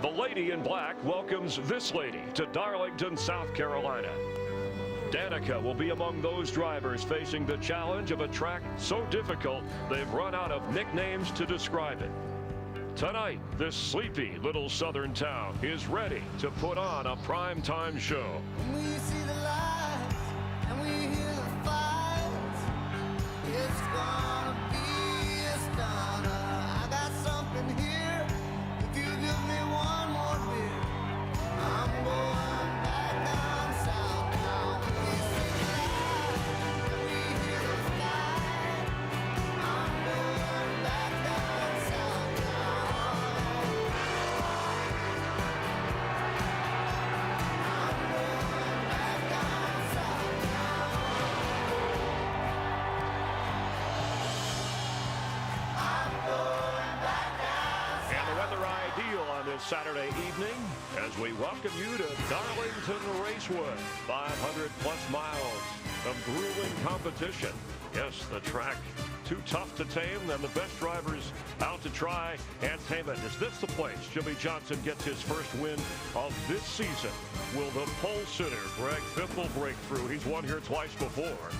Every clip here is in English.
The lady in black welcomes this lady to Darlington, South Carolina. Danica will be among those drivers facing the challenge of a track so difficult they've run out of nicknames to describe it. Tonight, this sleepy little southern town is ready to put on a primetime show. We see the lights and we hear the fights. It's gonna be a stunner. I got something here. If you give me one more beer, I'm going back down south now. We see the lights and we hear the fight. I'm going back down south now. I'm going back down south now. I'm going back down south. And the weather ideal on this Saturday evening as we welcome you to Darlington Raceway. 500 plus miles of grueling competition. Yes, the track too tough to tame, and the best drivers out to try and tame it. Is this the place Jimmy Johnson gets his first win of this season? Will the pole sitter Greg Biffle break through? He's won here twice before.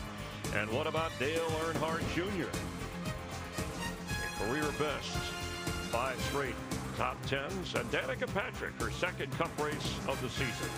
And what about Dale Earnhardt Jr.? Career best, 5 straight top 10s, and Danica Patrick, her second Cup race of the season.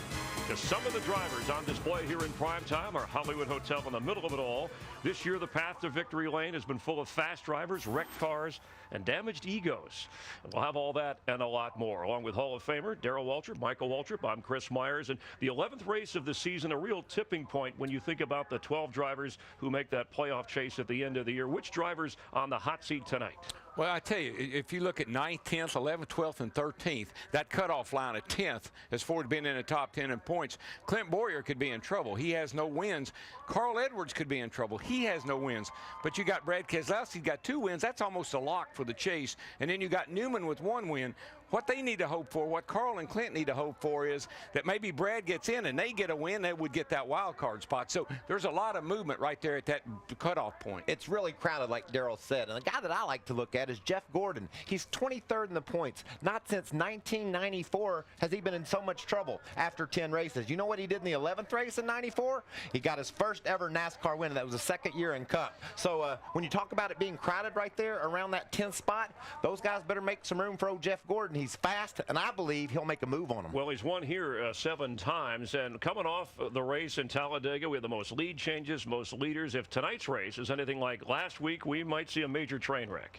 Just some of the drivers on display here in primetime. Our Hollywood Hotel in the middle of it all. This year, the path to victory lane has been full of fast drivers, wrecked cars, and damaged egos. We'll have all that and a lot more, along with Hall of Famer Darrell Waltrip, Michael Waltrip. I'm Chris Myers, and the 11th race of the season, a real tipping point when you think about the 12 drivers who make that playoff chase at the end of the year. Which drivers on the hot seat tonight? Well, I tell you, if you look at 9th, 10th, 11th, 12th, and 13th, that cutoff line at 10th, as Ford been in the top 10 in points, Clint Boyer could be in trouble. He has no wins. Carl Edwards could be in trouble. He has no wins. But you got Brad Keselowski got 2 wins. That's almost a lock for the chase. And then you got Newman with 1 win. What they need to hope for, what Carl and Clint need to hope for, is that maybe Brad gets in and they get a win, they would get that wild card spot. So there's a lot of movement right there at that cutoff point. It's really crowded, like Darrell said. And the guy that I like to look at is Jeff Gordon. He's 23rd in the points. Not since 1994 has he been in so much trouble after 10 races. You know what he did in the 11th race in 94? He got his first ever NASCAR win, and that was the second year in Cup. So when you talk about it being crowded right there around that 10th spot, those guys better make some room for old Jeff Gordon. He's fast, and I believe he'll make a move on him. Well, he's won here 7 times, and coming off the race in Talladega, we have the most lead changes, most leaders. If tonight's race is anything like last week, we might see a major train wreck.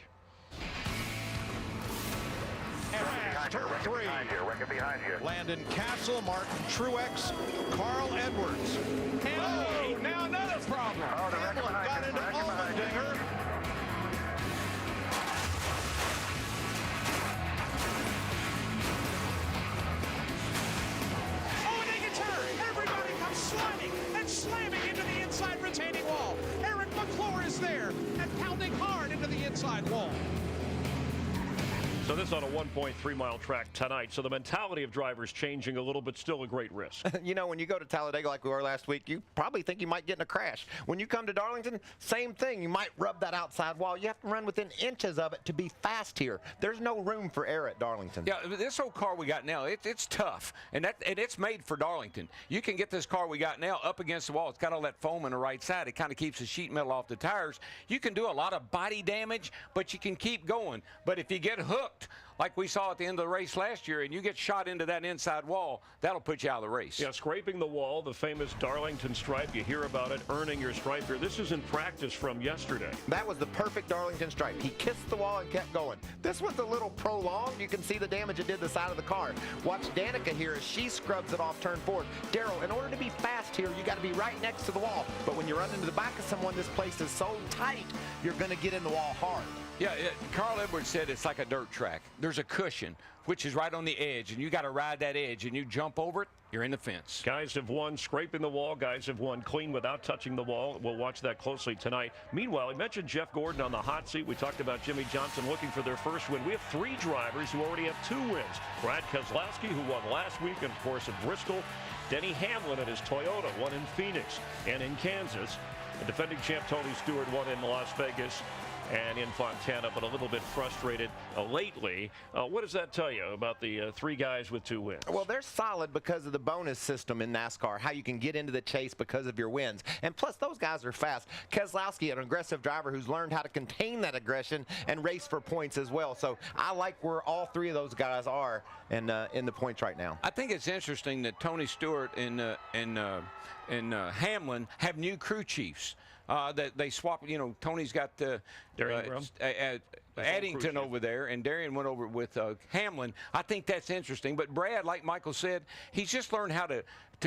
Turn 3. Landon Castle, Martin Truex, Carl Edwards. Hey, now another problem. Hamlin got into Allmendinger. Oh, and they get turned. Everybody comes sliding and slamming into the inside retaining wall. Eric McClure is there and pounding hard into the inside wall. So this is on a 1.3-mile track tonight. So the mentality of drivers changing a little, but still a great risk. You know, when you go to Talladega like we were last week, you probably think you might get in a crash. When you come to Darlington, same thing. You might rub that outside wall. You have to run within inches of it to be fast here. There's no room for error at Darlington. Yeah, this old car we got now, it's tough, and it's made for Darlington. You can get this car we got now up against the wall. It's got all that foam on the right side. It kind of keeps the sheet metal off the tires. You can do a lot of body damage, but you can keep going. But if you get hooked, like we saw at the end of the race last year, and you get shot into that inside wall, that'll put you out of the race. Yeah, scraping the wall, the famous Darlington stripe. You hear about it, earning your stripe here. This is in practice from yesterday. That was the perfect Darlington stripe. He kissed the wall and kept going. This was a little prolonged. You can see the damage it did to the side of the car. Watch Danica here as she scrubs it off turn 4. Darrell, in order to be fast here, you got to be right next to the wall. But when you run into the back of someone, this place is so tight, you're going to get in the wall hard. Yeah, Carl Edwards said it's like a dirt track. There's a cushion, which is right on the edge, and you got to ride that edge, and you jump over it, you're in the fence. Guys have won scraping the wall. Guys have won clean without touching the wall. We'll watch that closely tonight. Meanwhile, we mentioned Jeff Gordon on the hot seat. We talked about Jimmy Johnson looking for their first win. We have 3 drivers who already have 2 wins. Brad Keselowski, who won last week, and of course at Bristol. Denny Hamlin at his Toyota, won in Phoenix and in Kansas. The defending champ Tony Stewart won in Las Vegas. and in Fontana, but a little bit frustrated lately. What does that tell you about the 3 guys with 2 wins? Well, they're solid because of the bonus system in NASCAR, how you can get into the chase because of your wins. And plus, those guys are fast. Keselowski, an aggressive driver who's learned how to contain that aggression and race for points as well. So I like where all 3 of those guys are in the points right now. I think it's interesting that Tony Stewart and Hamlin have new crew chiefs. That they swap. You know, Tony's got Addington over there, and Darian went over with Hamlin. I think that's interesting. But Brad, like Michael said, he's just learned how to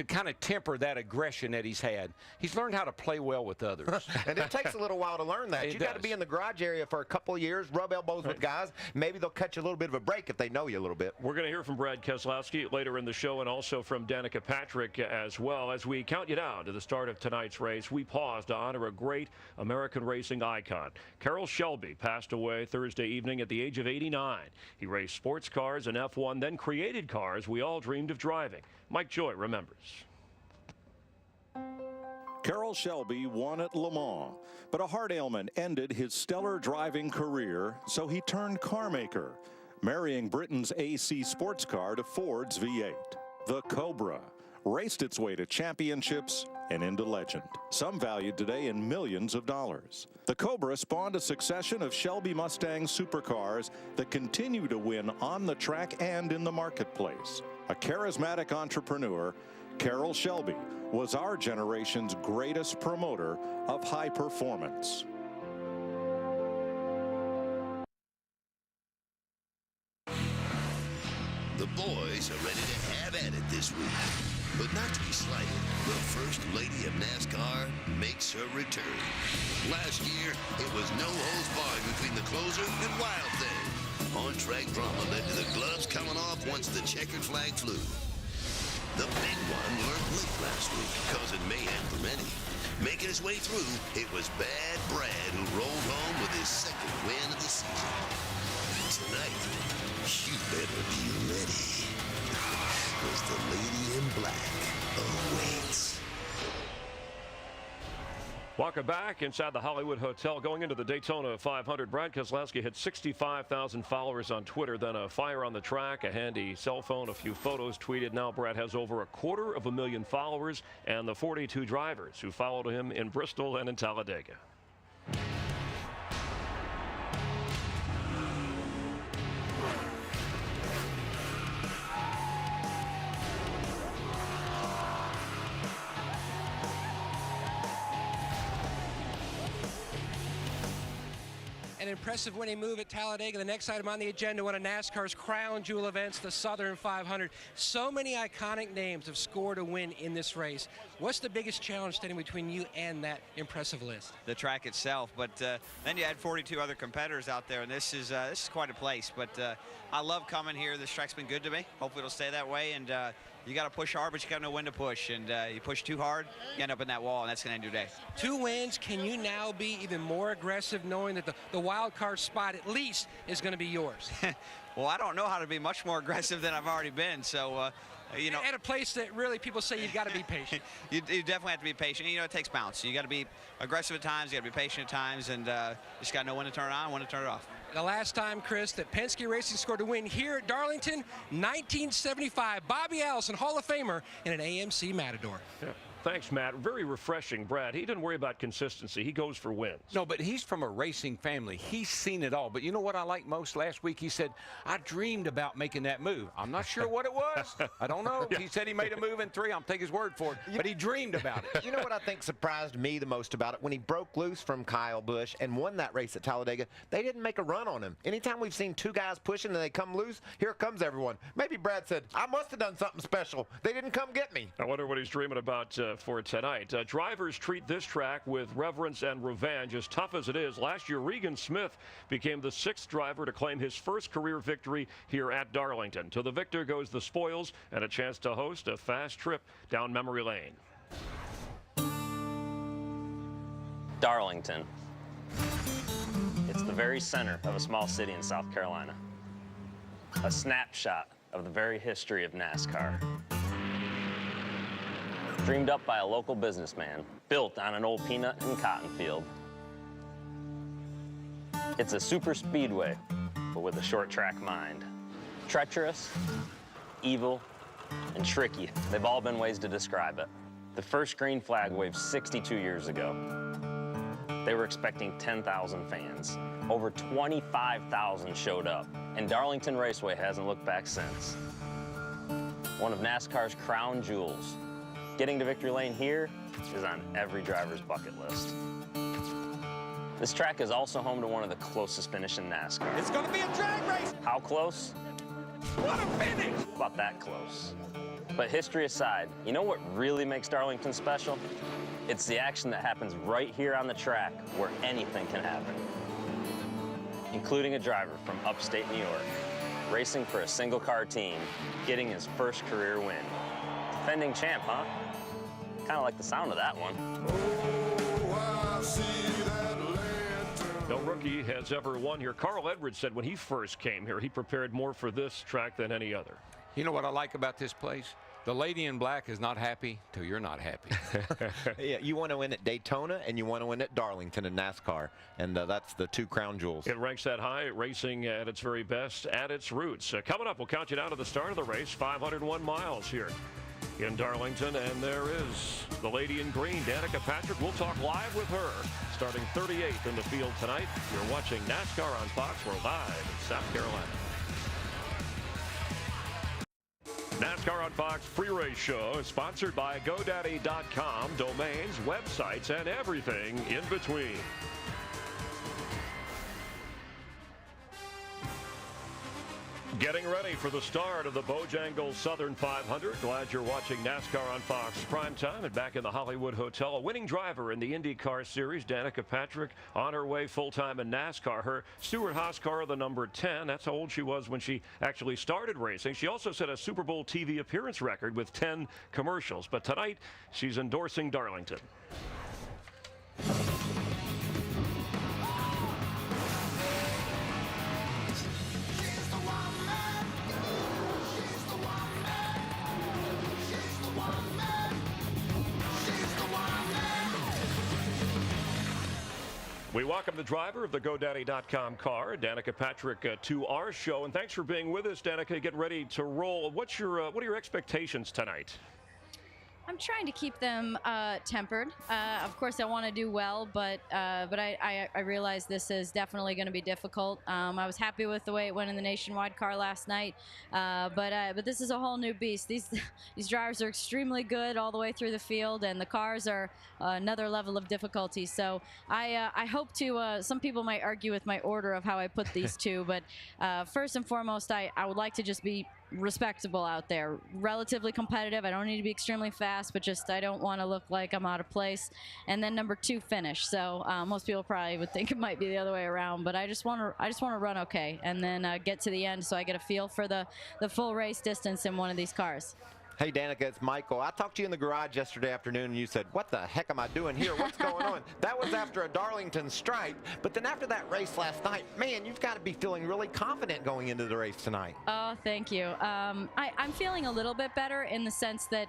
kind of temper that aggression that he's had. He's learned how to play well with others. And it takes a little while to learn that. You got to be in the garage area for a couple of years, rub elbows with guys. Maybe they'll cut you a little bit of a break if they know you a little bit. We're going to hear from Brad Keselowski later in the show, and also from Danica Patrick as well. As we count you down to the start of tonight's race, we pause to honor a great American racing icon. Carroll Shelby passed away Thursday evening at the age of 89. He raced sports cars and F1, then created cars we all dreamed of driving. Mike Joy remembers. Carroll Shelby won at Le Mans, but a heart ailment ended his stellar driving career, so he turned car maker, marrying Britain's AC sports car to Ford's V8. The Cobra raced its way to championships and into legend, some valued today in millions of dollars. The Cobra spawned a succession of Shelby Mustang supercars that continue to win on the track and in the marketplace. A charismatic entrepreneur, Carroll Shelby was our generation's greatest promoter of high performance. The boys are ready to have at it this week. But not to be slighted, the First Lady of NASCAR makes her return. Last year, it was no holds barred between the closer and Wild Thing. On-track drama led to the gloves coming off once the checkered flag flew. The big one learned late last week, causing mayhem for many. Making his way through, it was Bad Brad who rolled home with his 2nd win of the season. Tonight, you better be ready, because the Lady in Black awaits. Welcome back inside the Hollywood Hotel. Going into the Daytona 500, Brad Keselowski had 65,000 followers on Twitter, then a fire on the track, a handy cell phone, a few photos tweeted. Now Brad has over 250,000 followers, and the 42 drivers who followed him in Bristol and in Talladega. An impressive winning move at Talladega. The next item on the agenda, one of NASCAR's crown jewel events, the Southern 500. So many iconic names have scored a win in this race. What's the biggest challenge standing between you and that impressive list? The track itself, but then you had 42 other competitors out there, and this is quite a place. But I love coming here. This track's been good to me. Hopefully it'll stay that way, and you got to push hard, but you got to know when to push. And you push too hard, you end up in that wall, and that's going to end your day. 2 wins. Can you now be even more aggressive, knowing that the wild card spot at least is going to be yours? Well, I don't know how to be much more aggressive than I've already been. So, you know, at a place that really people say you've got to be patient. you definitely have to be patient. You know, it takes bounce. You got to be aggressive at times. You got to be patient at times, and just got to know when to turn it on, when to turn it off. The last time, Chris, that Penske Racing scored a win here at Darlington, 1975. Bobby Allison, Hall of Famer, in an AMC Matador. Yeah. Thanks, Matt. Very refreshing, Brad. He didn't worry about consistency. He goes for wins. No, but he's from a racing family. He's seen it all. But you know what I like most? Last week he said, I dreamed about making that move. I'm not sure what it was. I don't know. Yeah. He said he made a move in 3. I'll take his word for it. But he dreamed about it. You know what I think surprised me the most about it? When he broke loose from Kyle Busch and won that race at Talladega, they didn't make a run on him. Anytime we've seen 2 guys pushing and they come loose, here comes everyone. Maybe Brad said, I must have done something special. They didn't come get me. I wonder what he's dreaming about for tonight. Drivers treat this track with reverence and revenge, as tough as it is. Last year, Regan Smith became the 6th driver to claim his first career victory here at Darlington. To the victor goes the spoils and a chance to host a fast trip down memory lane. Darlington. It's the very center of a small city in South Carolina. A snapshot of the very history of NASCAR. Dreamed up by a local businessman, built on an old peanut and cotton field. It's a super speedway, but with a short track mind. Treacherous, evil, and tricky. They've all been ways to describe it. The first green flag waved 62 years ago. They were expecting 10,000 fans. Over 25,000 showed up, and Darlington Raceway hasn't looked back since. One of NASCAR's crown jewels. Getting to victory lane here is on every driver's bucket list. This track is also home to one of the closest finishes in NASCAR. It's going to be a drag race. How close? What a finish! About that close. But history aside, you know what really makes Darlington special? It's the action that happens right here on the track where anything can happen. Including a driver from upstate New York, racing for a single car team, getting his first career win. Defending champ, huh? Kind of like the sound of that one. No rookie has ever won here. Carl Edwards said when he first came here, he prepared more for this track than any other. You know what I like about this place? The lady in black is not happy till you're not happy. Yeah, you want to win at Daytona and you want to win at Darlington in NASCAR, and that's the two crown jewels. It ranks that high, racing at its very best, at its roots. Coming up, we'll count you down to the start of the race, 501 miles here in Darlington, and there is the lady in green, Danica Patrick. We'll talk live with her, starting 38th in the field tonight. You're watching NASCAR on Fox. We're live in South Carolina. NASCAR on Fox pre-race show is sponsored by GoDaddy.com, domains, websites, and everything in between. Getting ready for the start of the Bojangles Southern 500. Glad you're watching NASCAR on Fox Primetime. And back in the Hollywood Hotel, a winning driver in the IndyCar Series, Danica Patrick, on her way full-time in NASCAR. Her Stewart-Haas car, the number 10. That's how old she was when she actually started racing. She also set a Super Bowl TV appearance record with 10 commercials. But tonight, she's endorsing Darlington. We welcome the driver of the GoDaddy.com car, Danica Patrick, to our show. And thanks for being with us, Danica. Get ready to roll. What are your expectations tonight? I'm trying to keep them tempered. Of course, I want to do well, but I realize this is definitely going to be difficult. I was happy with the way it went in the Nationwide car last night, but this is a whole new beast. These drivers are extremely good all the way through the field, and the cars are another level of difficulty. So I hope to. Some people might argue with my order of how I put these two, but first and foremost, I would like to just be respectable out there, relatively competitive. I don't need to be extremely fast, but just I don't want to look like I'm out of place. And then number 2, finish. So most people probably would think it might be the other way around, but I just want to run okay, and then get to the end so I get a feel for the full race distance in one of these cars. Hey, Danica, it's Michael. I talked to you in the garage yesterday afternoon, and you said, what the heck am I doing here? What's going on? That was after a Darlington stripe. But then after that race last night, man, you've got to be feeling really confident going into the race tonight. Oh, thank you. I'm feeling a little bit better in the sense that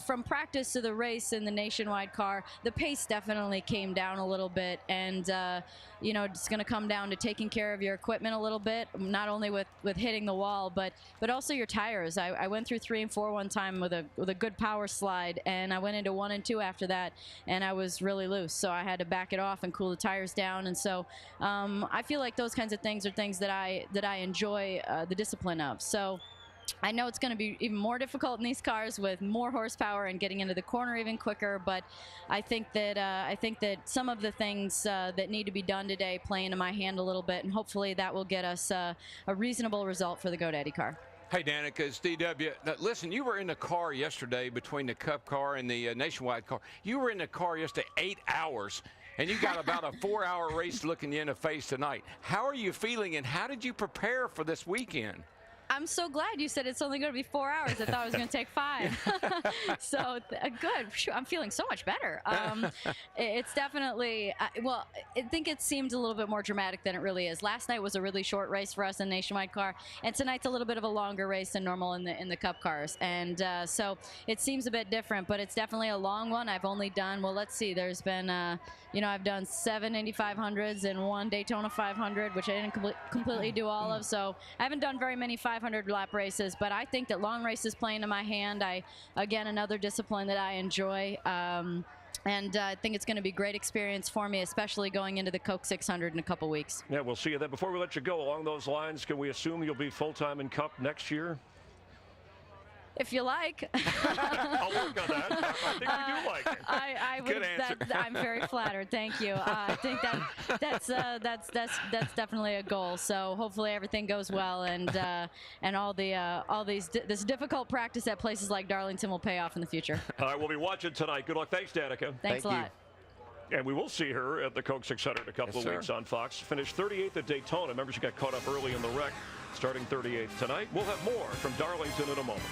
from practice to the race in the Nationwide car, the pace definitely came down a little bit. And, it's going to come down to taking care of your equipment a little bit, not only with hitting the wall, but also your tires. I went through 3 and 4 one time with a good power slide, and I went into 1 and 2 after that, and I was really loose, so I had to back it off and cool the tires down. And so I feel like those kinds of things are things that I enjoy the discipline of. So I know it's going to be even more difficult in these cars with more horsepower and getting into the corner even quicker, but I think that some of the things that need to be done today play into my hand a little bit, and hopefully that will get us a reasonable result for the GoDaddy car. Hey, Danica, it's DW. Now, listen, you were in the car yesterday between the Cup car and the Nationwide car. You were in the car yesterday 8 hours, and you got about a 4-hour race looking you in the face tonight. How are you feeling, and how did you prepare for this weekend? I'm so glad you said it's only going to be 4 hours. I thought it was going to take 5. So good. I'm feeling so much better. It's definitely, well, I think it seemed a little bit more dramatic than it really is. Last night was a really short race for us in Nationwide car, and tonight's a little bit of a longer race than normal in the Cup cars. And so it seems a bit different, but it's definitely a long one. I've only done, well, let's see, there's been, I've done 7 Indy 500s and 1 Daytona 500, which I didn't completely do all of. So I haven't done very many 500 lap races, but I think that long races play into my hand. Again, another discipline that I enjoy. And I think it's going to be a great experience for me, especially going into the Coke 600 in a couple weeks. Yeah, we'll see you then. Before we let you go, along those lines, can we assume you'll be full-time in Cup next year? If you like. I'll work on that. I think we do like it. I would. Good answer. I'm very flattered. Thank you. I think that's definitely a goal. So hopefully everything goes well, and all this difficult practice at places like Darlington will pay off in the future. All right, we'll be watching tonight. Good luck. Thanks, Danica. Thanks a lot. And we will see her at the Coke 600 in a couple of weeks on Fox. Finished 38th at Daytona. Remember, she got caught up early in the wreck, starting 38th tonight. We'll have more from Darlington in a moment.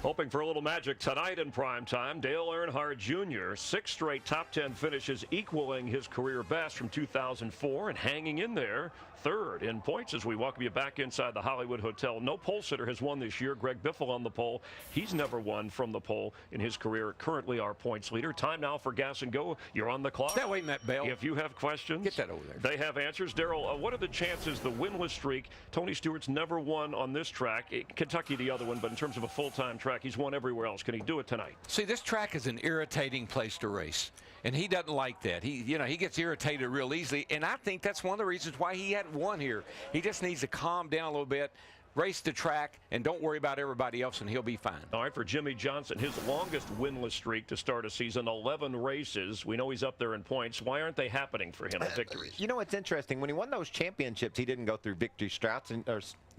Hoping for a little magic tonight in prime time, Dale Earnhardt Jr., 6 straight top 10 finishes, equaling his career best from 2004 and hanging in there. 3rd in points as we welcome you back inside the Hollywood Hotel. No pole sitter has won this year. Greg Biffle on the pole. He's never won from the pole in his career. Currently our points leader. Time now for Gas and Go. You're on the clock. That way, Matt Bell. If you have questions, get that over there. They have answers. Darrell, what are the chances the winless streak? Tony Stewart's never won on this track. Kentucky the other one, but in terms of a full-time track, he's won everywhere else. Can he do it tonight? See, this track is an irritating place to race, and he doesn't like that. He gets irritated real easily, and I think that's one of the reasons why he hadn't won here. He just needs to calm down a little bit, race the track, and don't worry about everybody else, and he'll be fine. All right, for Jimmy Johnson, his longest winless streak to start a season, 11 races. We know he's up there in points. Why aren't they happening for him at victories? You know, it's interesting. When he won those championships, he didn't go through victory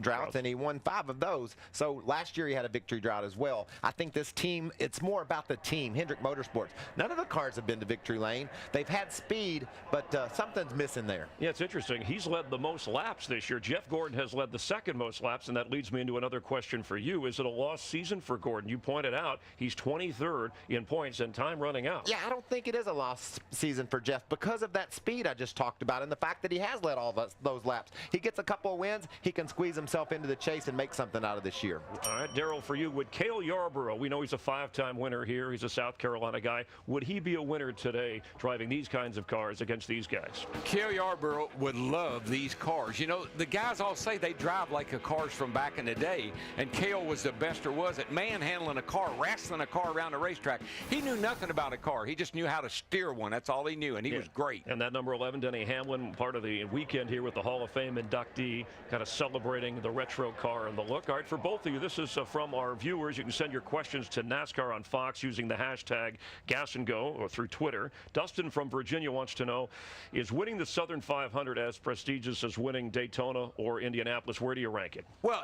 droughts, and he won 5 of those. So last year he had a victory drought as well. I think this team, it's more about the team, Hendrick Motorsports. None of the cars have been to victory lane. They've had speed, but something's missing there. Yeah, it's interesting. He's led the most laps this year. Jeff Gordon has led the 2nd most laps, and that leads me into another question for you. Is it a lost season for Gordon? You pointed out he's 23rd in points and time running out. Yeah, I don't think it is a lost season for Jeff because of that speed I just talked about and the fact that he has led all those laps. He gets a couple of wins, he can squeeze himself into the chase and make something out of this year. All right, Darrell, for you, would Cale Yarborough, we know he's a 5-time winner here, he's a South Carolina guy, would he be a winner today driving these kinds of cars against these guys? Cale Yarborough would love these cars. You know, the guys all say they drive like the cars from back in the day, and Cale was the best there was at manhandling a car, wrestling a car around the racetrack. He knew nothing about a car. He just knew how to steer one. That's all he knew, and he was great. And that number 11, Denny Hamlin, part of the weekend here with the Hall of Fame inductee, kind of celebrating the retro car and the look. All right, for both of you, this is from our viewers. You can send your questions to NASCAR on Fox using the hashtag #GasAndGo or through Twitter. Dustin from Virginia wants to know, is winning the Southern 500 as prestigious as winning Daytona or Indianapolis? Where do you rank it? Well,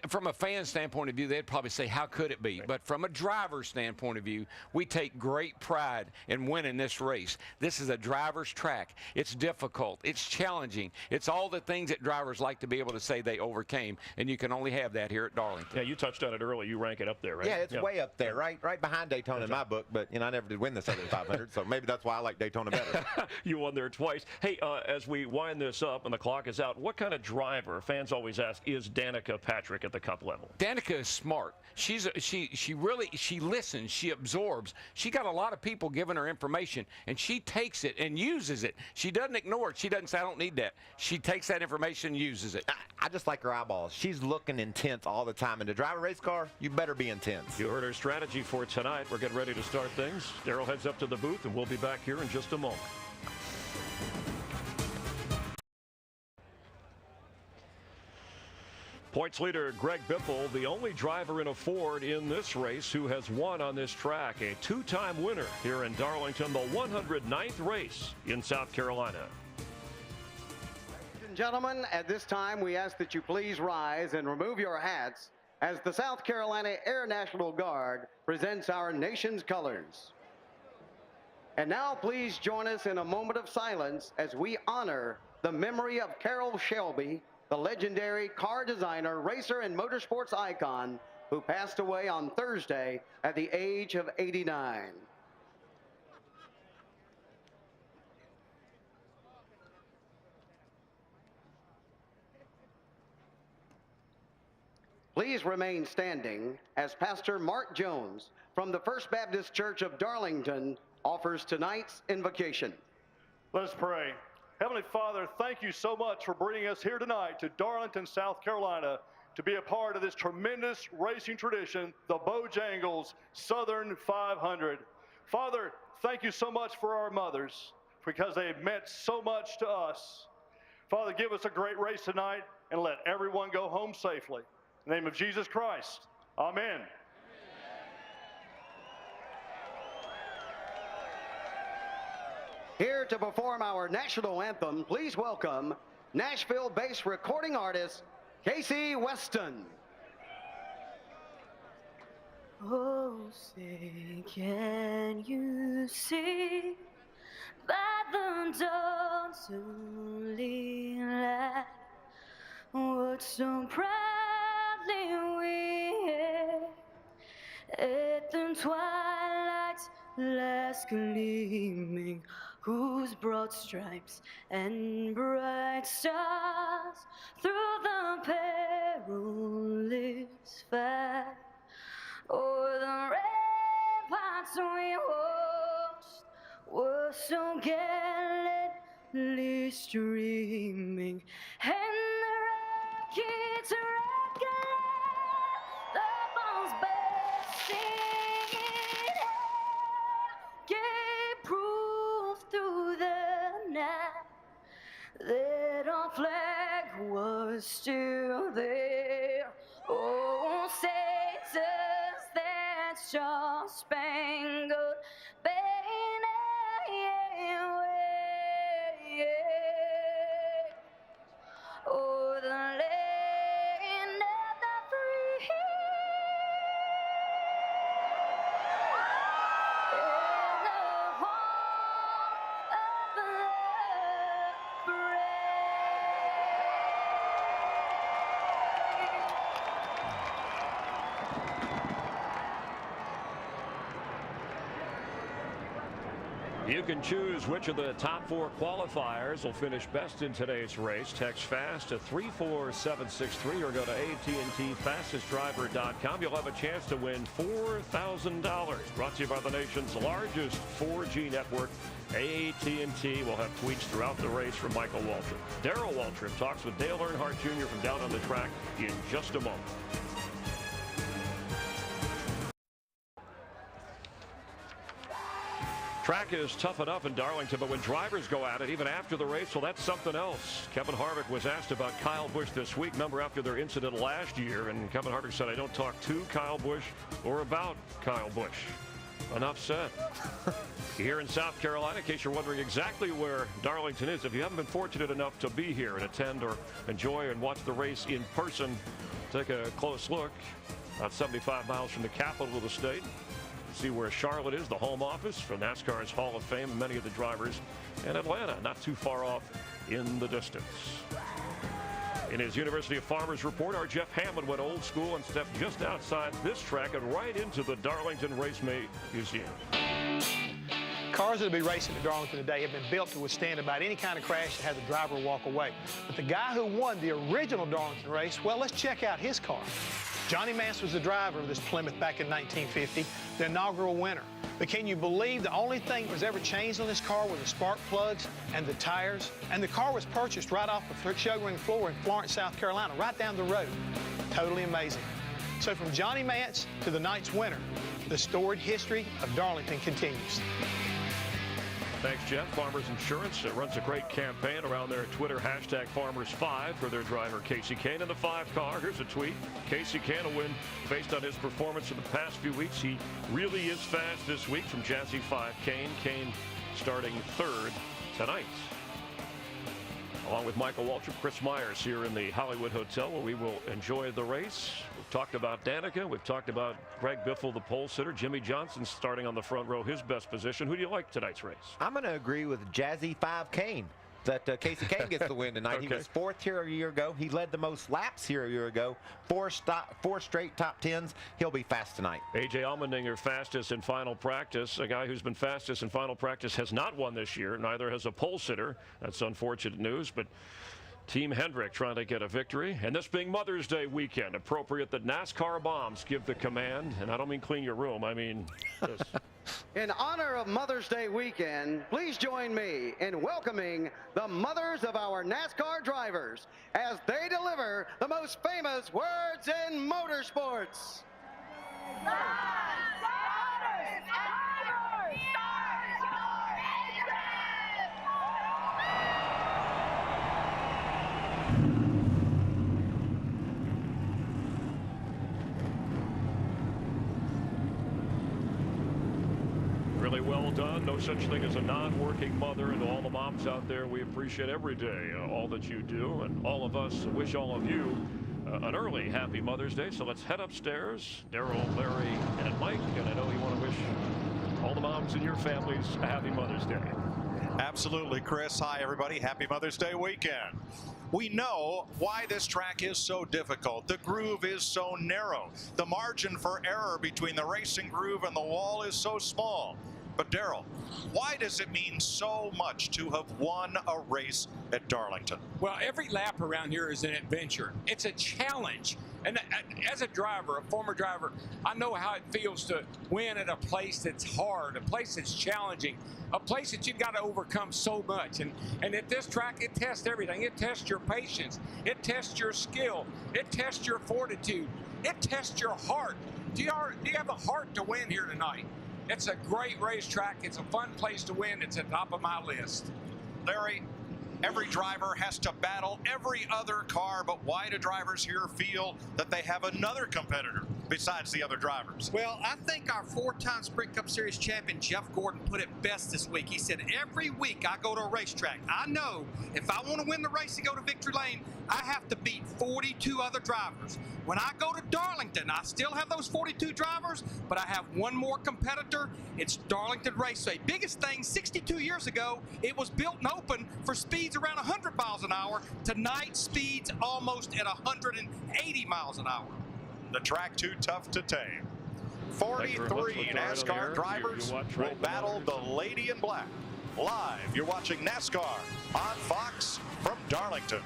from a fan standpoint of view, they'd probably say, how could it be? But from a driver's standpoint of view, we take great pride in winning this race. This is a driver's track. It's difficult. It's challenging. It's all the things that drivers like to be able to say they overcame, and you can only have that here at Darlington. Yeah, you touched on it earlier. You rank it up there, right? Yeah, it's way up there, right behind Daytona in my book, but I never did win the Southern 500, so maybe that's why I like Daytona better. You won there twice. Hey, as we wind this up and the clock is out, what kind of driver, fans always ask, is Danica Patrick at the Cup level? Danica is smart. She listens, she absorbs. She got a lot of people giving her information, and she takes it and uses it. She doesn't ignore it. She doesn't say, I don't need that. She takes that information and uses it. I just like her eyeballs. She's looking intense all the time. And to drive a race car, you better be intense. You heard her strategy for tonight. We're getting ready to start things. Darrell heads up to the booth, and we'll be back here in just a moment. Points leader Greg Biffle, the only driver in a Ford in this race who has won on this track. A 2-time winner here in Darlington, the 109th race in South Carolina. Ladies and gentlemen, at this time we ask that you please rise and remove your hats as the South Carolina Air National Guard presents our nation's colors. And now please join us in a moment of silence as we honor the memory of Carroll Shelby, the legendary car designer, racer, and motorsports icon who passed away on Thursday at the age of 89. Please remain standing as Pastor Mark Jones from the First Baptist Church of Darlington offers tonight's invocation. Let's pray. Heavenly Father, thank you so much for bringing us here tonight to Darlington, South Carolina, to be a part of this tremendous racing tradition, the Bojangles Southern 500. Father, thank you so much for our mothers, because they have meant so much to us. Father, give us a great race tonight and let everyone go home safely. In the name of Jesus Christ, amen. Here to perform our national anthem, please welcome Nashville-based recording artist Casey Weston. Oh, say, can you see by the dawn's early light what so proudly we hailed at the twilight's last gleaming, whose broad stripes and bright stars through the perilous fight o'er the ramparts we watched were so gallantly streaming, and the rockets recognize the bombs bursting in air gave proof through the night that our flag was still there. Oh, say does that star-spangled banner wave o'er the land of the free and the home of the brave. You can choose which of the top 4 qualifiers will finish best in today's race. Text FAST to 34763 or go to AT&TFastestDriver.com. You'll have a chance to win $4,000. Brought to you by the nation's largest 4G network, AT&T. We'll have tweets throughout the race from Michael Waltrip. Darrell Waltrip talks with Dale Earnhardt Jr. from down on the track in just a moment. Track is tough enough in Darlington, but when drivers go at it, even after the race, well, that's something else. Kevin Harvick was asked about Kyle Busch this week, remember, after their incident last year, and Kevin Harvick said, I don't talk to Kyle Busch or about Kyle Busch. Enough said. Here in South Carolina, in case you're wondering exactly where Darlington is, if you haven't been fortunate enough to be here and attend or enjoy and watch the race in person, take a close look. About 75 miles from the capital of the state. See where Charlotte is, the home office for NASCAR's Hall of Fame, and many of the drivers in Atlanta, not too far off in the distance. In his University of Farmers report, our Jeff Hammond went old school and stepped just outside this track and right into the Darlington Race Museum. Cars that will be racing at Darlington today have been built to withstand about any kind of crash that has the driver walk away. But the guy who won the original Darlington race, well, let's check out his car. Johnny Mance was the driver of this Plymouth back in 1950, the inaugural winner. But can you believe the only thing that was ever changed on this car were the spark plugs and the tires? And the car was purchased right off the showroom floor in Florence, South Carolina, right down the road. Totally amazing. So from Johnny Mance to the night's winner, the storied history of Darlington continues. Thanks, Jeff. Farmers Insurance runs a great campaign around their Twitter hashtag Farmers5 for their driver Casey Kane in the 5 car. Here's a tweet. Casey Kane will win based on his performance in the past few weeks. He really is fast this week from Jazzy 5 Kane. Kane starting 3rd tonight. Along with Michael Waltrip, Chris Myers here in the Hollywood Hotel where we will enjoy the race. We've talked about Danica. We've talked about Greg Biffle, the pole sitter. Jimmy Johnson starting on the front row, his best position. Who do you like tonight's race? I'm going to agree with Jazzy 5 Kane. that Casey Kane gets the win tonight. Okay. He was 4th here a year ago. He led the most laps here a year ago. 4 straight top 10s. He'll be fast tonight. A.J. Allmendinger fastest in final practice. A guy who's been fastest in final practice has not won this year. Neither has a pole sitter. That's unfortunate news, but Team Hendrick trying to get a victory. And this being Mother's Day weekend, appropriate that NASCAR bombs give the command. And I don't mean clean your room. I mean this. In honor of Mother's Day weekend, please join me in welcoming the mothers of our NASCAR drivers as they deliver the most famous words in motorsports. Really well done. No such thing as a non-working mother. And to all the moms out there, we appreciate every day all that you do. And all of us wish all of you an early happy Mother's Day. So let's head upstairs. Daryl, Larry, and Mike. And I know you want to wish all the moms in your families a happy Mother's Day. Absolutely, Chris. Hi, everybody. Happy Mother's Day weekend. We know why this track is so difficult. The groove is so narrow. The margin for error between the racing groove and the wall is so small. But Daryl, why does it mean so much to have won a race at Darlington? Well, every lap around here is an adventure. It's a challenge. And as a driver, a former driver, I know how it feels to win at a place that's hard, a place that's challenging, a place that you've got to overcome so much. And at this track, it tests everything. It tests your patience. It tests your skill. It tests your fortitude. It tests your heart. Do you have the heart to win here tonight? It's a great racetrack. It's a fun place to win. It's at the top of my list. Larry, every driver has to battle every other car, but why do drivers here feel that they have another competitor besides the other drivers? Well, I think our 4-time Sprint Cup Series champion, Jeff Gordon, put it best this week. He said, every week I go to a racetrack. I know if I want to win the race and go to victory lane, I have to beat 42 other drivers. When I go to Darlington, I still have those 42 drivers, but I have one more competitor. It's Darlington Raceway. Biggest thing, 62 years ago, it was built and open for speeds around 100 miles an hour. Tonight, speeds almost at 180 miles an hour. The track too tough to tame. 43 NASCAR drivers will battle the Lady in Black. Live, you're watching NASCAR on Fox from Darlington.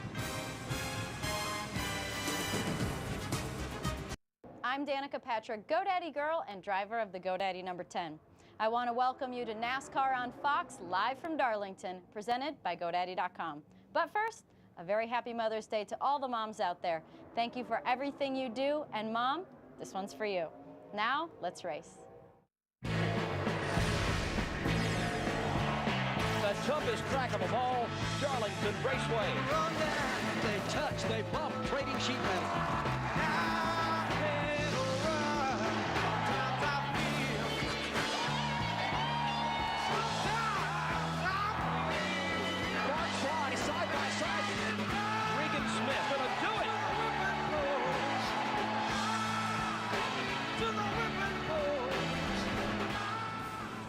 I'm Danica Patrick, GoDaddy girl and driver of the GoDaddy number 10. I want to welcome you to NASCAR on Fox, live from Darlington, presented by GoDaddy.com. But first, a very happy Mother's Day to all the moms out there. Thank you for everything you do, and Mom, this one's for you. Now, let's race. The toughest track of them all, Darlington Raceway. Run down, they touch, they bump, trading sheet metal.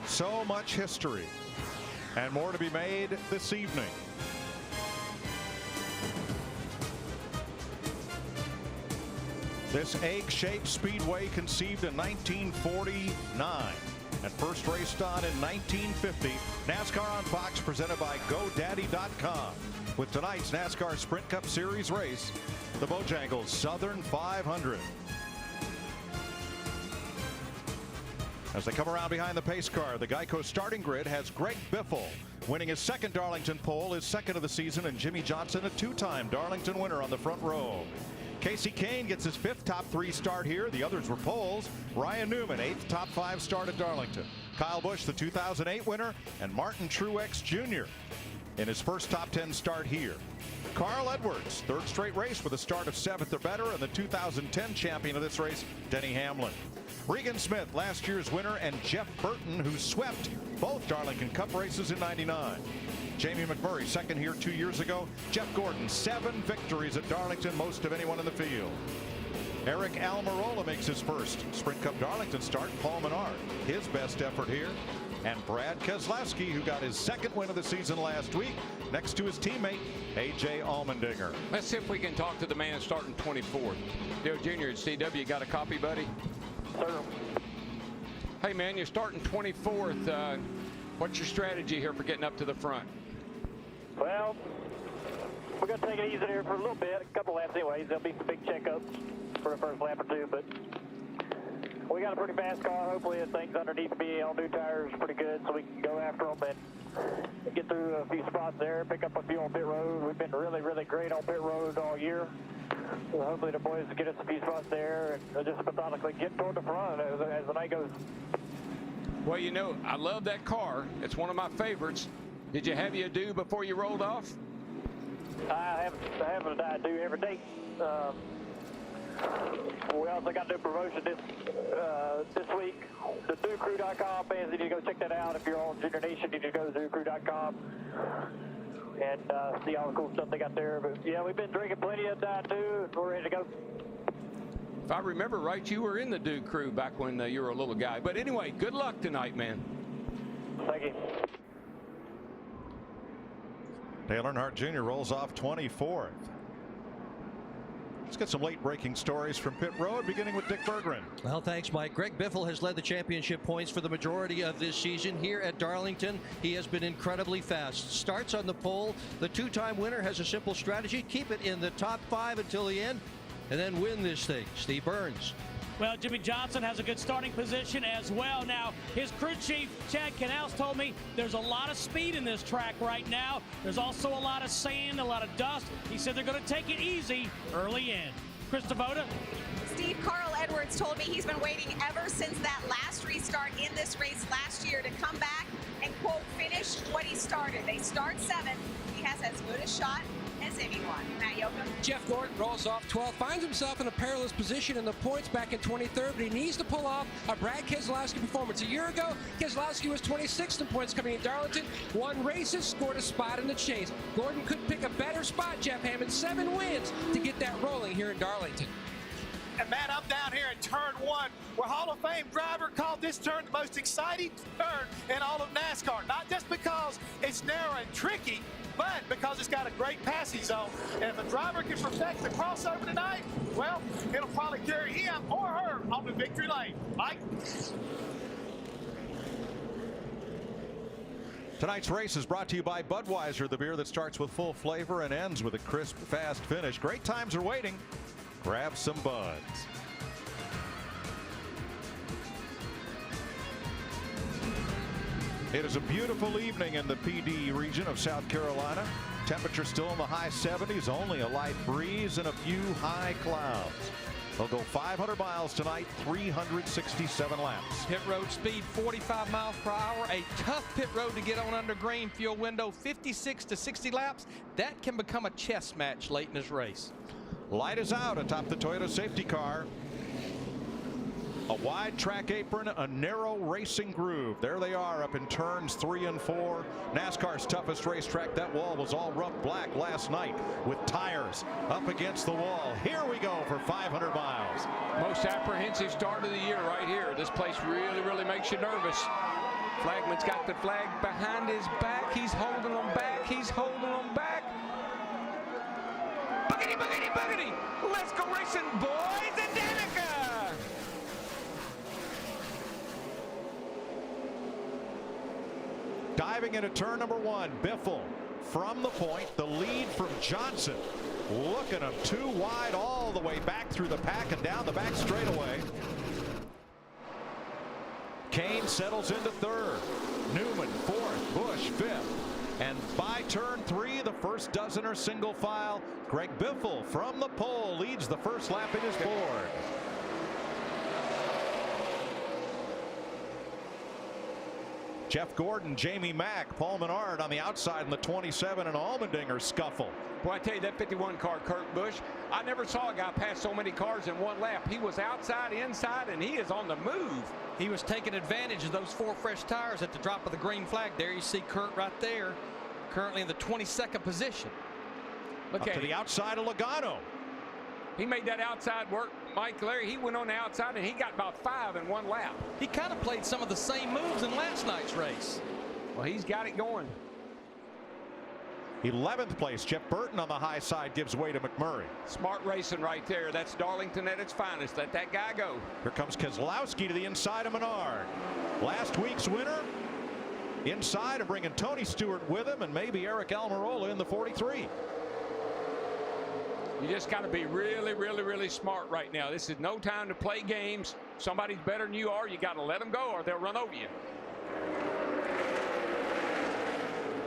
So much history and more to be made this evening. This egg-shaped speedway conceived in 1949 and first raced on in 1950. NASCAR on Fox presented by GoDaddy.com with tonight's NASCAR Sprint Cup Series race, the Bojangles Southern 500. As they come around behind the pace car, the Geico starting grid has Greg Biffle winning his second Darlington pole, his second of the season, and Jimmy Johnson, a 2-time Darlington winner, on the front row. Casey Kane gets his 5th top 3 start here. The others were poles. Ryan Newman, 8th top 5 start at Darlington. Kyle Busch, the 2008 winner, and Martin Truex Jr. in his first top 10 start here. Carl Edwards, 3rd straight race with a start of 7th or better, and the 2010 champion of this race, Denny Hamlin. Regan Smith, last year's winner, and Jeff Burton, who swept both Darlington Cup races in '99. Jamie McMurray, second here 2 years ago. Jeff Gordon, 7 victories at Darlington, most of anyone in the field. Eric Almirola makes his first Sprint Cup Darlington start. Paul Menard, his best effort here. and Brad Keselowski, who got his second win of the season last week, next to his teammate, A.J. Allmendinger. Let's see if we can talk to the man starting 24th. Dale Jr. at CW, you got a copy, buddy? Sir. Hey, man, you're starting 24th. What's your strategy here for getting up to the front? Well, we're going to take it easy here for a little bit, a couple laps anyways. There'll be some big checkups for the first lap or two, but we got a pretty fast car. Hopefully the things underneath the all new tires are pretty good, so we can go after them and get through a few spots there, pick up a few on pit road. We've been really, really great on pit road all year. So hopefully the boys get us a few spots there and just methodically get toward the front as the night goes. Well, you know, I love that car. It's one of my favorites. Did you have you a do before you rolled off? I have a do every day. We also got a new promotion this week. The DoCrew.com fans, you need to go check that out. If you're on Junior Nation, you need to go to DoCrew.com and see all the cool stuff they got there. But yeah, we've been drinking plenty of Diet Dew, and we're ready to go. If I remember right, you were in the Do Crew back when you were a little guy. But anyway, good luck tonight, man. Thank you. Dale Earnhardt Jr. rolls off 24th. Let's get some late breaking stories from pit road, beginning with Dick Berggren. Well, thanks, Mike. Greg Biffle has led the championship points for the majority of this season here at Darlington. He has been incredibly fast. Starts on the pole. The two-time winner has a simple strategy: keep it in the top 5 until the end, and then win this thing. Steve Burns. Well, Jimmy Johnson has a good starting position as well. Now, his crew chief, Chad Canals, told me there's a lot of speed in this track right now. There's also a lot of sand, a lot of dust. He said they're going to take it easy early in. Chris Devoda. Steve, Carl Edwards told me he's been waiting ever since that last restart in this race last year to come back and, quote, finish what he started. They start 7th. He has as good a shot as anyone. Matt Yoakum. Jeff Gordon rolls off 12, finds himself in a perilous position in the points back in 23rd, but he needs to pull off a Brad Keselowski performance. A year ago, Keselowski was 26th in points coming in Darlington, won races, scored a spot in the chase. Gordon couldn't pick a better spot, Jeff Hammond, 7 wins to get that rolling here in Darlington. And Matt, I'm down here in turn 1, where Hall of Fame driver called this turn the most exciting turn in all of NASCAR. Not just because it's narrow and tricky, but because it's got a great passing zone. And if a driver can perfect the crossover tonight, well, it'll probably carry him or her on the victory lane. Mike? Tonight's race is brought to you by Budweiser, the beer that starts with full flavor and ends with a crisp, fast finish. Great times are waiting. Grab some Buds. It is a beautiful evening in the PD region of South Carolina. Temperature still in the high 70s, only a light breeze and a few high clouds. They'll go 500 miles tonight, 367 laps. Pit road speed 45 miles per hour. A tough pit road to get on under green fuel window, 56 to 60 laps. That can become a chess match late in this race. Light is out atop the Toyota safety car. A wide track apron, a narrow racing groove. There they are up in turns 3 and 4. NASCAR's toughest racetrack. That wall was all rough black last night with tires up against the wall. Here we go for 500 miles. Most apprehensive start of the year right here. This place really makes you nervous. Flagman's got the flag behind his back. He's holding them back. He's holding them back. Boogity, boogity, boogity. Let's go racing, boys and Danica. Diving into turn number 1, Biffle from the point. The lead from Johnson. Look at him, too wide all the way back through the pack and down the back straightaway. Kane settles into 3rd. Newman 4th. Busch 5th. And by turn 3, the first dozen are single file. Greg Biffle from the pole leads the first lap in his Ford. Jeff Gordon, Jamie Mack, Paul Menard on the outside in the 27 and Allmendinger scuffle. Boy, I tell you, that 51 car, Kurt Busch, I never saw a guy pass so many cars in one lap. He was outside, inside, and he is on the move. He was taking advantage of those 4 fresh tires at the drop of the green flag. There you see Kurt right there, currently in the 22nd position. Up to the outside of Logano. He made that outside work. Mike Larry, he went on the outside and he got about 5 in one lap. He kind of played some of the same moves in last night's race. Well, he's got it going. 11th place, Jeff Burton on the high side gives way to McMurray. Smart racing right there. That's Darlington at its finest. Let that guy go. Here comes Keselowski to the inside of Menard. Last week's winner inside of bringing Tony Stewart with him and maybe Eric Almirola in the 43. You just got to be really, really, really smart right now. This is no time to play games. Somebody's better than you are. You got to let them go or they'll run over you.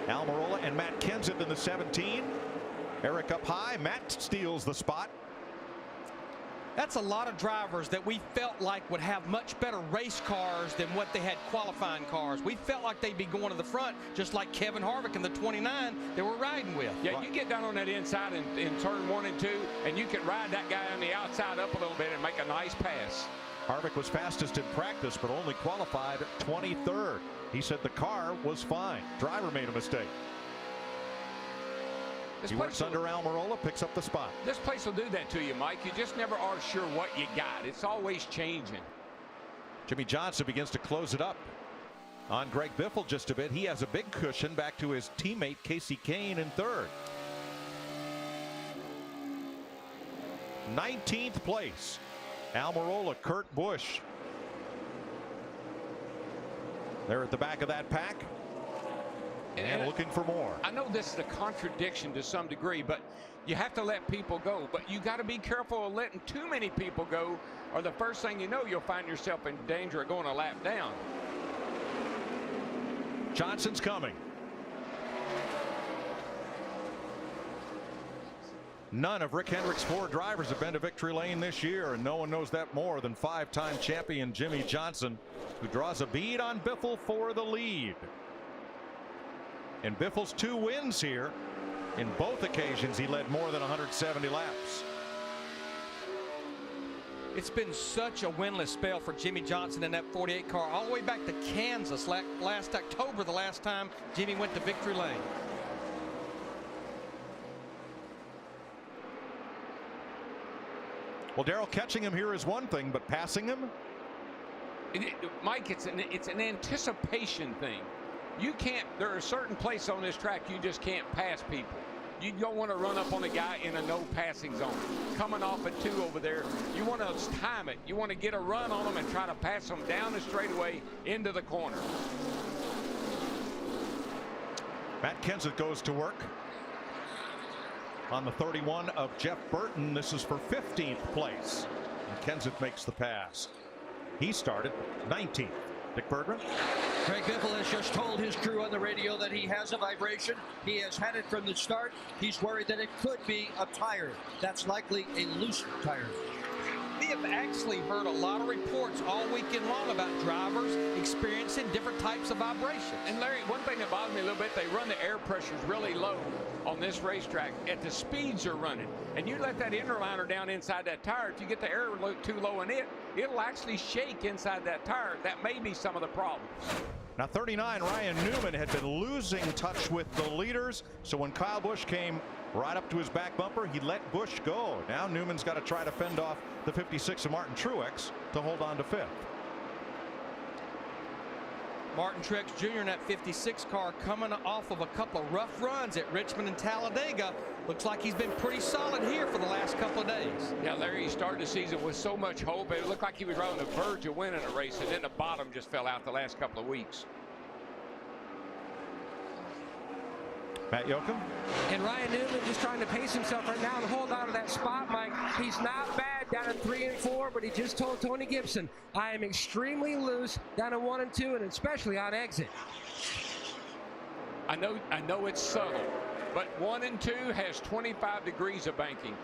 Almirola and Matt Kenseth in the 17. Eric up high. Matt steals the spot. That's a lot of drivers that we felt like would have much better race cars than what they had qualifying cars. We felt like they'd be going to the front, just like Kevin Harvick in the 29 they were riding with. Yeah, you get down on that inside in turn 1 and 2, and you can ride that guy on the outside up a little bit and make a nice pass. Harvick was fastest in practice, but only qualified 23rd. He said the car was fine. Driver made a mistake. He works under Almirola, picks up the spot. This place will do that to you, Mike. You just never are sure what you got. It's always changing. Jimmie Johnson begins to close it up on Greg Biffle just a bit. He has a big cushion back to his teammate Casey Kane in 3rd. 19th place, Almirola, Kurt Busch. They're at the back of that pack. And looking for more. I know this is a contradiction to some degree, but you have to let people go. But you got to be careful of letting too many people go, or the first thing you know, you'll find yourself in danger of going a lap down. Johnson's coming. None of Rick Hendrick's 4 drivers have been to victory lane this year, and no one knows that more than 5-time champion Jimmie Johnson, who draws a bead on Biffle for the lead. And Biffle's 2 wins here. In both occasions, he led more than 170 laps. It's been such a winless spell for Jimmie Johnson in that 48 car, all the way back to Kansas last October, the last time Jimmie went to victory lane. Well, Darrell, catching him here is one thing, but passing him? Mike, it's an anticipation thing. You can't, there are certain places on this track you just can't pass people. You don't want to run up on a guy in a no passing zone. Coming off at 2 over there, you want to time it. You want to get a run on them and try to pass them down the straightaway into the corner. Matt Kenseth goes to work on the 31 of Jeff Burton. This is for 15th place. And Kenseth makes the pass. He started 19th. Dick Bergman. Greg Biffle has just told his crew on the radio that he has a vibration. He has had it from the start. He's worried that it could be a tire. That's likely a loose tire. We have actually heard a lot of reports all weekend long about drivers experiencing different types of vibration. And Larry, one thing that bothers me a little bit, they run the air pressures really low on this racetrack at the speeds they're running. And you let that inner liner down inside that tire, if you get the air too low in it, it'll actually shake inside that tire. That may be some of the problems. Now 39, Ryan Newman had been losing touch with the leaders. So when Kyle Busch came right up to his back bumper, he let Busch go. Now Newman's got to try to fend off the 56 of Martin Truex to hold on to 5th. Martin Truex Jr. in that 56 car coming off of a couple of rough runs at Richmond and Talladega. Looks like he's been pretty solid here for the last couple of days. Yeah, Larry, he started the season with so much hope. It looked like he was right on the verge of winning a race, and then the bottom just fell out the last couple of weeks. Matt Yoakum. And Ryan Newman just trying to pace himself right now and hold on to that spot, Mike. He's not bad down at 3 and 4, but he just told Tony Gibson, I am extremely loose down at 1 and 2, and especially on exit. I know it's subtle, but 1 and 2 has 25 degrees of banking.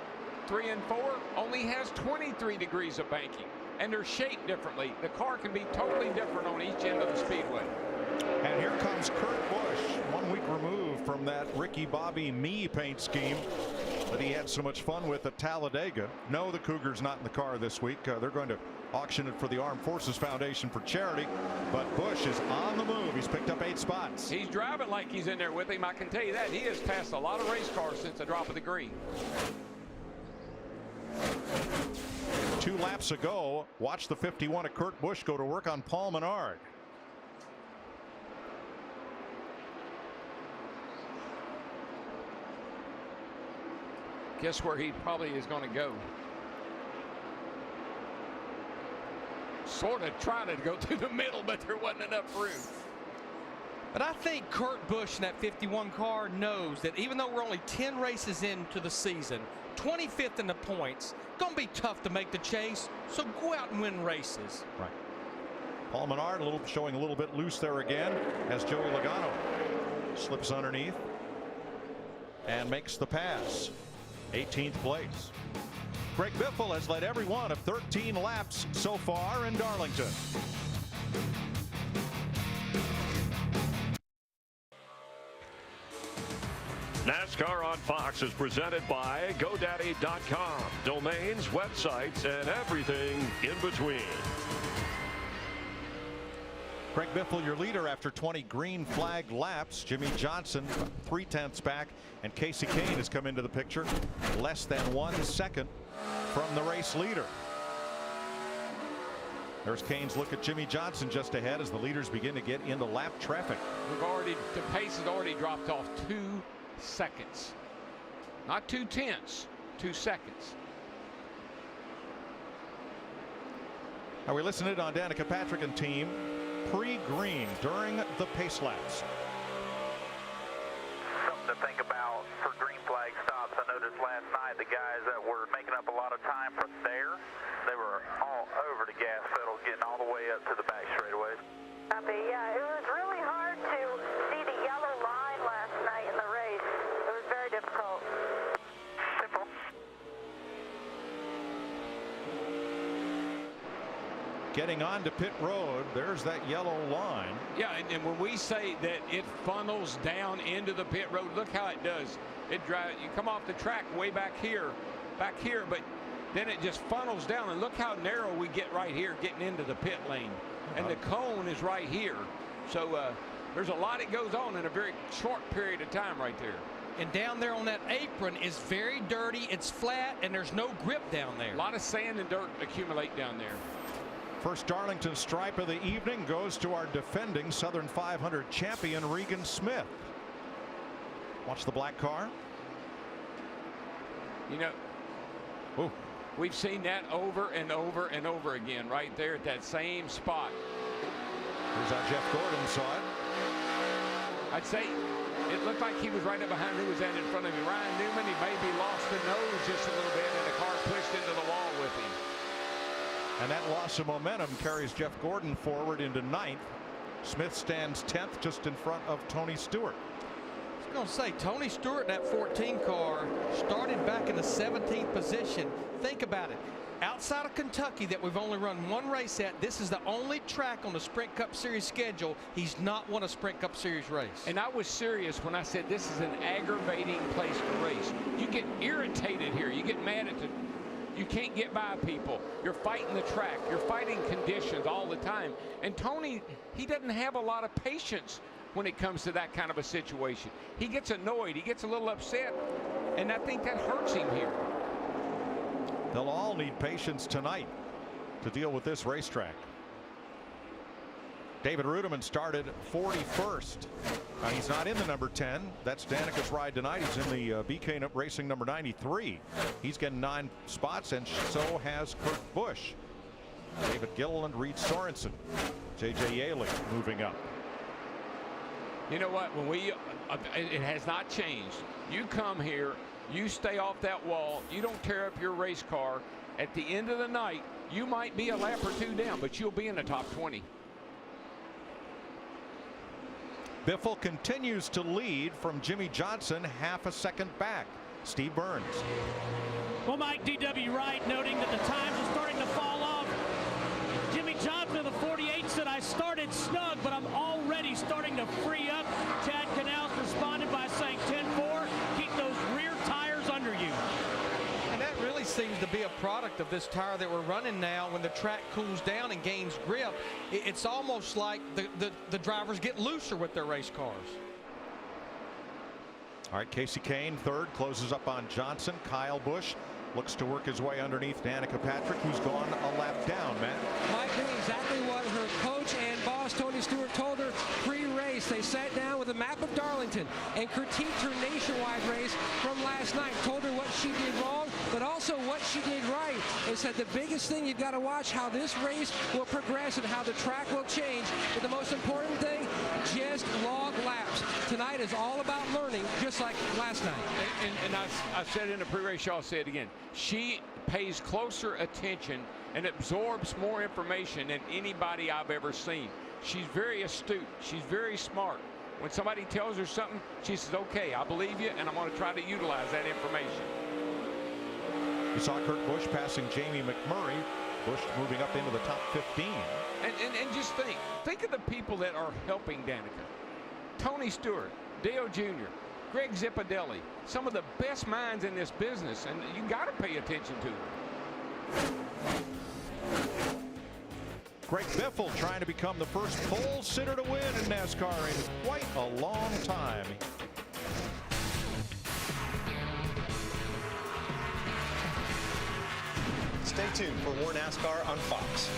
3 and 4 only has 23 degrees of banking, and they're shaped differently. The car can be totally different on each end of the speedway. And here comes Kurt Busch, 1 week removed from that Ricky Bobby me paint scheme that he had so much fun with at Talladega. No, the Cougar's not in the car this week. They're going to auction it for the Armed Forces Foundation for charity. But Busch is on the move. He's picked up 8 spots. He's driving like he's in there with him. I can tell you that. He has passed a lot of race cars since the drop of the green. 2 laps ago. Watch the 51 of Kurt Busch go to work on Paul Menard. Guess where he probably is going to go. Sort of trying to go through the middle, but there wasn't enough room. But I think Kurt Busch in that 51 car knows that even though we're only 10 races into the season, 25th in the points, going to be tough to make the chase, so go out and win races. Right. Paul Menard showing a little bit loose there again as Joey Logano slips underneath and makes the pass. 18th place. Greg Biffle has led every one of 13 laps so far in Darlington. NASCAR on Fox is presented by GoDaddy.com. Domains, websites, and everything in between. Greg Biffle, your leader after 20 green flag laps. Jimmy Johnson 3/10 back, and Casey Kane has come into the picture less than 1 second from the race leader. There's Kane's look at Jimmy Johnson just ahead as the leaders begin to get into lap traffic. The pace has already dropped off 2 seconds. Not 2/10, 2 seconds. Now we listened in on Danica Patrick and team pre-green during the pace laps. Something to think about for green flag stops. I noticed last night the guys that were making up a lot of time from there, they were all over the gas pedal, getting all the way up to the back straightaways. Yeah, it was really hard to see the yellow line last night in the race. It was very difficult. Simple. Getting onto pit road, there's that yellow line. Yeah, and when we say that it funnels down into the pit road, look how it does. It drives. You come off the track way back here, but then it just funnels down, and look how narrow we get right here getting into the pit lane. And the cone is right here. So there's a lot that goes on in a very short period of time right there. And down there on that apron is very dirty. It's flat, and there's no grip down there. A lot of sand and dirt accumulate down there. First Darlington stripe of the evening goes to our defending Southern 500 champion Regan Smith. Watch the black car. You know, we've seen that over and over and over again right there at that same spot. Here's how Jeff Gordon saw it. I'd say it looked like he was right up behind who was in front of him. Ryan Newman, he maybe lost the nose just a little bit, and the car pushed into the wall with him. And that loss of momentum carries Jeff Gordon forward into 9th. Smith stands 10th, just in front of Tony Stewart. I was going to say, Tony Stewart in that 14 car started back in the 17th position. Think about it. Outside of Kentucky that we've only run 1 race at, this is the only track on the Sprint Cup Series schedule he's not won a Sprint Cup Series race. And I was serious when I said this is an aggravating place to race. You get irritated here. You get mad at you can't get by people. You're fighting the track. You're fighting conditions all the time. And Tony, he doesn't have a lot of patience when it comes to that kind of a situation. He gets annoyed. He gets a little upset. And I think that hurts him here. They'll all need patience tonight to deal with this racetrack. David Rudiman started 41st. He's not in the number 10. That's Danica's ride tonight. He's in the BK Racing number 93. He's getting 9 spots, and so has Kurt Busch. David Gilliland, Reed Sorensen, J.J. Yaley moving up. You know what? When it has not changed. You come here, you stay off that wall, you don't tear up your race car. At the end of the night, you might be a lap or 2 down, but you'll be in the top 20. Biffle continues to lead from Jimmy Johnson, half a second back. Steve Burns. Well, Mike, D.W. Wright noting that the times are starting to fall off. Jimmy Johnson of the 48 said, I started snug, but I'm already starting to free up. Chad Canals responded by saying 10-4, keep those rear tires under you. And that really seems to be a product of this tire that we're running now. When the track cools down and gains grip, it's almost like the drivers get looser with their race cars. All right, Casey Kane third, closes up on Johnson. Kyle Busch looks to work his way underneath Danica Patrick, who's gone a lap down, Matt. Mike doing exactly what her coach and boss Tony Stewart told her pre-race. They sat down with a map of Darlington and critiqued her nationwide race from last night. Told her what she did wrong, but also what she did right. And said the biggest thing you've got to watch how this race will progress and how the track will change. But the most important thing, just log laps. Tonight is all about learning, just like last night. And I said in the pre-race show, I'll say it again. She pays closer attention and absorbs more information than anybody I've ever seen. She's very astute. She's very smart. When somebody tells her something, she says, okay, I believe you, and I'm going to try to utilize that information. You saw Kurt Busch passing Jamie McMurray. Busch moving up into the top 15. And just think of the people that are helping Danica. Tony Stewart, Dale Jr., Greg Zipadelli, some of the best minds in this business, and you got to pay attention to them. Greg Biffle trying to become the first pole sitter to win in NASCAR in quite a long time. Stay tuned for more NASCAR on Fox.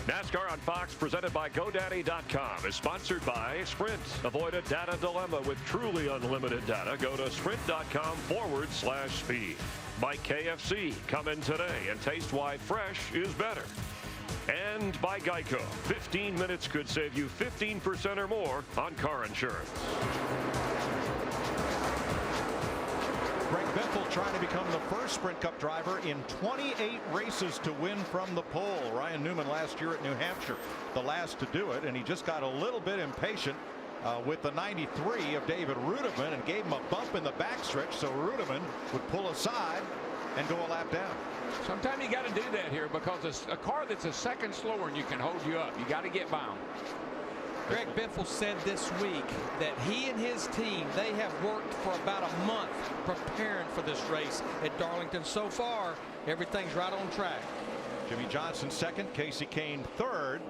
NASCAR on Fox, presented by GoDaddy.com, is sponsored by Sprint. Avoid a data dilemma with truly unlimited data. Go to sprint.com/speed. By KFC, come in today and taste why fresh is better. And by Geico, 15 minutes could save you 15% or more on car insurance. Greg Biffle trying to become the first Sprint Cup driver in 28 races to win from the pole. Ryan Newman last year at New Hampshire, the last to do it, and he just got a little bit impatient with the 93 of David Rudiman and gave him a bump in the backstretch, so Rudiman would pull aside and go a lap down. Sometimes you got to do that here because a car that's a second slower and you can hold you up. You got to get by them. Greg Biffle said this week that he and his team, they have worked for about a month preparing for this race at Darlington. So far, everything's right on track. Jimmy Johnson second, Casey Kane third.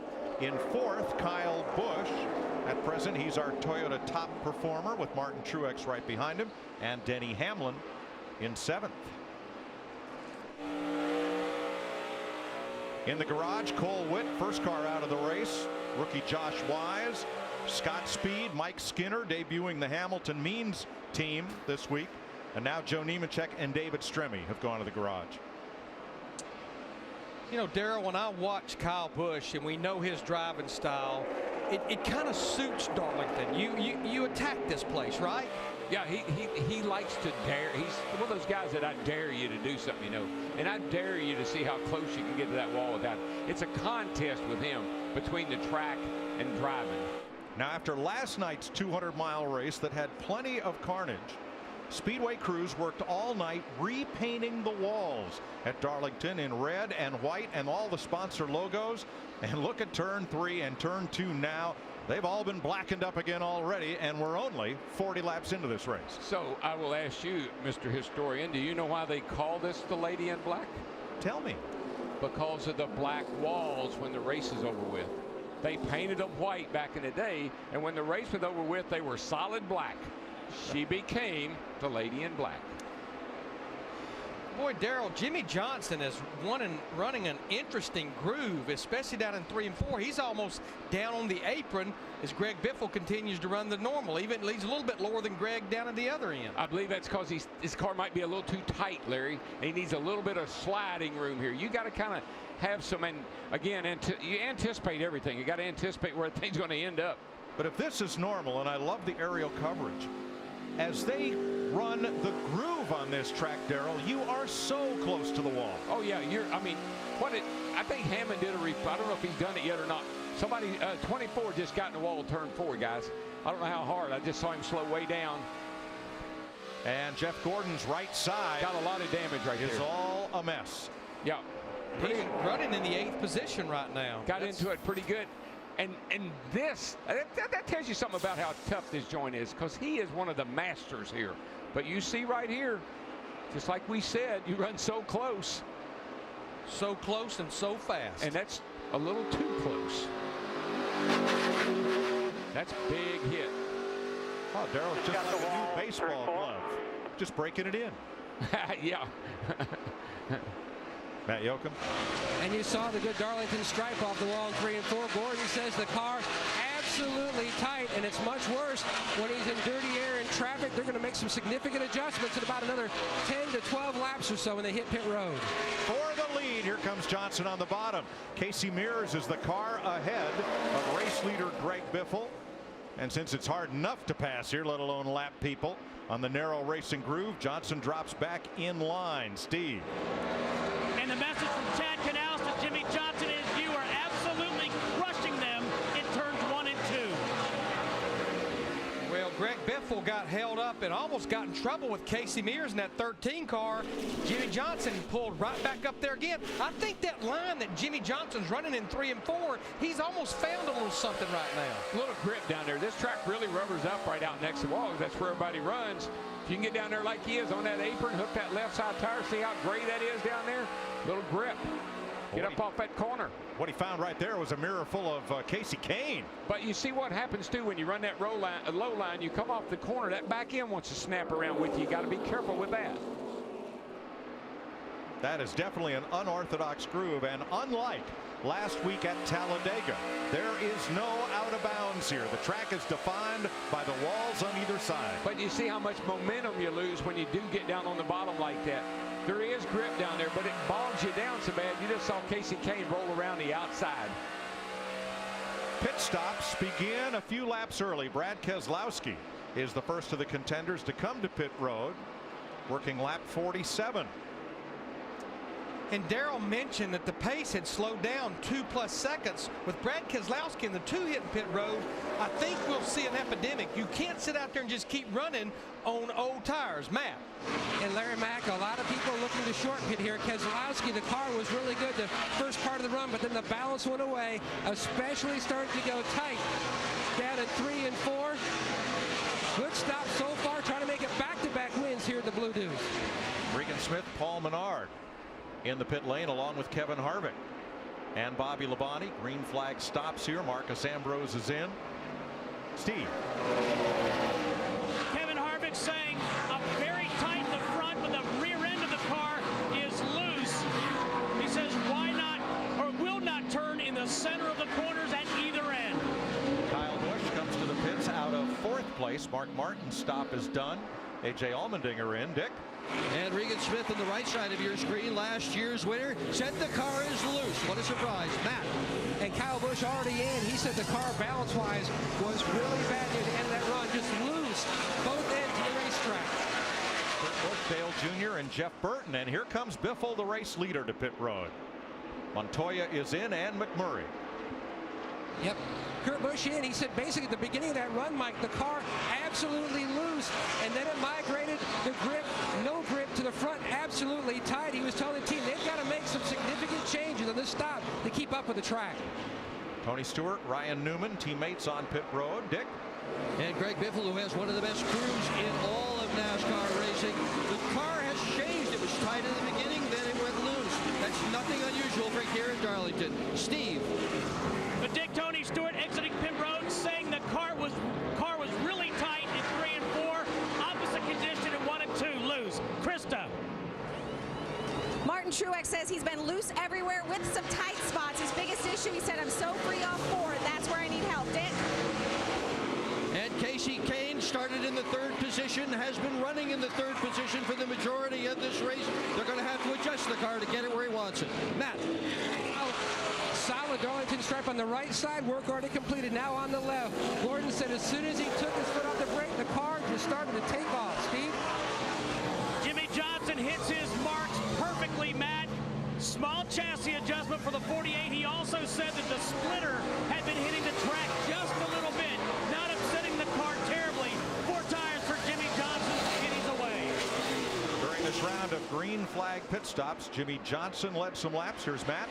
In fourth, Kyle Busch. At present, he's our Toyota top performer with Martin Truex right behind him, and Denny Hamlin in seventh. In the garage, Cole Witt, first car out of the race. Rookie Josh Wise, Scott Speed, Mike Skinner debuting the Hamilton Means team this week. And now Joe Nemechek and David Stremme have gone to the garage. You know, Darrell, when I watch Kyle Busch and we know his driving style, it kind of suits Darlington. You attack this place, right? Yeah, he likes to dare. He's one of those guys that I dare you to do something, you know, and I dare you to see how close you can get to that wall without. It's a contest with him between the track and driving. Now, after last night's 200-mile race that had plenty of carnage, Speedway crews worked all night repainting the walls at Darlington in red and white and all the sponsor logos. And look at turn 3 and turn 2 now. They've all been blackened up again already, and we're only 40 laps into this race. So I will ask you, Mr. Historian, do you know why they call this the Lady in Black? Tell me. Because of the black walls when the race is over with. They painted them white back in the day, and when the race was over with, they were solid black. She became the Lady in Black. Boy, Darrell, Jimmy Johnson is running an interesting groove, especially down in 3 and 4. He's almost down on the apron as Greg Biffle continues to run the normal. Even he's a little bit lower than Greg down at the other end. I believe that's because his car might be a little too tight, Larry. He needs a little bit of sliding room here. You got to kind of have some, and again, you anticipate everything. You got to anticipate where things going to end up. But if this is normal, and I love the aerial coverage, as they run the groove on this track, Darrell, you are so close to the wall. Oh yeah, I think Hammond did I don't know if he's done it yet or not. Somebody 24 just got in the wall turn 4, guys. I don't know how hard. I just saw him slow way down. And Jeff Gordon's right side got a lot of damage right there. Is all a mess. Yeah. He's running in the 8th position right now. Got into it pretty good. And this, that tells you something about how tough this joint is, because he is one of the masters here. But you see right here, just like we said, you run so close. So close and so fast. And that's a little too close. That's big hit. Oh, Darrell's just like a new baseball glove. Just breaking it in. Yeah. Matt Yoakum. And you saw the good Darlington stripe off the long 3 and 4. Gordon says the car absolutely tight, and it's much worse when he's in dirty air and traffic. They're going to make some significant adjustments in about another 10 to 12 laps or so when they hit pit road. For the lead, here comes Johnson on the bottom. Casey Mears is the car ahead of race leader Greg Biffle. And since it's hard enough to pass here, let alone lap people on the narrow racing groove, Johnson drops back in line. Steve. And the message from Chad Canals to Jimmy Johnson is you are absolutely crushing them in turns 1 and 2. Well, Greg Biffle got held up and almost got in trouble with Casey Mears in that 13 car. Jimmy Johnson pulled right back up there again. I think that line that Jimmy Johnson's running in 3 and 4, he's almost found a little something right now. A little grip down there. This track really rubbers up right out next to the wall. That's where everybody runs. If you can get down there like he is on that apron, hook that left side tire, see how gray that is down there? Little grip. Get up off that corner. What he found right there was a mirror full of Casey Kane. But you see what happens too when you run that low line, you come off the corner, that back end wants to snap around with you. You got to be careful with that. That is definitely an unorthodox groove, and unlike last week at Talladega, there is no out of bounds here. The track is defined by the walls on either side. But you see how much momentum you lose when you do get down on the bottom like that. There is grip down there, but it bogs you down so bad. You just saw Casey Kane roll around the outside. Pit stops begin a few laps early. Brad Keselowski is the first of the contenders to come to pit road, working lap 47. And Darrell mentioned that the pace had slowed down 2+ seconds. With Brad Keselowski and the 2 hitting pit road, I think we'll see an epidemic. You can't sit out there and just keep running on old tires. Matt. And Larry Mack, a lot of people looking to short pit here. Keselowski, the car was really good the first part of the run, but then the balance went away, especially starting to go tight. Down at 3 and 4. Good stop so far, trying to make it back-to-back wins here at the Blue Deuce. Regan Smith, Paul Menard in the pit lane along with Kevin Harvick and Bobby Labonte. Green flag stops here. Marcus Ambrose is in. Steve. Kevin Harvick saying a very tight in the front, but the rear end of the car is loose. He says why not or will not turn in the center of the corners at either end. Kyle Busch comes to the pits out of 4th place. Mark Martin's stop is done. AJ Allmendinger in. Dick. And Regan Smith on the right side of your screen, last year's winner, said the car is loose. What a surprise. Matt. And Kyle Busch already in. He said the car balance-wise was really bad near the end of that run, just loose both ends of the racetrack. Kurt Busch, Dale Jr. and Jeff Burton. And here comes Biffle, the race leader, to pit road. Montoya is in and McMurray. Yep. Kurt Busch in. He said basically at the beginning of that run, Mike, the car absolutely loose, and then it migrated the grip, no grip to the front, absolutely tight. He was telling the team they've got to make some significant changes on this stop to keep up with the track. Tony Stewart, Ryan Newman, teammates on pit road. Dick. And Greg Biffle, who has one of the best crews in all of NASCAR racing. The car has changed. It was tight in the beginning, then it went loose. That's nothing unusual for here at Darlington. Steve. But Dick, Tony Stewart exiting pit road, saying the car was really tight in 3 and 4. Opposite condition in 1 and 2, loose. Krista. Martin Truex says he's been loose everywhere with some tight spots. His biggest issue, he said, I'm so free off 4. That's where I need help. Dick. And Casey Kane started in the 3rd position, has been running in the 3rd position for the majority of this race. They're going to have to adjust the car to get it where he wants it. Matt. Solid Darlington stripe on the right side, work already completed. Now on the left. Gordon said as soon as he took his foot off the brake, the car just started to take off. Steve? Jimmy Johnson hits his marks perfectly, Matt. Small chassis adjustment for the 48. He also said that the splitter had been hitting the track just a little bit, not upsetting the car terribly. 4 tires for Jimmy Johnson, and he's away. During this round of green flag pit stops, Jimmy Johnson led some laps. Here's Matt.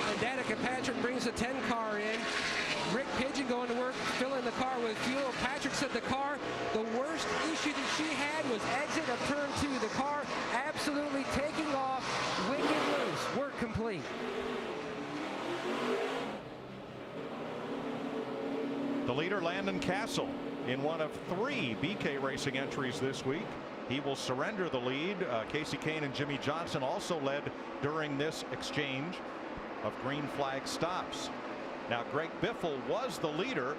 And Danica Patrick brings the 10 car in. Rick Pigeon going to work, filling the car with fuel. Patrick said the car, the worst issue that she had was exit of turn 2. The car absolutely taking off, wicked loose. Work complete. The leader, Landon Castle, in one of 3 BK Racing entries this week. He will surrender the lead. Casey Kane and Jimmy Johnson also led during this exchange of green flag stops. Now Greg Biffle was the leader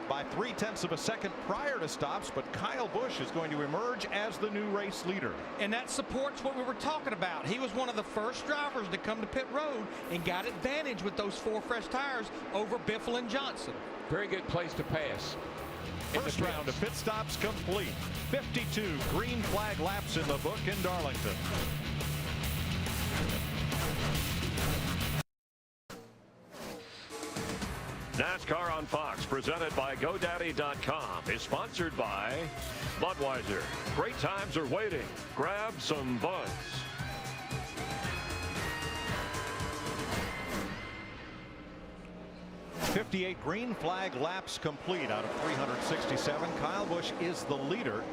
by 0.3 of a second prior to stops, but Kyle Busch is going to emerge as the new race leader. And that supports what we were talking about. He was one of the first drivers to come to pit road and got advantage with those 4 fresh tires over Biffle and Johnson. Very good place to pass. First round of pit stops complete. 52 green flag laps in the book in Darlington. NASCAR on Fox, presented by GoDaddy.com, is sponsored by Budweiser. Great times are waiting. Grab some Buds. .58 green flag laps complete out of 367. Kyle Busch is the leader,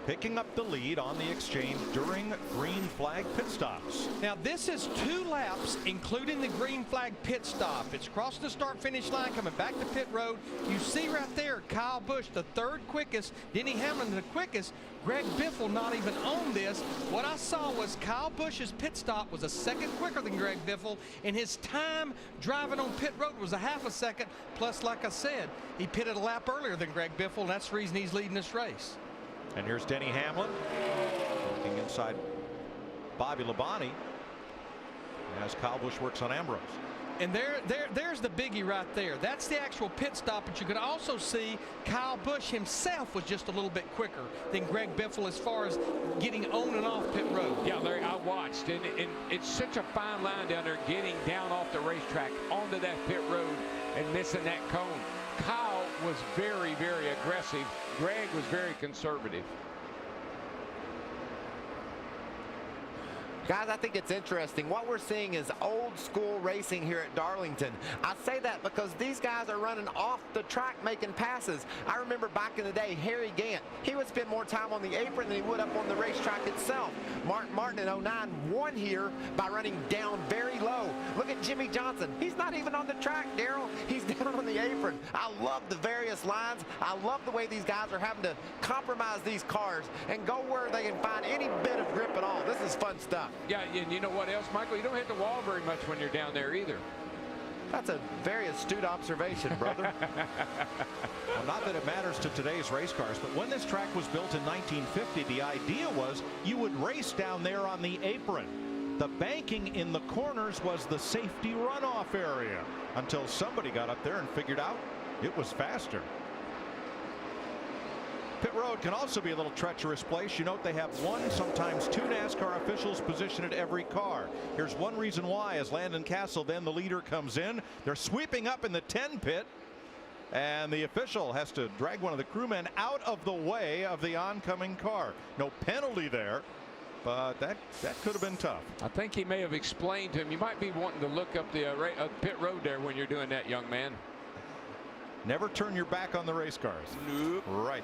picking up the lead on the exchange during green flag pit stops. Now this is 2 laps including the green flag pit stop. It's crossing the start finish line coming back to pit road. You see right there Kyle Busch the 3rd quickest, Denny Hamlin the quickest, Greg Biffle not even on this. What I saw was Kyle Busch's pit stop was a second quicker than Greg Biffle, and his time driving on pit road was a half a second. Plus, like I said, he pitted a lap earlier than Greg Biffle, and that's the reason he's leading this race. And here's Denny Hamlin looking inside Bobby Labonte as Kyle Busch works on Ambrose. And there's the biggie right there. That's the actual pit stop, but you can also see Kyle Busch himself was just a little bit quicker than Greg Biffle as far as getting on and off pit road. Yeah, Larry, I watched, and it's such a fine line down there getting down off the racetrack onto that pit road and missing that cone. Kyle was very, very aggressive. Greg was very conservative. Guys, I think it's interesting. What we're seeing is old school racing here at Darlington. I say that because these guys are running off the track making passes. I remember back in the day, Harry Gant, he would spend more time on the apron than he would up on the racetrack itself. Mark Martin in 09 won here by running down very low. Look at Jimmy Johnson. He's not even on the track, Daryl. He's down on the apron. I love the various lines. I love the way these guys are having to compromise these cars and go where they can find any bit of grip at all. This is fun stuff. Yeah, and you know what else, Michael? You don't hit the wall very much when you're down there either. That's a very astute observation, brother. Well, not that it matters to today's race cars, but when this track was built in 1950, the idea was you would race down there on the apron. The banking in the corners was the safety runoff area until somebody got up there and figured out it was faster. Pit road can also be a little treacherous place. You note they have 1, sometimes 2 NASCAR officials positioned at every car. Here's one reason why. As Landon Castle, then the leader, comes in, they're sweeping up in the 10 pit, and the official has to drag one of the crewmen out of the way of the oncoming car. No penalty there, but that could have been tough. I think he may have explained to him, you might be wanting to look up the pit road there when you're doing that, young man. Never turn your back on the race cars. Nope. Right.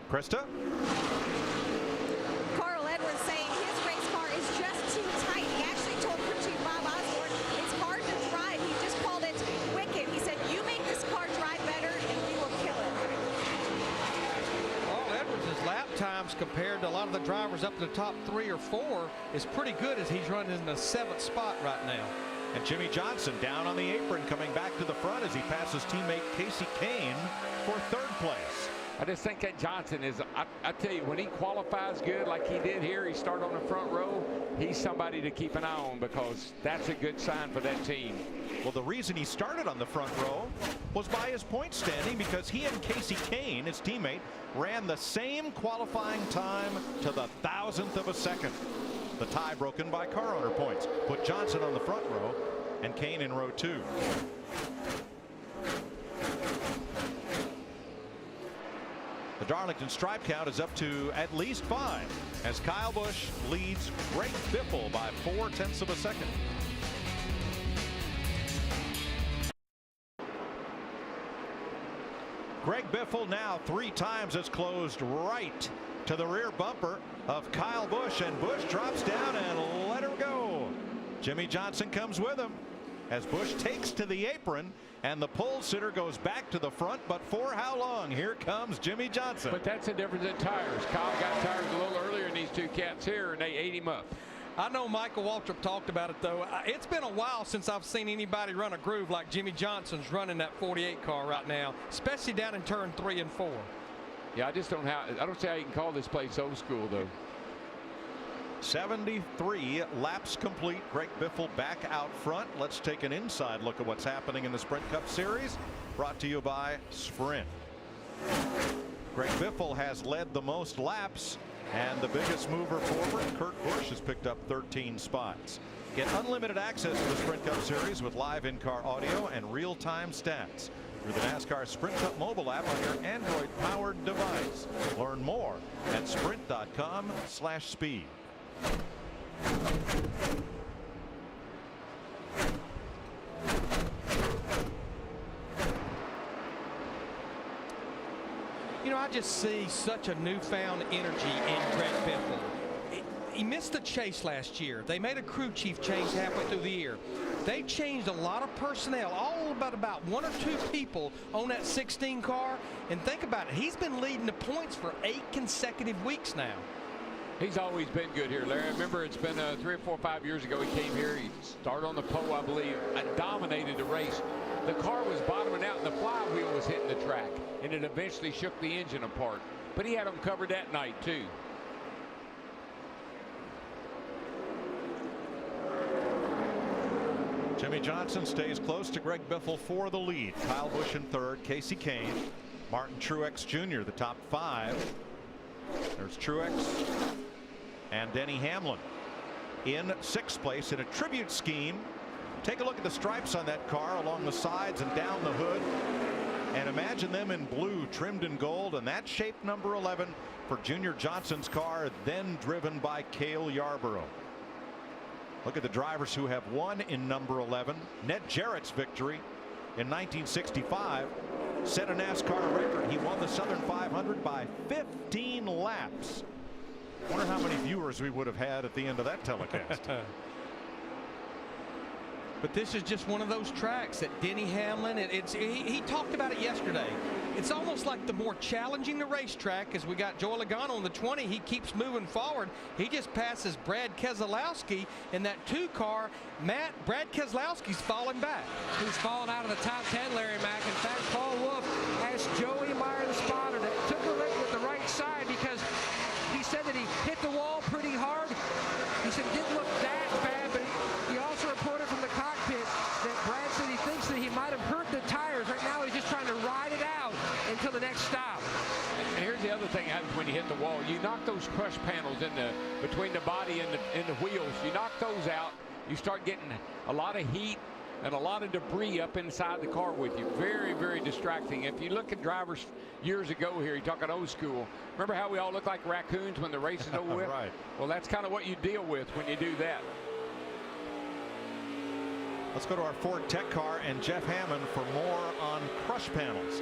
Krista? Carl Edwards saying his race car is just too tight. He actually told crew chief Bob Osborne it's hard to drive. He just called it wicked. He said, you make this car drive better and we will kill it. Carl Edwards' lap times compared to a lot of the drivers up in the top 3 or 4 is pretty good as he's running in the 7th spot right now. And Jimmy Johnson down on the apron coming back to the front as he passes teammate Casey Kane for 3rd place. I just think that Johnson is, I tell you, when he qualifies good like he did here, he started on the front row, he's somebody to keep an eye on because that's a good sign for that team. Well, the reason he started on the front row was by his point standing because he and Casey Kane, his teammate, ran the same qualifying time to the 1,000th of a second. The tie broken by car owner points put Johnson on the front row and Kane in row 2. The Darlington stripe count is up to at least 5 as Kyle Busch leads Greg Biffle by 0.4 of a second. Greg Biffle now 3 times has closed right to the rear bumper of Kyle Busch, and Busch drops down and let her go. Jimmy Johnson comes with him. as Busch takes to the apron, and the pole sitter goes back to the front, but for how long? Here comes Jimmy Johnson. But that's the difference in tires. Kyle got tires a little earlier than these two cats here, and they ate him up. I know Michael Waltrip talked about it, though. It's been a while since I've seen anybody run a groove like Jimmy Johnson's running that 48 car right now, especially down in turn 3 and 4. Yeah, I don't see how you can call this place old school, though. 73 laps complete. Greg Biffle back out front. Let's take an inside look at what's happening in the Sprint Cup Series, brought to you by Sprint. Greg Biffle has led the most laps, and the biggest mover forward, Kurt Busch, has picked up 13 spots. Get unlimited access to the Sprint Cup Series with live in-car audio and real-time stats through the NASCAR Sprint Cup mobile app on your Android-powered device. Learn more at sprint.com/speed. You know, I just see such a newfound energy in Greg Biffle. He missed the chase last year. They made a crew chief change halfway through the year. They changed a lot of personnel, all but about 1 or 2 people on that 16 car. And think about it, he's been leading the points for 8 consecutive weeks now. He's always been good here, Larry. I remember it's been 3 or 4 or 5 years ago he came here. He started on the pole, I believe, and dominated the race. The car was bottoming out and the flywheel was hitting the track, and it eventually shook the engine apart. But he had them covered that night, too. Jimmy Johnson stays close to Greg Biffle for the lead. Kyle Busch in third, Casey Kane, Martin Truex Jr. the top 5. There's Truex and Denny Hamlin in 6th place in a tribute scheme. Take a look at the stripes on that car along the sides and down the hood, and imagine them in blue trimmed in gold, and that shaped number 11 for Junior Johnson's car, then driven by Cale Yarborough. Look at the drivers who have won in number 11. Ned Jarrett's victory in 1965 set a NASCAR record. He won the Southern 500 by 15 laps. Wonder how many viewers we would have had at the end of that telecast. But this is just one of those tracks that Denny Hamlin, he talked about it yesterday. It's almost like the more challenging the racetrack, as we got Joey Logano on the 20, he keeps moving forward. He just passes Brad Keselowski in that 2 car. Brad Keselowski's falling back. He's falling out of the top 10, Larry Mack. In fact, Paul Wolf asked Joey Meyer, the spotter, that took a look at the right side because he said that he hit the wall pretty hard. He said it didn't look that bad, but he also reported from the cockpit that Brad said he thinks that he might have hurt the tires. Right now he's just trying to ride it out until the next stop. And here's the other thing that happens when you hit the wall. You knock those crush panels between the body and the wheels. You knock those out, you start getting a lot of heat and a lot of debris up inside the car with you. Very, very distracting. If you look at drivers years ago here, you're talking old school. Remember how we all look like raccoons when the race is over with? Right. Well, that's kind of what you deal with when you do that. Let's go to our Ford Tech car and Jeff Hammond for more on crush panels.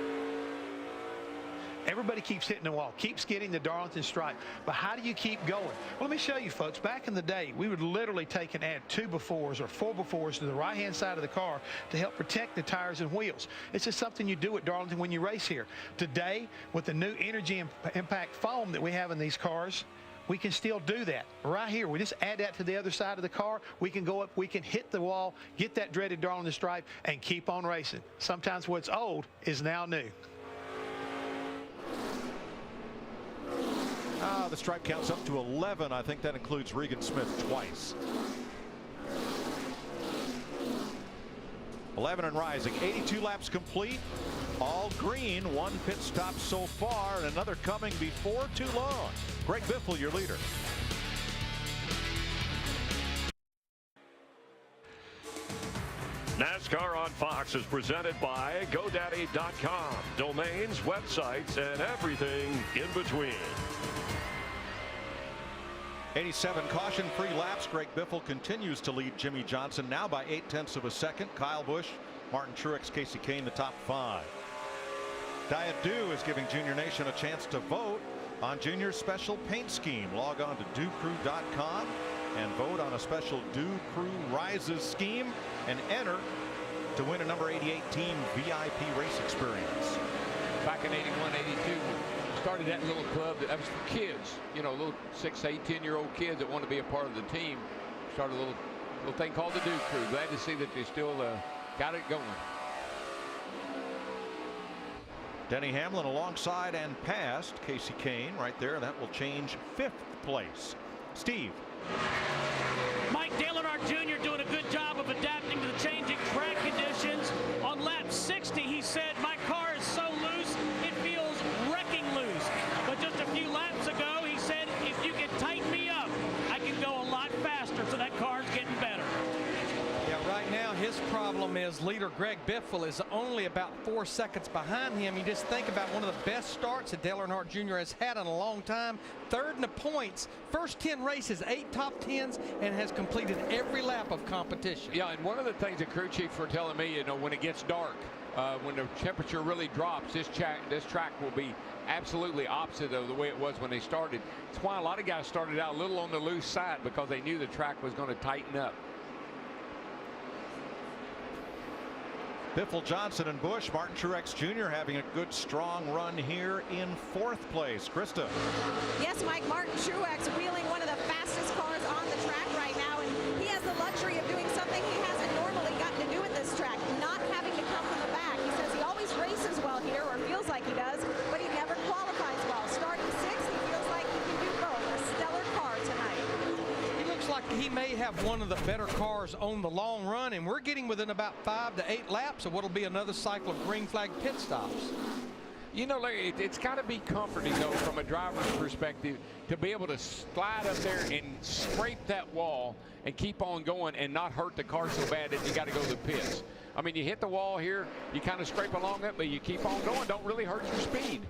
Everybody keeps hitting the wall, keeps getting the Darlington stripe. But how do you keep going? Well, let me show you, folks. Back in the day, we would literally take and add 2 befores or 4 befores to the right-hand side of the car to help protect the tires and wheels. It's just something you do at Darlington when you race here. Today, with the new energy impact foam that we have in these cars, we can still do that. Right here, we just add that to the other side of the car. We can go up, we can hit the wall, get that dreaded Darlington stripe, and keep on racing. Sometimes what's old is now new. The stripe counts up to 11. I think that includes Regan Smith twice. 11 and rising. 82 laps complete. All green. 1 pit stop so far, and another coming before too long. Greg Biffle, your leader. NASCAR on Fox is presented by GoDaddy.com. Domains, websites, and everything in between. 87 caution-free laps. Greg Biffle continues to lead Jimmy Johnson now by 0.8 of a second. Kyle Busch, Martin Truex, Casey Kane, the top 5. Diet Dew is giving Junior Nation a chance to vote on Junior's special paint scheme. Log on to dewcrew.com and vote on a special Do Crew Rises scheme and enter to win a number 88 team VIP race experience. Back in 81, 82, started that little club that was for kids, you know, little 6, 8, 10-year-old kids that want to be a part of the team. Started a little thing called the Do Crew. Glad to see that they still got it going. Denny Hamlin alongside and past Casey Kane right there. That will change 5th place. Steve. Mike Dale Earnhardt Jr. doing a good job of adapting to the changing track conditions. On lap 60, he said, "My car is so loose, it feels wrecking loose." But just a few laps ago, he said, "If you can tighten me up, I can go a lot faster." So that car's getting better. Yeah, right now his problem is leader Greg Biffle is only about 4 seconds behind him. You just think about one of the best starts that Dale Earnhardt Jr. has had in a long time. 3rd in the points, first 10 races, 8 top 10s, and has completed every lap of competition. Yeah, and one of the things the crew chiefs were telling me, you know, when it gets dark, when the temperature really drops, this track will be absolutely opposite of the way it was when they started. That's why a lot of guys started out a little on the loose side, because they knew the track was going to tighten up. Biffle, Johnson, and Busch. Martin Truex Jr. having a good, strong run here in 4th place. Krista. Yes, Mike, Martin Truex wheeling one of the fastest cars on the track right now, and he has the luxury of doing something he hasn't normally gotten to do at this track, not having to come from the back. He says he always races well here, or feels like he does, but he never qualifies well. Starting 6th, he feels like he can do both. A stellar car tonight. He looks like he may have one of the better cars on the long run, and we're getting within about 5 to 8 laps of what'll be another cycle of green flag pit stops. You know, Larry, it's got to be comforting, though, from a driver's perspective, to be able to slide up there and scrape that wall and keep on going and not hurt the car so bad that you got to go to the pits. I mean, you hit the wall here, you kind of scrape along it, but you keep on going. Don't really hurt your speed.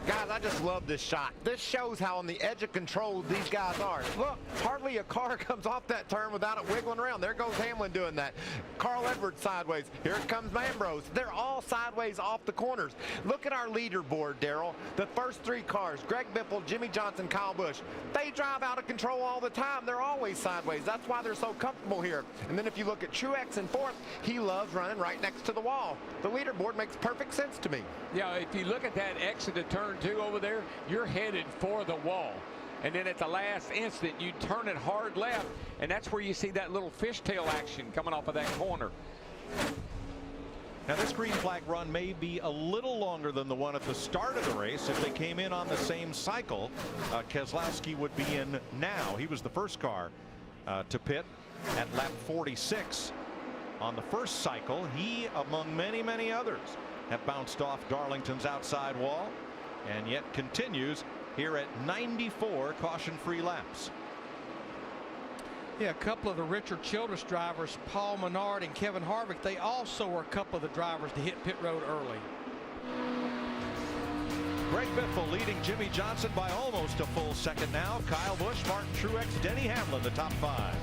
Guys, I just love this shot. This shows how on the edge of control these guys are. Look, hardly a car comes off that turn without it wiggling around. There goes Hamlin doing that. Carl Edwards sideways. Here comes Ambrose. They're all sideways off the corners. Look at our leaderboard, Daryl. The first 3 cars, Greg Biffle, Jimmy Johnson, Kyle Busch, they drive out of control all the time. They're always sideways. That's why they're so comfortable here. And then if you look at Truex in 4th, he loves running right next to the wall. The leaderboard makes perfect sense to me. Yeah, if you look at that exit to turn 2 over there, you're headed for the wall. And then at the last instant, you turn it hard left, and that's where you see that little fishtail action coming off of that corner. Now, this green flag run may be a little longer than the one at the start of the race. If they came in on the same cycle, Keselowski would be in now. He was the first car to pit at lap 46 on the first cycle. He, among many, many others, have bounced off Darlington's outside wall, and yet continues here at 94 caution-free laps. Yeah, a couple of the Richard Childress drivers, Paul Menard and Kevin Harvick, they also were a couple of the drivers to hit pit road early. Greg Biffle leading Jimmy Johnson by almost a full second now. Kyle Busch, Martin Truex, Denny Hamlin, the top 5.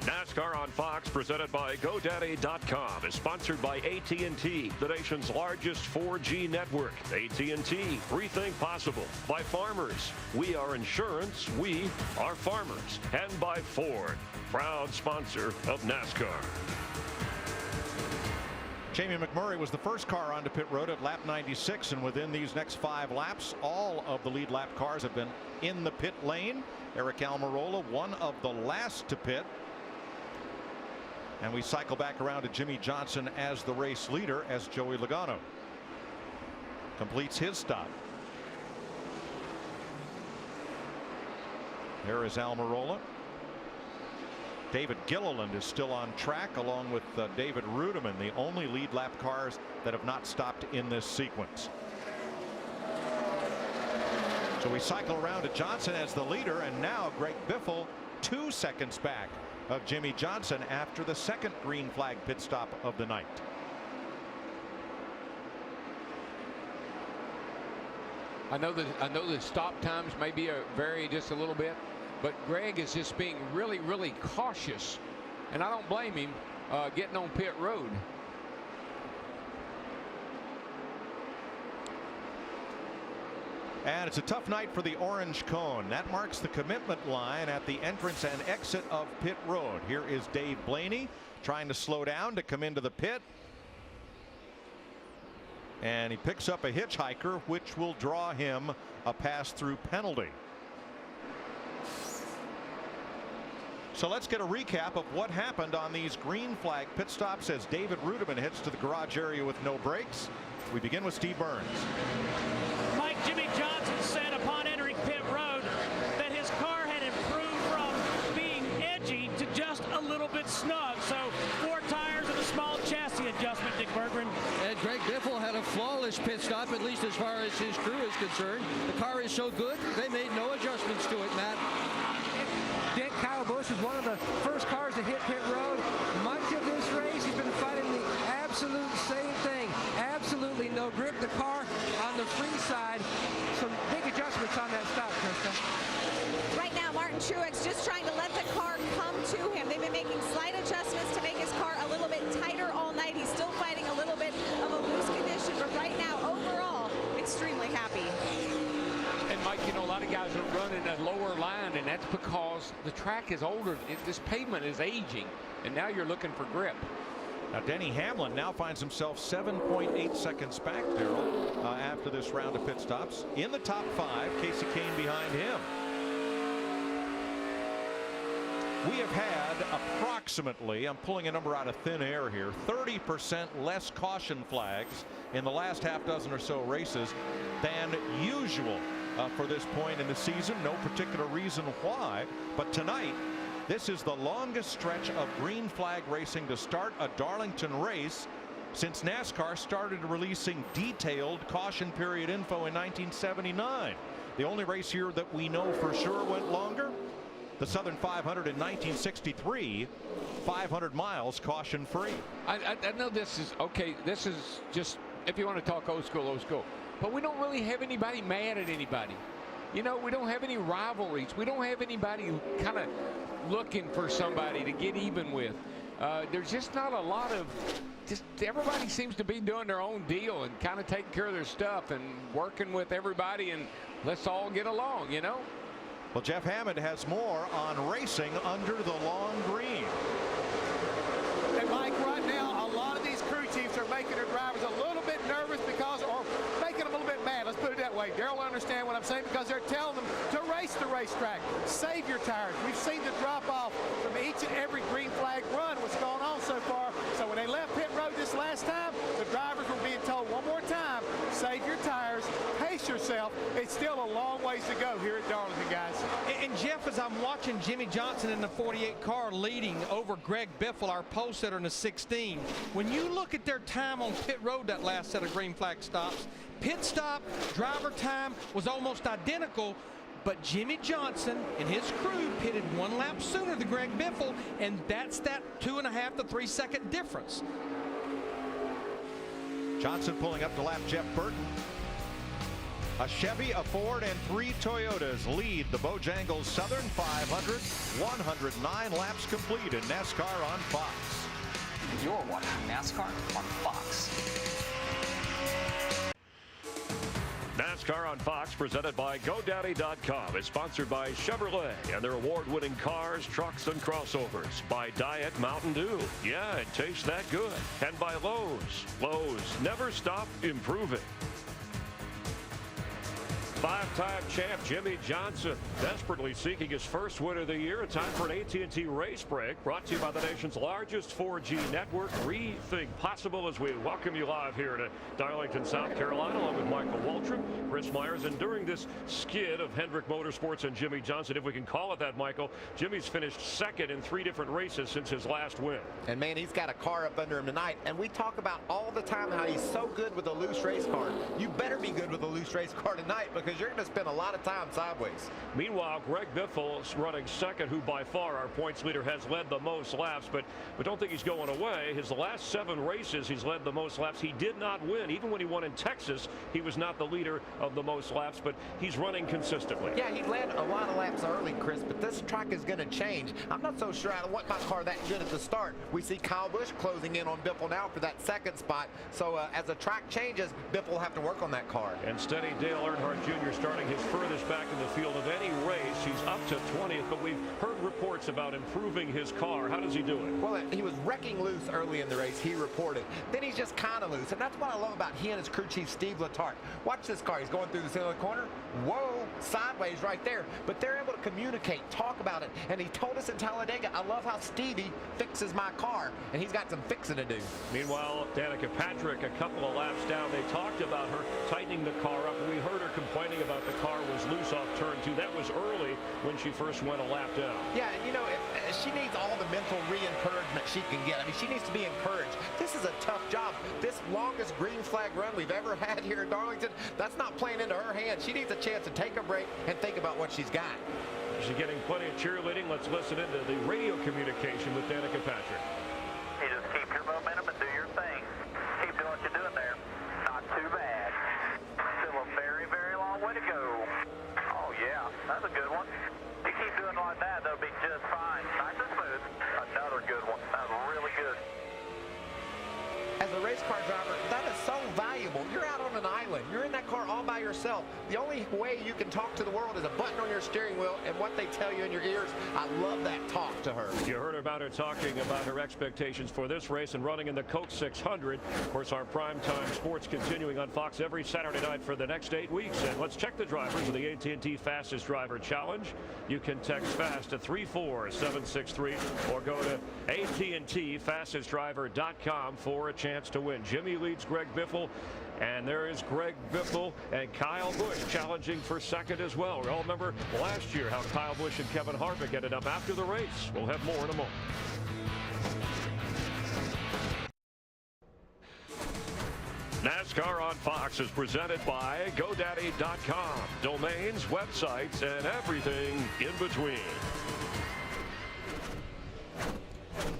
NASCAR on Fox, presented by GoDaddy.com, is sponsored by AT&T, the nation's largest 4G network. AT&T, rethink possible. By Farmers, we are insurance, we are farmers. And by Ford, proud sponsor of NASCAR. Jamie McMurray was the first car onto pit road at lap 96, and within these next 5 laps, all of the lead lap cars have been in the pit lane. Eric Almirola, one of the last to pit. And we cycle back around to Jimmy Johnson as the race leader, as Joey Logano completes his stop. There is Almirola. David Gilliland is still on track, along with David Rudiman, the only lead lap cars that have not stopped in this sequence. So we cycle around to Johnson as the leader, and now Greg Biffle 2 seconds back of Jimmy Johnson after the second green flag pit stop of the night. I know the stop times may be vary just a little bit, but Greg is just being really, really cautious, and I don't blame him getting on pit road. And it's a tough night for the orange cone. That marks the commitment line at the entrance and exit of pit road. Here is Dave Blaney trying to slow down to come into the pit. And he picks up a hitchhiker, which will draw him a pass-through penalty. So let's get a recap of what happened on these green flag pit stops as David Rudeman hits to the garage area with no brakes. We begin with Steve Burns. Mike, Jimmy Johnson said upon entering pit road that his car had improved from being edgy to just a little bit snug. So 4 tires and a small chassis adjustment, Dick Berggren. And Greg Biffle had a flawless pit stop, at least as far as his crew is concerned. The car is so good, they made no adjustments to it, Matt. Dick, Kyle Busch was one of the first cars to hit pit road. Much of this race, he's been fighting the absolute same thing. Absolutely no grip. The car on the free side. Some big adjustments on that stop, Krista. Right now, Martin Truex just trying to let the car come to him. They've been making slight adjustments to make his car a little bit tighter all night. He's still fighting a little bit of a loose condition, but right now, overall, extremely happy. And Mike, you know, a lot of guys are running a lower line, and that's because the track is older. This pavement is aging, and now you're looking for grip. Now Denny Hamlin now finds himself 7.8 seconds back, Darrell, after this round of pit stops. In the top 5, Casey Kane behind him. We have had approximately, I'm pulling a number out of thin air here, 30% less caution flags in the last half dozen or so races than usual for this point in the season. No particular reason why, but tonight this is the longest stretch of green flag racing to start a Darlington race since NASCAR started releasing detailed caution period info in 1979. The only race here that we know for sure went longer, the Southern 500 in 1963, 500 miles caution free. I know this is okay. This is just, if you want to talk old school, but we don't really have anybody mad at anybody. You know, we don't have any rivalries. We don't have anybody kind of looking for somebody to get even with. There's just not a lot of, just everybody seems to be doing their own deal and kind of taking care of their stuff and working with everybody, and let's all get along, you know. Well, Jeff Hammond has more on racing under the long green. And Mike, right now, a lot of these crew chiefs are making their drivers a little bit nervous because, or making them a little bit mad. Let's put it that way. Darrell will understand what I'm saying, because they're telling them to race the racetrack. Save your tires. We've seen the drop off from each and every green flag run, what's going on so far. So when they left pit road this last time, the drivers were being told one more time, save your tires, pace yourself. It's still a long ways to go here at Darlington, guys. And Jeff, as I'm watching Jimmy Johnson in the 48 car leading over Greg Biffle, our pole sitter in the 16, when you look at their time on pit road that last set of green flag stops, pit stop, driver time was almost identical, but Jimmy Johnson and his crew pitted 1 lap sooner than Greg Biffle, and that's that 2.5 to 3 second difference. Johnson pulling up to lap Jeff Burton. A Chevy, a Ford, and 3 Toyotas lead the Bojangles Southern 500. 109 laps complete in NASCAR on Fox. You're watching NASCAR on Fox. NASCAR on Fox, presented by GoDaddy.com, is sponsored by Chevrolet and their award-winning cars, trucks, and crossovers. By Diet Mountain Dew. Yeah, it tastes that good. And by Lowe's. Lowe's, never stop improving. 5-time champ Jimmy Johnson desperately seeking his first win of the year. A time for an AT&T race break, brought to you by the nation's largest 4G network. Rethink possible as we welcome you live here to Darlington, South Carolina, along with Michael Waltrip, Chris Myers. And during this skid of Hendrick Motorsports and Jimmy Johnson, if we can call it that, Michael, Jimmy's finished second in 3 different races since his last win. And man, he's got a car up under him tonight. And we talk about all the time how he's so good with a loose race car. You better be good with a loose race car tonight, because you're going to spend a lot of time sideways. Meanwhile, Greg Biffle is running second, who by far our points leader has led the most laps, but don't think he's going away. His last 7 races, he's led the most laps. He did not win. Even when he won in Texas, he was not the leader of the most laps, but he's running consistently. Yeah, he led a lot of laps early, Chris, but this track is going to change. I'm not so sure I want my car that good at the start. We see Kyle Busch closing in on Biffle now for that second spot. So as the track changes, Biffle will have to work on that car. And steady Dale Earnhardt Jr. Jr. starting his furthest back in the field of any race. He's up to 20th, but we've heard reports about improving his car. How does he do it? Well, he was wrecking loose early in the race, he reported. Then he's just kind of loose, and that's what I love about he and his crew chief, Steve Letarte. Watch this car. He's going through the center of the corner. Whoa, sideways right there. But they're able to communicate, talk about it, and he told us in Talladega, I love how Stevie fixes my car, and he's got some fixing to do. Meanwhile, Danica Patrick, a couple of laps down, they talked about her tightening the car up. We heard her complaining about the car was loose off turn 2. That was early when she first went a lap down. Yeah, you know, she needs all the mental re-encouragement she can get. I mean, she needs to be encouraged. This is a tough job. This longest green flag run we've ever had here at Darlington, that's not playing into her hands. She needs a chance to take a break and think about what she's got. She's getting plenty of cheerleading. Let's listen into the radio communication with Danica Patrick. You just keep your momentum and do your thing. Keep doing what you're doing there. Not too bad. Still a very, very long way to go. Oh, yeah. That's a good one. You keep doing like that, that'll be just fine. Nice and smooth. Another good one. That was really good. As a race car driver, that is so valuable. You're out on an island. You're in that car all by yourself. The only way you can talk to the world is a button on your steering wheel and what they tell you in your ears. I love that talk to her. You heard about her talking about her expectations for this race and running in the Coke 600. Of course, our primetime sports continuing on Fox every Saturday night for the next 8 weeks. And let's check the drivers of the AT&T Fastest Driver Challenge. You can text FAST to 34763 or go to AT&TFastestDriver.com for a chance to win. Jimmy leads Greg Biffle, and there is Greg Biffle and Kyle Busch challenging for second as well. We all remember last year how Kyle Busch and Kevin Harvick ended up after the race. We'll have more in a moment. NASCAR on Fox is presented by GoDaddy.com. Domains, websites, and everything in between.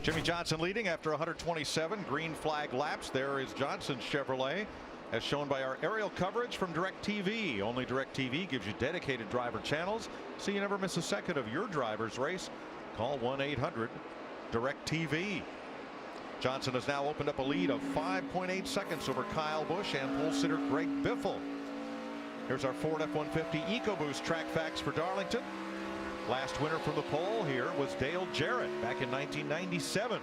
Jimmy Johnson leading after 127 green flag laps. There is Johnson's Chevrolet, as shown by our aerial coverage from DirecTV. Only DirecTV gives you dedicated driver channels, so you never miss a second of your driver's race. Call 1-800-DirecTV. Johnson has now opened up a lead of 5.8 seconds over Kyle Busch and pole sitter Greg Biffle. Here's our Ford F-150 EcoBoost track facts for Darlington. Last winner from the pole here was Dale Jarrett back in 1997.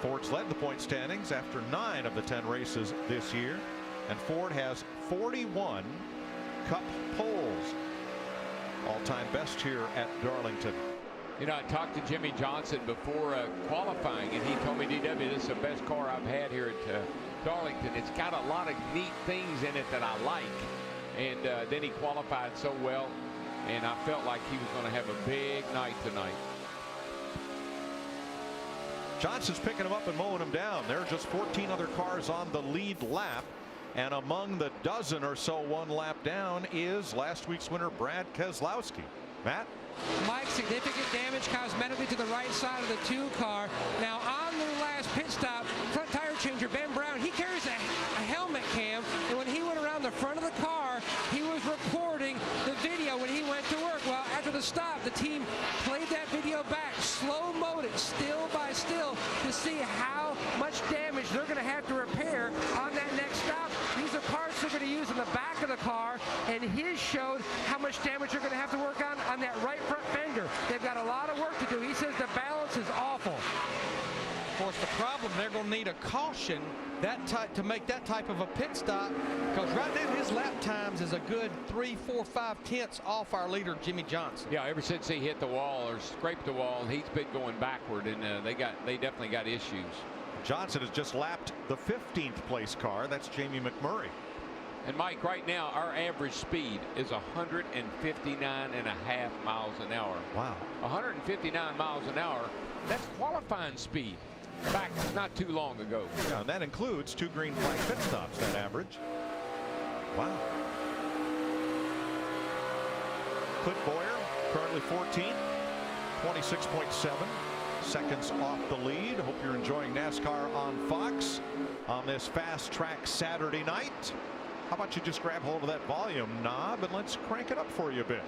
Ford's led the point standings after 9 of the 10 races this year, and Ford has 41 Cup poles. All-time best here at Darlington. You know, I talked to Jimmy Johnson before qualifying, and he told me, DW, this is the best car I've had here at Darlington. It's got a lot of neat things in it that I like. And then he qualified so well, and I felt like he was going to have a big night tonight. Johnson's picking him up and mowing him down. There are just 14 other cars on the lead lap, and among the dozen or so one lap down is last week's winner Brad Keselowski. Matt? Mike, significant damage cosmetically to the right side of the 2 car. Now on the last pit stop, front tire changer Ben Brown, he carries a helmet cam, and when he went around the front of the car, he was recording the video when he went to work. Well, after the stop, the team played that video back, slow-moed it still by still to see how much damage they're going to have to repair on that next stop. These are parts they're going to use in the back of the car, and his showed how much damage they're going to have to work on that right front fender. They've got a lot of work to do. He says the balance is awful. Of course, the problem, they're going to need a caution to make that type of a pit stop, because right now his lap times is a good 3, 4, 5 tenths off our leader Jimmy Johnson. Yeah, ever since he hit the wall or scraped the wall, he's been going backward, and they definitely got issues. Johnson has just lapped the 15th place car. That's Jamie McMurray. And Mike, right now our average speed is 159.5 miles an hour. Wow. 159 miles an hour. That's qualifying speed back not too long ago. Yeah, and that includes 2 green flag pit stops, that average. Wow. Clint Boyer currently 14th, 26.7 seconds off the lead. Hope you're enjoying NASCAR on Fox on this fast track Saturday night. How about you just grab hold of that volume knob and let's crank it up for you a bit.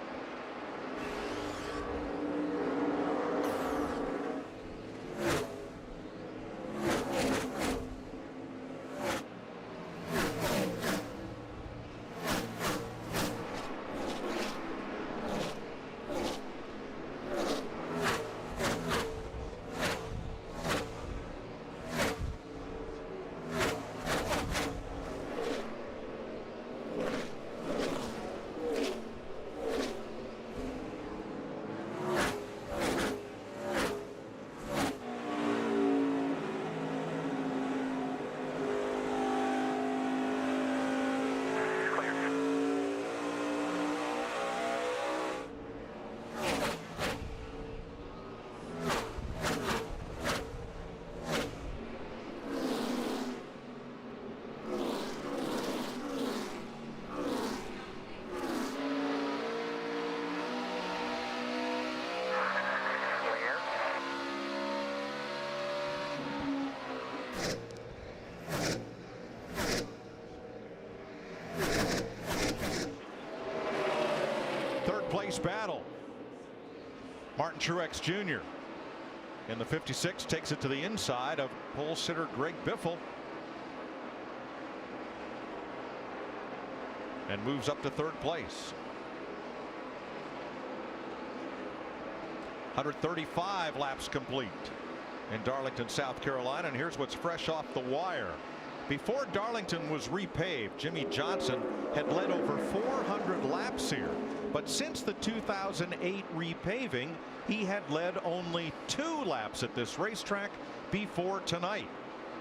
race battle. Martin Truex Jr. in the 56 takes it to the inside of pole sitter Greg Biffle and moves up to third place. 135 laps complete in Darlington, South Carolina, and here's what's fresh off the wire. Before Darlington was repaved, Jimmy Johnson had led over 400 laps here, but since the 2008 repaving, he had led only 2 laps at this racetrack before tonight.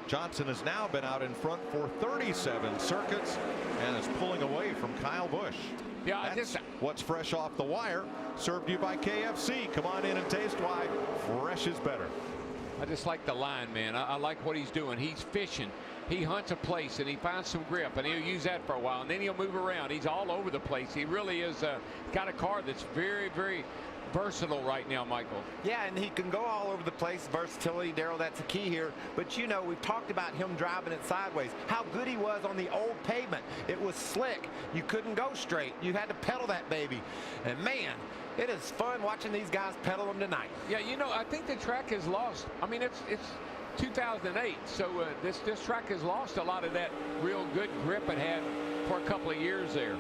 Johnson has now been out in front for 37 circuits and is pulling away from Kyle Busch. Yeah, that's what's fresh off the wire. Served you by KFC. Come on in and taste why fresh is better. I just like the line, man. I like what he's doing. He's fishing. He hunts a place and he finds some grip, and he'll use that for a while, and then he'll move around. He's all over the place. He really is got a car that's very, very versatile right now, Michael. Yeah, and he can go all over the place. Versatility, Darrell, that's the key here. But you know, we've talked about him driving it sideways. How good he was on the old pavement. It was slick. You couldn't go straight. You had to pedal that baby. And man, it is fun watching these guys pedal them tonight. Yeah, you know, I think the track has lost. I mean, it's 2008, so this track has lost a lot of that real good grip it had for a couple of years there.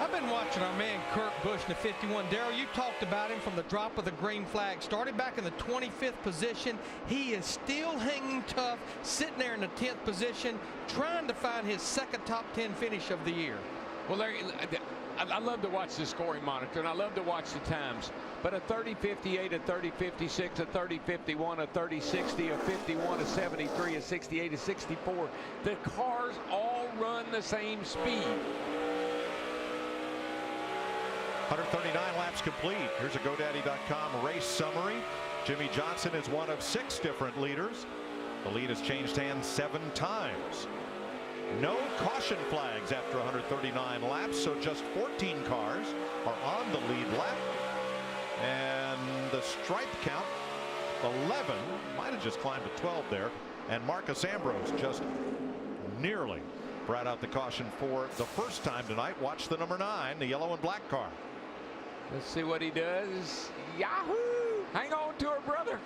I've been watching our man Kurt Busch in the 51. Darrell, you talked about him from the drop of the green flag. Started back in the 25th position. He is still hanging tough, sitting there in the 10th position, trying to find his second top 10 finish of the year. Well, Larry, I love to watch the scoring monitor, and I love to watch the times. But a 30-58, a 30-56, a 30-51, a 30-60, a 51, a 73, a 68, a 64. The cars all run the same speed. 139 laps complete. Here's a GoDaddy.com race summary. Jimmy Johnson is one of 6 different leaders. The lead has changed hands 7 times. No caution flags after 139 laps, so just 14 cars are on the lead lap. And the stripe count, 11, might have just climbed to 12 there. And Marcus Ambrose just nearly brought out the caution for the first time tonight. Watch the number 9, the yellow and black car. Let's see what he does. Yahoo! Hang on to her, brother.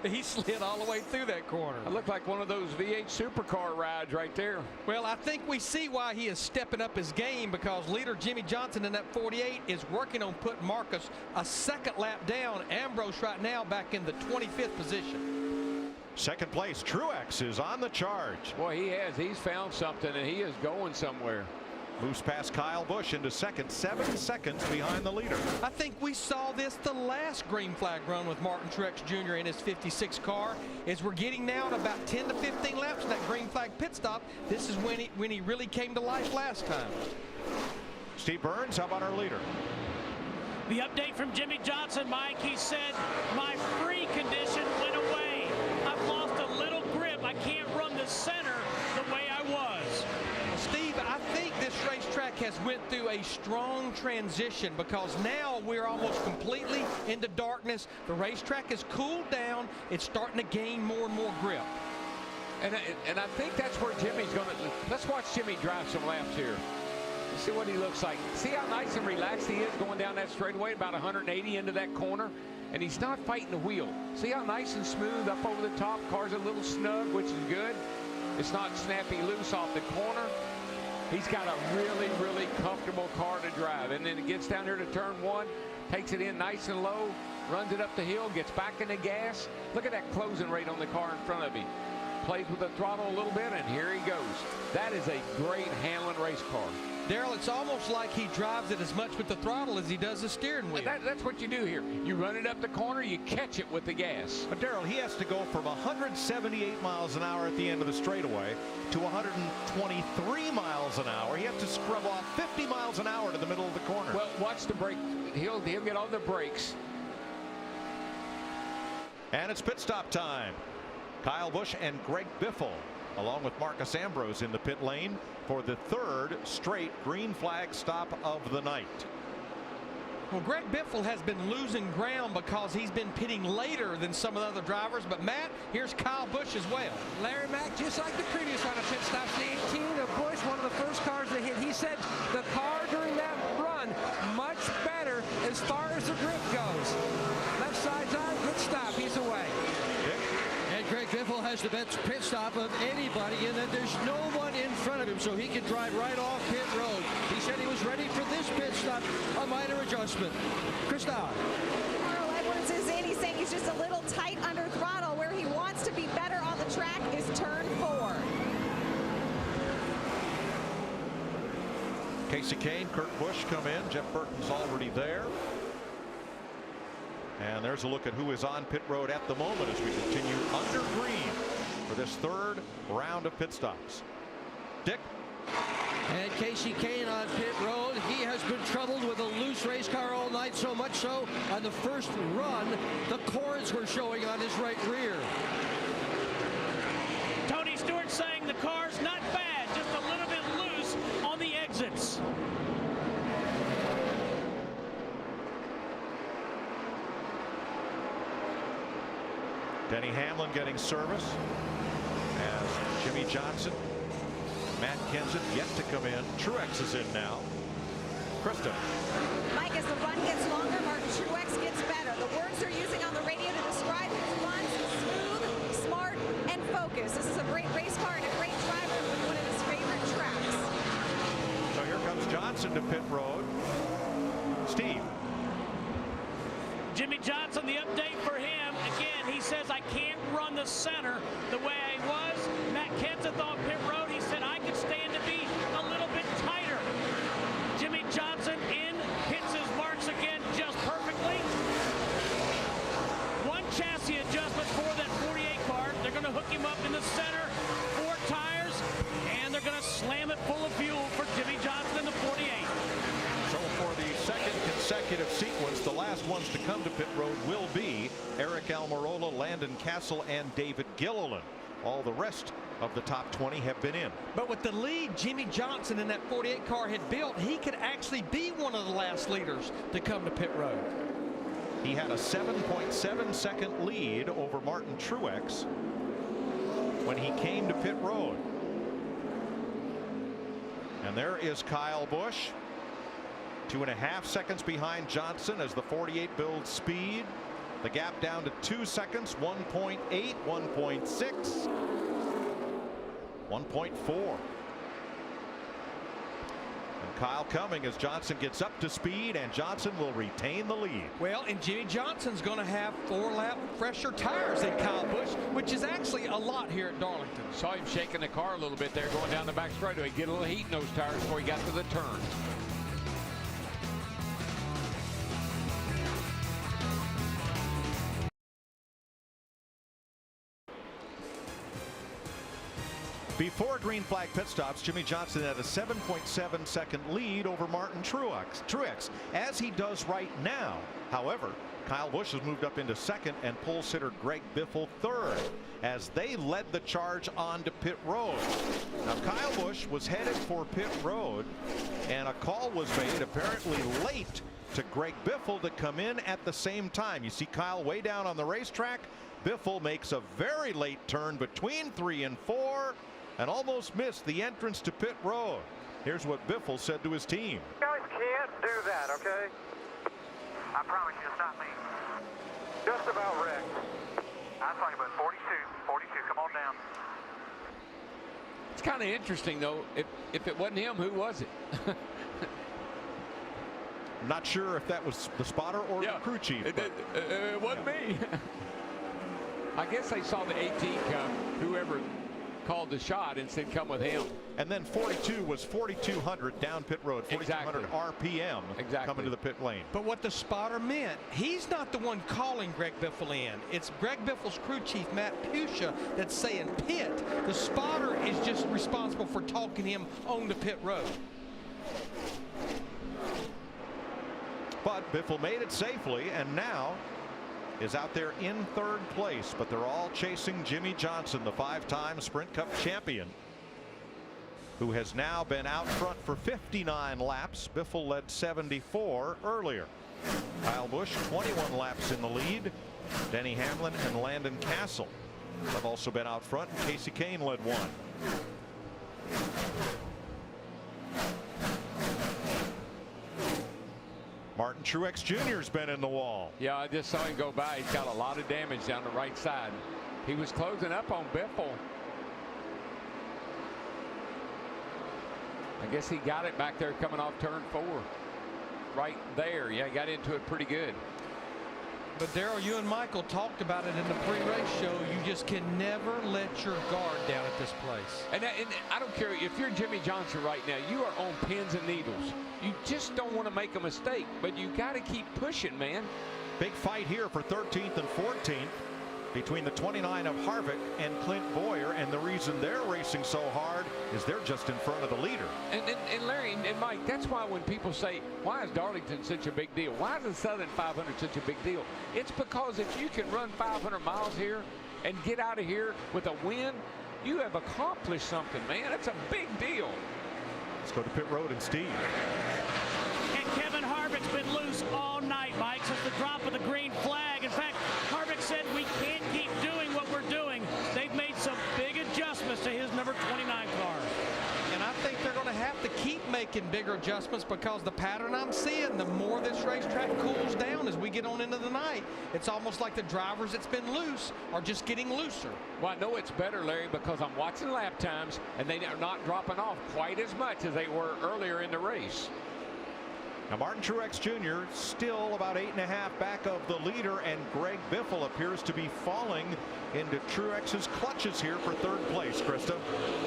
He slid all the way through that corner. It looked like one of those V8 supercar rides right there. Well, I think we see why he is stepping up his game, because leader Jimmy Johnson in that 48 is working on putting Marcus a second lap down. Ambrose right now back in the 25th position. Second place, Truex is on the charge. Boy, he has. He's found something, and he is going somewhere. Moves past Kyle Busch into second, 7 seconds behind the leader. I think we saw this the last green flag run with Martin Truex Jr. in his 56 car. As we're getting now to about 10 to 15 laps in that green flag pit stop, this is when he really came to life last time. Steve Burns, how about our leader? The update from Jimmy Johnson, Mike, he said, my free condition went away. I've lost a little grip. I can't run the center the way I was. Steve, I think this racetrack has went through a strong transition, because now we're almost completely into darkness. The racetrack has cooled down. It's starting to gain more and more grip. And I think that's where Jimmy's going to. Let's watch Jimmy drive some laps here. Let's see what he looks like. See how nice and relaxed he is going down that straightaway, about 180 into that corner. And he's not fighting the wheel. See how nice and smooth up over the top. Car's a little snug, which is good. It's not snappy loose off the corner. He's got a really, really comfortable car to drive. And then it gets down here to turn 1, takes it in nice and low, runs it up the hill, gets back in the gas. Look at that closing rate on the car in front of him. Plays with the throttle a little bit, and here he goes. That is a great handling race car. Darrell, it's almost like he drives it as much with the throttle as he does the steering wheel. That's what you do here. You run it up the corner, you catch it with the gas. But Darrell, he has to go from 178 miles an hour at the end of the straightaway to 123 miles an hour. He has to scrub off 50 miles an hour to the middle of the corner. Well, watch the brake. He'll get on the brakes. And it's pit stop time. Kyle Busch and Greg Biffle, along with Marcus Ambrose, in the pit lane for the 3rd straight green flag stop of the night. Well, Greg Biffle has been losing ground because he's been pitting later than some of the other drivers. But, Matt, here's Kyle Busch as well. Larry Mack, just like the previous round of pit stops, the 18 of Busch, one of the first cars to hit. He said the car during that run much better the best pit stop of anybody in that there's no one in front of him, so he can drive right off pit road. He said he was ready for this pit stop, a minor adjustment. Krista. Carl Edwards is in. He's saying he's just a little tight under throttle. Where he wants to be better on the track is turn 4. Casey Kane, Kurt Busch come in. Jeff Burton's already there. And there's a look at who is on pit road at the moment as we continue under green for this third round of pit stops. Dick. And Casey Kane on pit road. He has been troubled with a loose race car all night, so much so on the first run the cords were showing on his right rear. Tony Stewart saying the car's not bad, just a little bit loose on the exits. Denny Hamlin getting service as Jimmy Johnson, Matt Kenseth yet to come in. Truex is in now. Krista. Mike, as the run gets longer, Martin Truex gets better. The words they're using on the radio to describe his runs: smooth, smart, and focused. This is a great race car and a great driver with one of his favorite tracks. So here comes Johnson to pit road. Steve. Jimmy Johnson, the update for him. Again, he says, I can't run the center the way I was. Matt Kenseth on pit road, he said, I could stand to be a little bit tighter. Jimmy Johnson in, hits his marks again just perfectly. One chassis adjustment for that 48 car. They're going to hook him up in the center, 4 tires, and they're going to slam it full of fuel for Jimmy Johnson in the 48. So for the second consecutive sequence, the last ones to come to pit road will be Eric Almirola, Landon Castle, and David Gilliland. All the rest of the top 20 have been in. But with the lead Jimmy Johnson in that 48 car had built, he could actually be one of the last leaders to come to pit road. He had a 7.7 second lead over Martin Truex when he came to pit road. And there is Kyle Busch, 2.5 seconds behind Johnson as the 48 builds speed. The gap down to 2 seconds, 1.8, 1.6, 1.4. And Kyle coming as Johnson gets up to speed, and Johnson will retain the lead. Well, and Jimmy Johnson's going to have 4-lap fresher tires than Kyle Busch, which is actually a lot here at Darlington. Saw him shaking the car a little bit there going down the back straightaway. Get a little heat in those tires before he got to the turn. Before green flag pit stops, Jimmy Johnson had a 7.7 second lead over Martin Truex, as he does right now. However, Kyle Busch has moved up into second and pole sitter Greg Biffle third as they led the charge onto pit road. Now Kyle Busch was headed for pit road, and a call was made apparently late to Greg Biffle to come in at the same time. You see Kyle way down on the racetrack. Biffle makes a very late turn between 3 and 4 and almost missed the entrance to pit road. Here's what Biffle said to his team. You guys can't do that, okay? I promise you it's not me. Just about wrecked. I saw you, but 42, come on down. It's kind of interesting, though. If it wasn't him, who was it? I'm not sure if that was the spotter or the crew chief. It wasn't me. I guess they saw the 18 come, whoever called the shot, and said come with him. And then 42 was 4,200 down pit road, 4,200 RPM coming to the pit lane. But what the spotter meant, he's not the one calling Greg Biffle in. It's Greg Biffle's crew chief, Matt Pusha, that's saying pit. The spotter is just responsible for talking him on the pit road. But Biffle made it safely, and now is out there in third place, but they're all chasing Jimmy Johnson, the 5-time Sprint Cup champion, who has now been out front for 59 laps. Biffle led 74 earlier. Kyle Busch 21 laps in the lead. Denny Hamlin and Landon Castle have also been out front, and Casey Kane led 1. Martin Truex Jr. has been in the wall. Yeah, I just saw him go by. He's got a lot of damage down the right side. He was closing up on Biffle. I guess he got it back there coming off turn 4. Right there. Yeah, he got into it pretty good. But Darrell, you and Michael talked about it in the pre-race show. You just can never let your guard down at this place. And I don't care if you're Jimmy Johnson right now, you are on pins and needles. You just don't want to make a mistake, but you got to keep pushing, man. Big fight here for 13th and 14th between the 29 of Harvick and Clint Boyer, and the reason they're racing so hard is they're just in front of the leader. And Larry and Mike, that's why when people say, why is Darlington such a big deal? Why is the Southern 500 such a big deal? It's because if you can run 500 miles here and get out of here with a win, you have accomplished something, man. It's a big deal. Let's go to pit road and Steve. And Kevin Harvick's been loose all night, Mike, since the drop of the green flag. In fact, Harvick said we can't keep doing what we're doing. They've made some big adjustments to his number 29 car. And I think they're going to have to keep making bigger adjustments, because the pattern I'm seeing, the more this racetrack cools down as we get on into the night, it's almost like the drivers that's been loose are just getting looser. Well, I know it's better, Larry, because I'm watching lap times, and they are not dropping off quite as much as they were earlier in the race. Now Martin Truex Jr. still about 8.5 back of the leader, and Greg Biffle appears to be falling into Truex's clutches here for 3rd place. Krista.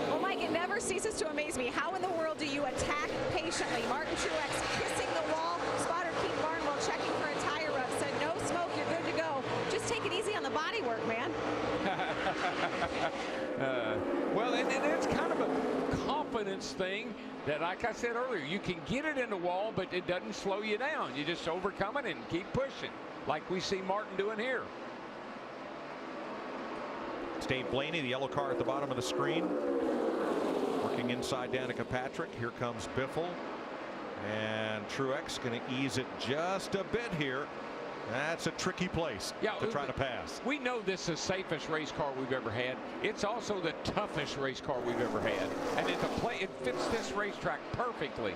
Well, Mike, it never ceases to amaze me. How in the world do you attack patiently? Martin Truex kissing the wall. Spotter Keith Barnwell checking for a tire rub. Said, no smoke, you're good to go. Just take it easy on the body work, man. Well, and it's kind of a confidence thing that, like I said earlier, you can get it in the wall, but it doesn't slow you down. You just overcome it and keep pushing, like we see Martin doing here. It's Dave Blaney, the yellow car at the bottom of the screen. Working inside Danica Patrick. Here comes Biffle. And Truex going to ease it just a bit here. That's a tricky place to try to pass. We know this is the safest race car we've ever had. It's also the toughest race car we've ever had. And it fits this racetrack perfectly.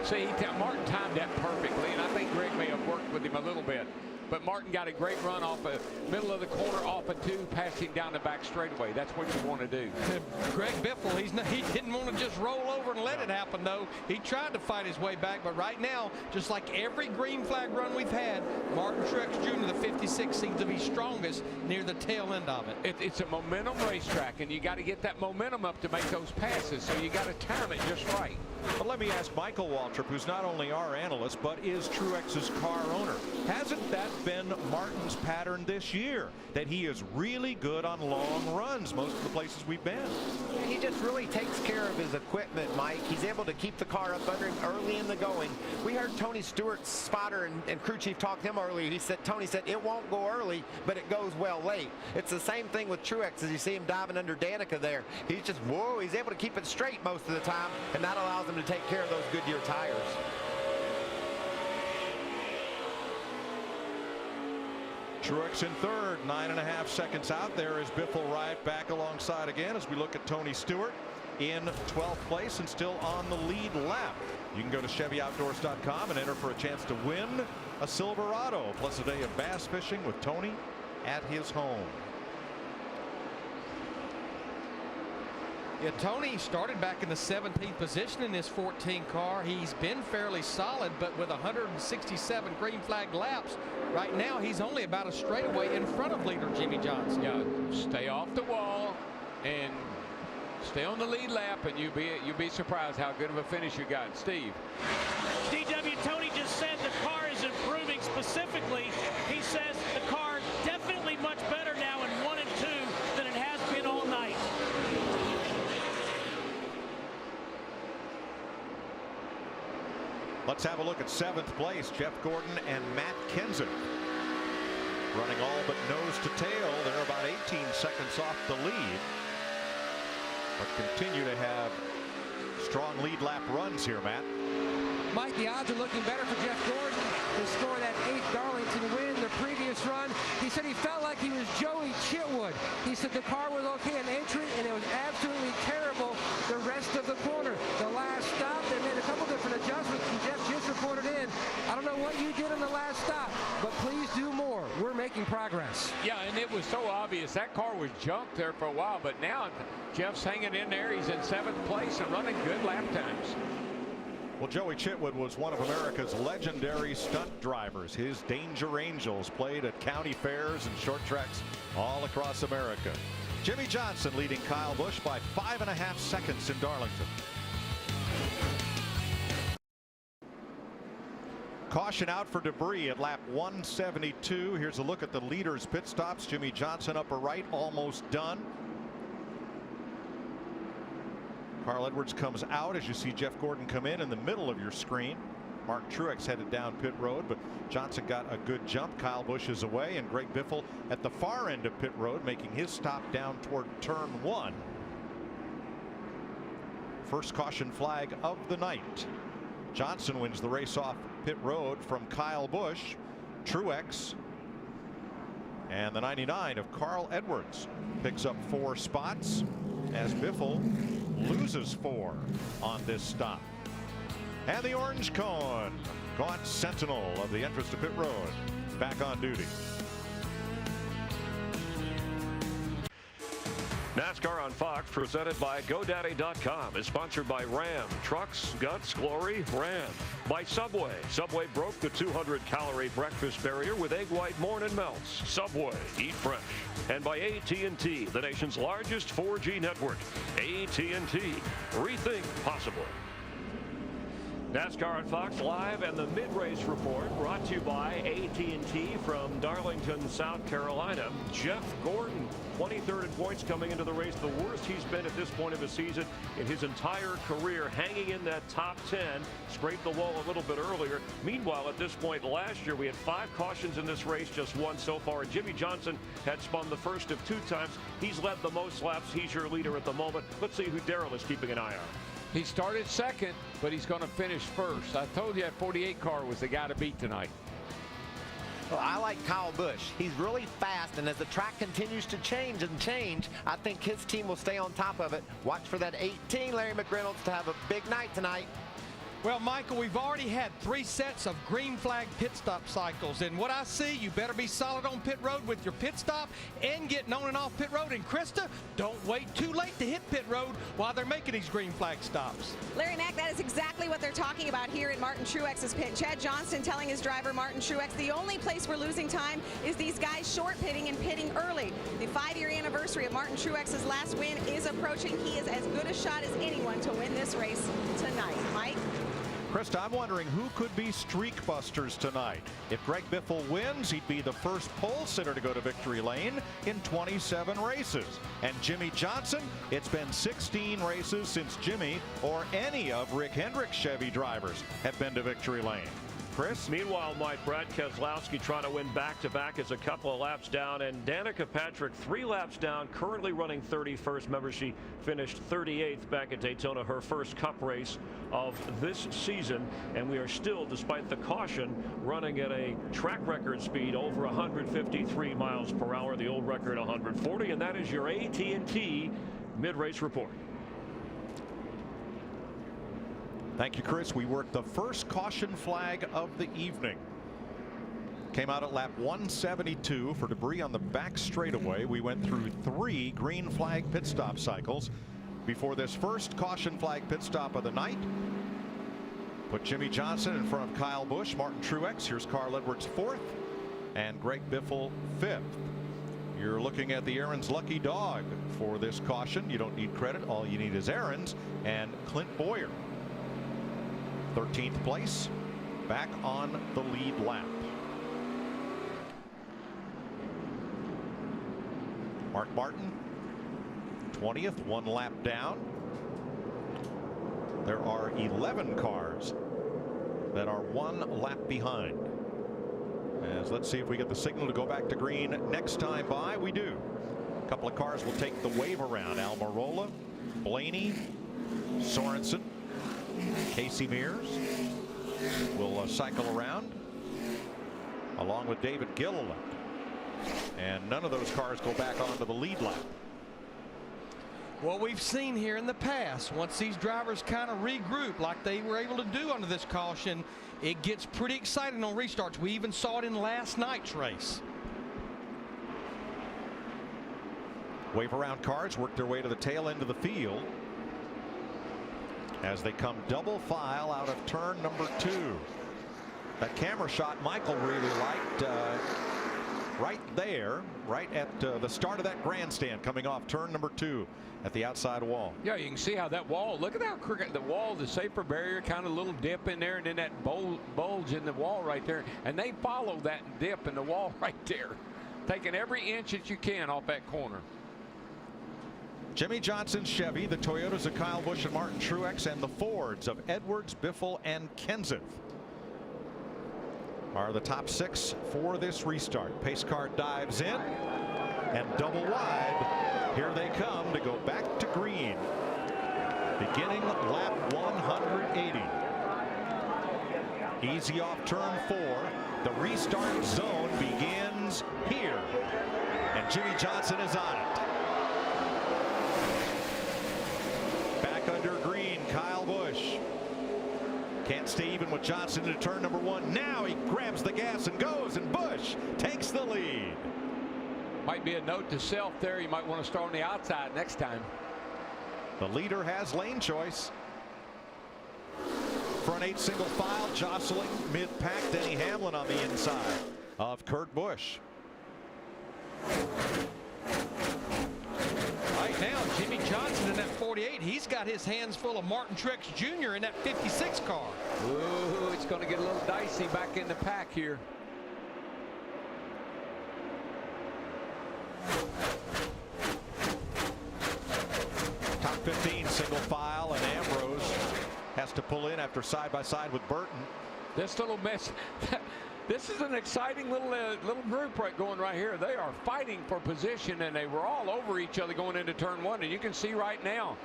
See, Martin timed that perfectly, and I think Greg may have worked with him a little bit. But Martin got a great run off the middle of the corner, off a 2, passing down the back straightaway. That's what you want to do. Greg Biffle, he didn't want to just roll over and let it happen, though. He tried to fight his way back, but right now, just like every green flag run we've had, Martin Truex Jr., the 56, seems to be strongest near the tail end of it. It's a momentum racetrack, and you got to get that momentum up to make those passes, so you got to time it just right. But let me ask Michael Waltrip, who's not only our analyst, but is Truex's car owner. Hasn't that been Martin's pattern this year, that he is really good on long runs most of the places we've been? Yeah, he just really takes care of his equipment, Mike. He's able to keep the car up under him early in the going. We heard Tony Stewart's spotter and crew chief talk to him earlier. Tony said it won't go early, but it goes well late. It's the same thing with Truex as you see him diving under Danica there. He's just, whoa, he's able to keep it straight most of the time, and that allows him to take care of those Goodyear tires. Truex in 3rd, 9.5 seconds out. There is Biffle right back alongside again as we look at Tony Stewart in 12th place and still on the lead lap. You can go to ChevyOutdoors.com and enter for a chance to win a Silverado plus a day of bass fishing with Tony at his home. Yeah, Tony started back in the 17th position in this 14 car. He's been fairly solid, but with 167 green flag laps, right now he's only about a straightaway in front of leader Jimmy Johnson. Yeah, stay off the wall and stay on the lead lap, and you'll be surprised how good of a finish you got. Steve. DW, Tony just said the car is improving. Specifically, he says the car definitely much better now in 1 and 2 than it has been all night. Let's have a look at 7th place. Jeff Gordon and Matt Kenseth running all but nose to tail. They're about 18 seconds off the lead, but continue to have strong lead lap runs here, Matt. Mike, the odds are looking better for Jeff Gordon to score that 8th Darlington win. The previous run, he said he felt like he was Joey Chitwood. He said the car was okay in entry, and it was absolutely terrible the rest of the corner. The last stop, they made a couple different making progress. Yeah, and it was so obvious. That car was junked there for a while, but now Jeff's hanging in there. He's in 7th place and running good lap times. Well, Joey Chitwood was one of America's legendary stunt drivers. His Danger Angels played at county fairs and short tracks all across America. Jimmy Johnson leading Kyle Busch by 5.5 seconds in Darlington. Caution out for debris at lap 172. Here's a look at the leaders' pit stops. Jimmy Johnson upper right, almost done. Carl Edwards comes out as you see Jeff Gordon come in the middle of your screen. Mark Truex headed down pit road, but Johnson got a good jump. Kyle Busch is away, and Greg Biffle at the far end of pit road making his stop down toward turn 1. First caution flag of the night. Johnson wins the race off pit road from Kyle Busch. Truex and the 99 of Carl Edwards picks up 4 spots as Biffle loses 4 on this stop. And the orange cone caught sentinel of the entrance to pit road back on duty. NASCAR on Fox, presented by GoDaddy.com, is sponsored by Ram. Trucks, guts, glory, Ram. By Subway. Subway broke the 200-calorie breakfast barrier with egg white morning melts. Subway, eat fresh. And by AT&T, the nation's largest 4G network. AT&T, rethink possible. NASCAR on Fox Live and the mid-race report brought to you by AT&T from Darlington, South Carolina. Jeff Gordon, 23rd in points coming into the race, the worst he's been at this point of the season in his entire career, hanging in that top 10, scraped the wall a little bit earlier. Meanwhile, at this point last year, we had 5 cautions in this race, just 1 so far. Jimmy Johnson had spun the first of 2 times. He's led the most laps. He's your leader at the moment. Let's see who Darrell is keeping an eye on. He started second, but he's going to finish first. I told you that 48 car was the guy to beat tonight. Well, I like Kyle Busch. He's really fast, and as the track continues to change, I think his team will stay on top of it. Watch for that 18, Larry McReynolds, to have a big night tonight. Well, Michael, we've already had 3 sets of green flag pit stop cycles, and what I see, you better be solid on pit road with your pit stop and getting on and off pit road. And Krista, don't wait too late to hit pit road while they're making these green flag stops. Larry Mack, that is exactly what they're talking about here in Martin Truex's pit. Chad Johnston telling his driver Martin Truex, the only place we're losing time is these guys short pitting and pitting early. The 5-year anniversary of Martin Truex's last win is approaching. He is as good a shot as anyone to win this race tonight. Mike? Krista, I'm wondering who could be streak busters tonight. If Greg Biffle wins, he'd be the first pole sitter to go to victory lane in 27 races. And Jimmy Johnson, it's been 16 races since Jimmy or any of Rick Hendrick's Chevy drivers have been to victory lane. Chris? Meanwhile, Mike, Brad Keselowski trying to win back-to-back is a couple of laps down, and Danica Patrick 3 laps down, currently running 31st. Remember, she finished 38th back at Daytona, her first Cup race of this season, and we are still, despite the caution, running at a track record speed over 153 miles per hour, the old record 140, and that is your AT&T mid-race report. Thank you, Chris. We worked the first caution flag of the evening. Came out at lap 172 for debris on the back straightaway. We went through 3 green flag pit stop cycles before this first caution flag pit stop of the night. Put Jimmy Johnson in front of Kyle Busch, Martin Truex. Here's Carl Edwards 4th and Greg Biffle 5th. You're looking at the Aaron's lucky dog for this caution. You don't need credit. All you need is Aaron's and Clint Bowyer. 13th place, back on the lead lap. Mark Martin, 20th, 1 lap down. There are 11 cars that are 1 lap behind. As let's see if we get the signal to go back to green next time by. We do. A couple of cars will take the wave around. Almirola, Blaney, Sorensen, Casey Mears will cycle around along with David Gilliland, and none of those cars go back onto the lead lap. What we've seen here in the past, once these drivers kind of regroup like they were able to do under this caution, it gets pretty exciting on restarts. We even saw it in last night's race. Wave around cars work their way to the tail end of the field as they come double file out of turn number 2. That camera shot Michael really liked right there, right at the start of that grandstand coming off turn number 2 at the outside wall. Yeah, you can see how that wall, look at how crooked the wall, the safer barrier, kind of little dip in there, and then that bulge in the wall right there. And they follow that dip in the wall right there, taking every inch that you can off that corner. Jimmy Johnson's Chevy, the Toyotas of Kyle Busch and Martin Truex, and the Fords of Edwards, Biffle, and Kenseth are the top 6 for this restart. Pace car dives in and double wide. Here they come to go back to green. Beginning lap 180. Easy off turn 4. The restart zone begins here. And Jimmy Johnson is on it. Back under green, Kyle Busch. Can't stay even with Johnson into turn number 1. Now he grabs the gas and goes, and Busch takes the lead. Might be a note to self there. You might want to start on the outside next time. The leader has lane choice. Front 8 single file jostling mid-pack. Denny Hamlin on the inside of Kurt Busch. Right now, Jimmy Johnson in that 48, he's got his hands full of Martin Truex Jr. in that 56 car. Ooh, it's going to get a little dicey back in the pack here. Top 15 single file, and Ambrose has to pull in after side by side with Burton. This little mess. This is an exciting little group going right here. They are fighting for position, and they were all over each other going into turn 1. And you can see right now,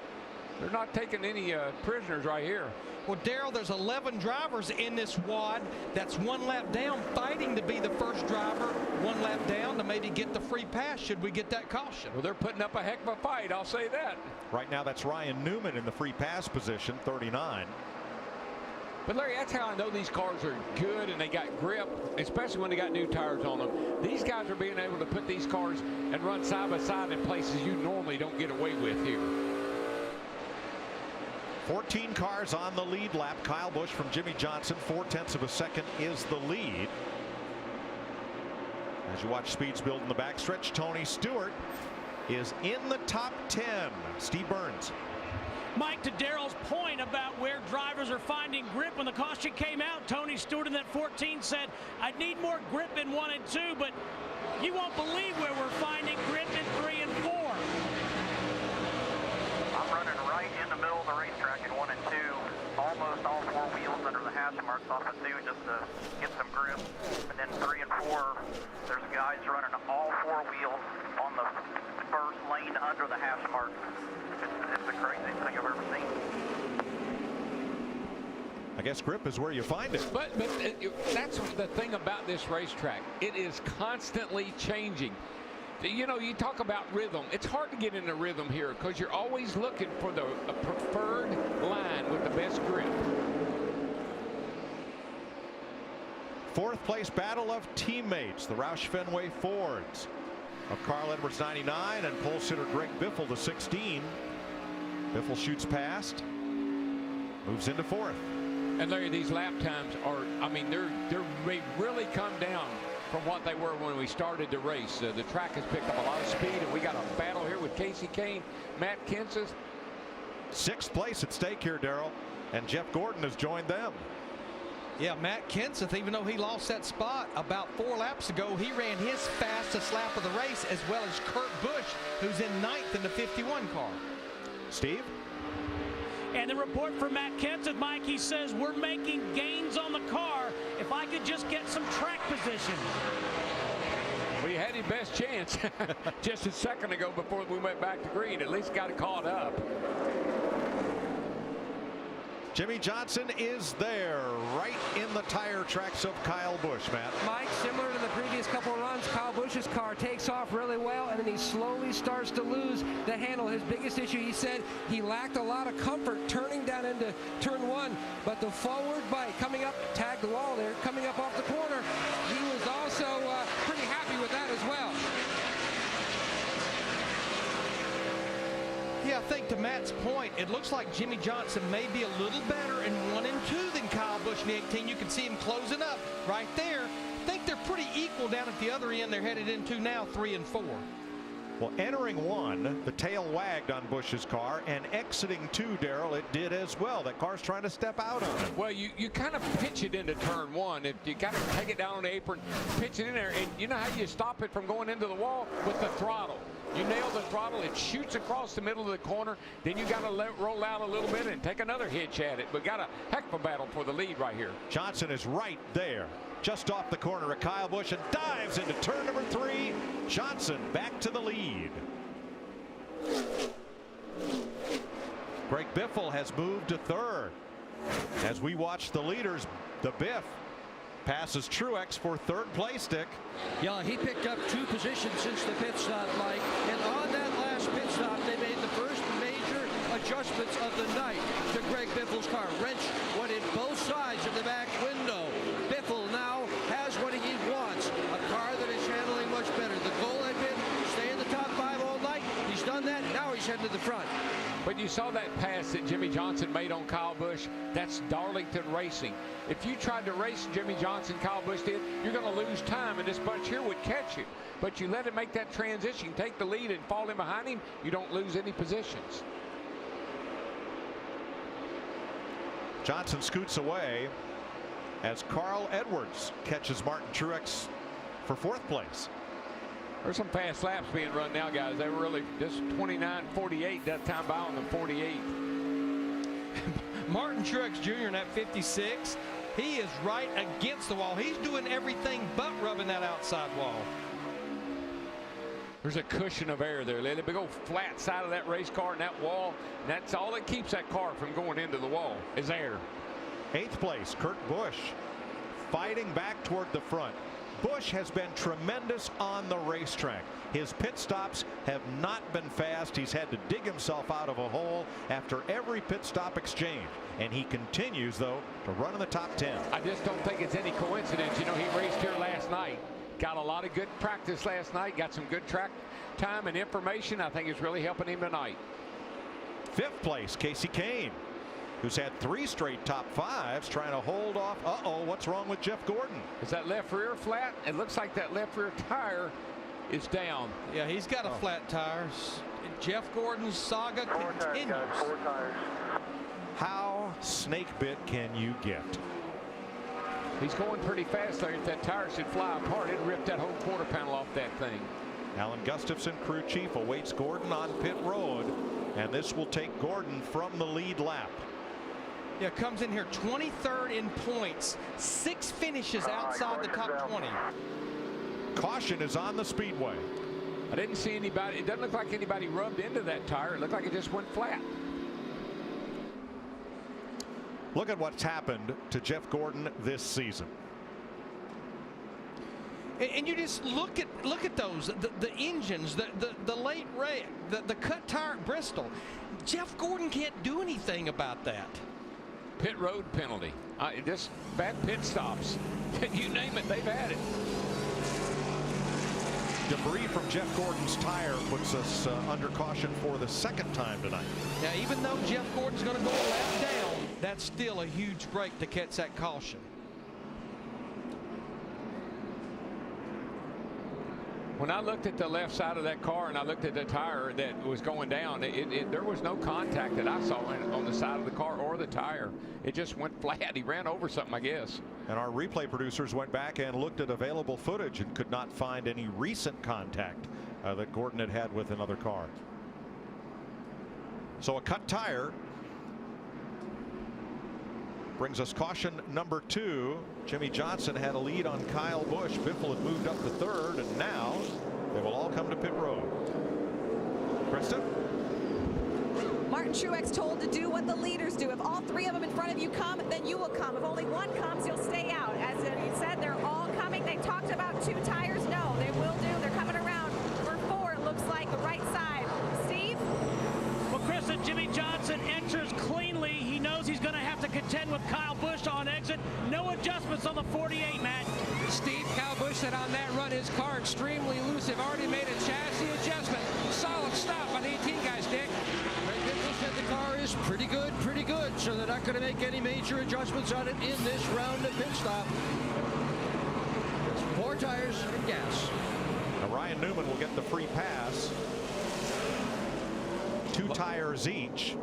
they're not taking any prisoners right here. Well, Darrell, there's 11 drivers in this wad. That's 1 lap down, fighting to be the first driver. 1 lap down to maybe get the free pass should we get that caution. Well, they're putting up a heck of a fight, I'll say that. Right now, that's Ryan Newman in the free pass position, 39. But Larry, that's how I know these cars are good and they got grip, especially when they got new tires on them. These guys are being able to put these cars and run side by side in places you normally don't get away with here. 14 cars on the lead lap. Kyle Busch from Jimmy Johnson, 0.4 of a second is the lead. As you watch speeds build in the backstretch, Tony Stewart is in the top 10. Steve Burns. Mike, to Darrell's point about where drivers are finding grip, when the caution came out, Tony Stewart in that 14 said, I need more grip in 1 and 2, but you won't believe where we're finding grip in 3 and 4. I'm running right in the middle of the racetrack in 1 and 2, almost all 4 wheels under the hash marks off of 2 just to get some grip. And then 3 and 4, there's guys running all 4 wheels on the first lane under the hash marks. It's the craziest thing I've ever seen. I guess grip is where you find it. But that's the thing about this racetrack. It is constantly changing. You know, you talk about rhythm. It's hard to get in a rhythm here because you're always looking for the preferred line with the best grip. 4th place battle of teammates. The Roush Fenway Fords of Carl Edwards, 99, and pole sitter Greg Biffle, the 16. Biffle shoots past, moves into 4th. And Larry, these lap times are, I mean, they really come down from what they were when we started the race. The track has picked up a lot of speed, and we got a battle here with Casey Kane, Matt Kenseth. 6th place at stake here, Darrell, and Jeff Gordon has joined them. Yeah, Matt Kenseth, even though he lost that spot about 4 laps ago, he ran his fastest lap of the race, as well as Kurt Busch, who's in 9th in the 51 car. Steve? And the report from Matt Kenseth, Mike, he says, we're making gains on the car. If I could just get some track position. We had his best chance just a second ago before we went back to green. At least got it caught up. Jimmy Johnson is there, right in the tire tracks of Kyle Busch, Matt. Mike, similar to the previous couple of runs, Kyle Busch's car takes off really well, and then he slowly starts to lose the handle. His biggest issue, he said, he lacked a lot of comfort turning down into turn 1, but the forward bite coming up, tagged the wall there, coming up off the corner, he was also pretty happy with that as well. to Matt's point, it looks like Jimmy Johnson may be a little better in 1 and 2 than Kyle Busch in the 18. You can see him closing up right there. I think they're pretty equal down at the other end. They're headed into now 3 and 4. Well, entering 1, the tail wagged on Busch's car, and exiting 2, Darrell, it did as well. That car's trying to step out on it. Well, you kind of pitch it into turn 1. If you got to take it down on the apron, pitch it in there, and you know how you stop it from going into the wall? With the throttle. You nail the throttle, it shoots across the middle of the corner, then you got to let it roll out a little bit and take another hitch at it. But got a heck of a battle for the lead right here. Johnson is right there, just off the corner of Kyle Busch, and dives into turn number 3. Johnson back to the lead. Greg Biffle has moved to 3rd. As we watch the leaders, the Biff passes Truex for 3rd place, Dick. Yeah, he picked up 2 positions since the pit stop, Mike. And on that last pit stop, they made the first major adjustments of the night to Greg Biffle's car. Wrench went in both sides of the back window. Biffle now has what he wants, a car that is handling much better. The goal had been stay in the top 5 all night. He's done that. Now he's heading to the front. But you saw that pass that Jimmy Johnson made on Kyle Busch. That's Darlington racing. If you tried to race Jimmy Johnson, Kyle Busch did, you're going to lose time, and this bunch here would catch you. But you let him make that transition, take the lead, and fall in behind him, you don't lose any positions. Johnson scoots away as Carl Edwards catches Martin Truex for 4th place. There's some fast laps being run now, guys. They were really just 29.48 that time by on the 48. Martin Truex Jr. in that 56, he is right against the wall. He's doing everything but rubbing that outside wall. There's a cushion of air there. The big old flat side of that race car and that wall, and that's all that keeps that car from going into the wall is air. 8th place, Kurt Busch fighting back toward the front. Busch has been tremendous on the racetrack. His pit stops have not been fast. He's had to dig himself out of a hole after every pit stop exchange. And he continues, though, to run in the top 10. I just don't think it's any coincidence. You know, he raced here last night. Got a lot of good practice last night. Got some good track time and information. I think it's really helping him tonight. 5th place, Casey Kane, who's had 3 straight top 5s, trying to hold off. Uh-oh, what's wrong with Jeff Gordon? Is that left rear flat? It looks like that left rear tire is down. Yeah, he's got a flat tire. Jeff Gordon's saga continues. 4 tires. How snake bit can you get? He's going pretty fast there. If that tire should fly apart, it'd rip that whole quarter panel off that thing. Alan Gustafson, crew chief, awaits Gordon on pit road, and this will take Gordon from the lead lap. Yeah, comes in here 23rd in points, 6 finishes outside the top 20. Caution is on the speedway. I didn't see anybody. It doesn't look like anybody rubbed into that tire. It looked like it just went flat. Look at what's happened to Jeff Gordon this season. And you just look at those, the engines, the late wreck, the cut tire at Bristol. Jeff Gordon can't do anything about that. Pit road penalty. Just bad pit stops. You name it, they've had it. Debris from Jeff Gordon's tire puts us under caution for the 2nd time tonight. Now, even though Jeff Gordon's going to go a lap down, that's still a huge break to catch that caution. When I looked at the left side of that car and I looked at the tire that was going down, there was no contact that I saw on the side of the car or the tire. It just went flat. He ran over something, I guess. And our replay producers went back and looked at available footage and could not find any recent contact that Gordon had had with another car. So a cut tire brings us caution number 2. Jimmy Johnson had a lead on Kyle Busch. Biffle had moved up to 3rd, and now they will all come to pit road. Krista? Martin Truex told to do what the leaders do. If all 3 of them in front of you come, then you will come. If only one comes, you'll stay out. As he said, they're all coming. They talked about 2 tires. No, they will do. They're coming around for 4, it looks like, the right side. Steve? Well, Krista, Jimmy Johnson enters cleanly. He knows he's going to have to contend with Kyle Busch on exit. No adjustments on the 48, Matt. Steve, Kyle Busch said on that run his car extremely loose. They've already made a chassis adjustment. Solid stop on 18 guys, Dick. Greg Biffle Pretty good, pretty good. So they're not going to make any major adjustments on it in this round of pit stop. 4 tires and gas. Now Ryan Newman will get the free pass. 2 tires each.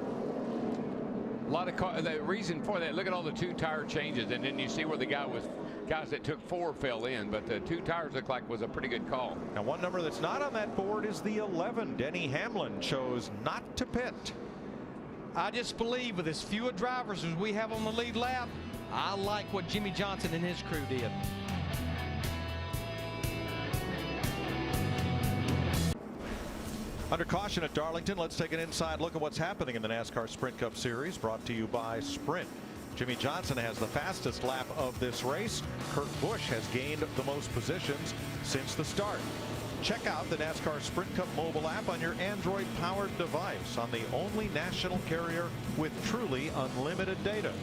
A lot of the reason for that, look at all the 2 tire changes, and then you see where the guys that took 4 fell in, but the 2 tires look like was a pretty good call. Now one number that's not on that board is the 11. Denny Hamlin chose not to pit. I just believe with as few drivers as we have on the lead lap, I like what Jimmy Johnson and his crew did. Under caution at Darlington, let's take an inside look at what's happening in the NASCAR Sprint Cup Series, brought to you by Sprint. Jimmy Johnson has the fastest lap of this race. Kurt Busch has gained the most positions since the start. Check out the NASCAR Sprint Cup mobile app on your Android-powered device on the only national carrier with truly unlimited data.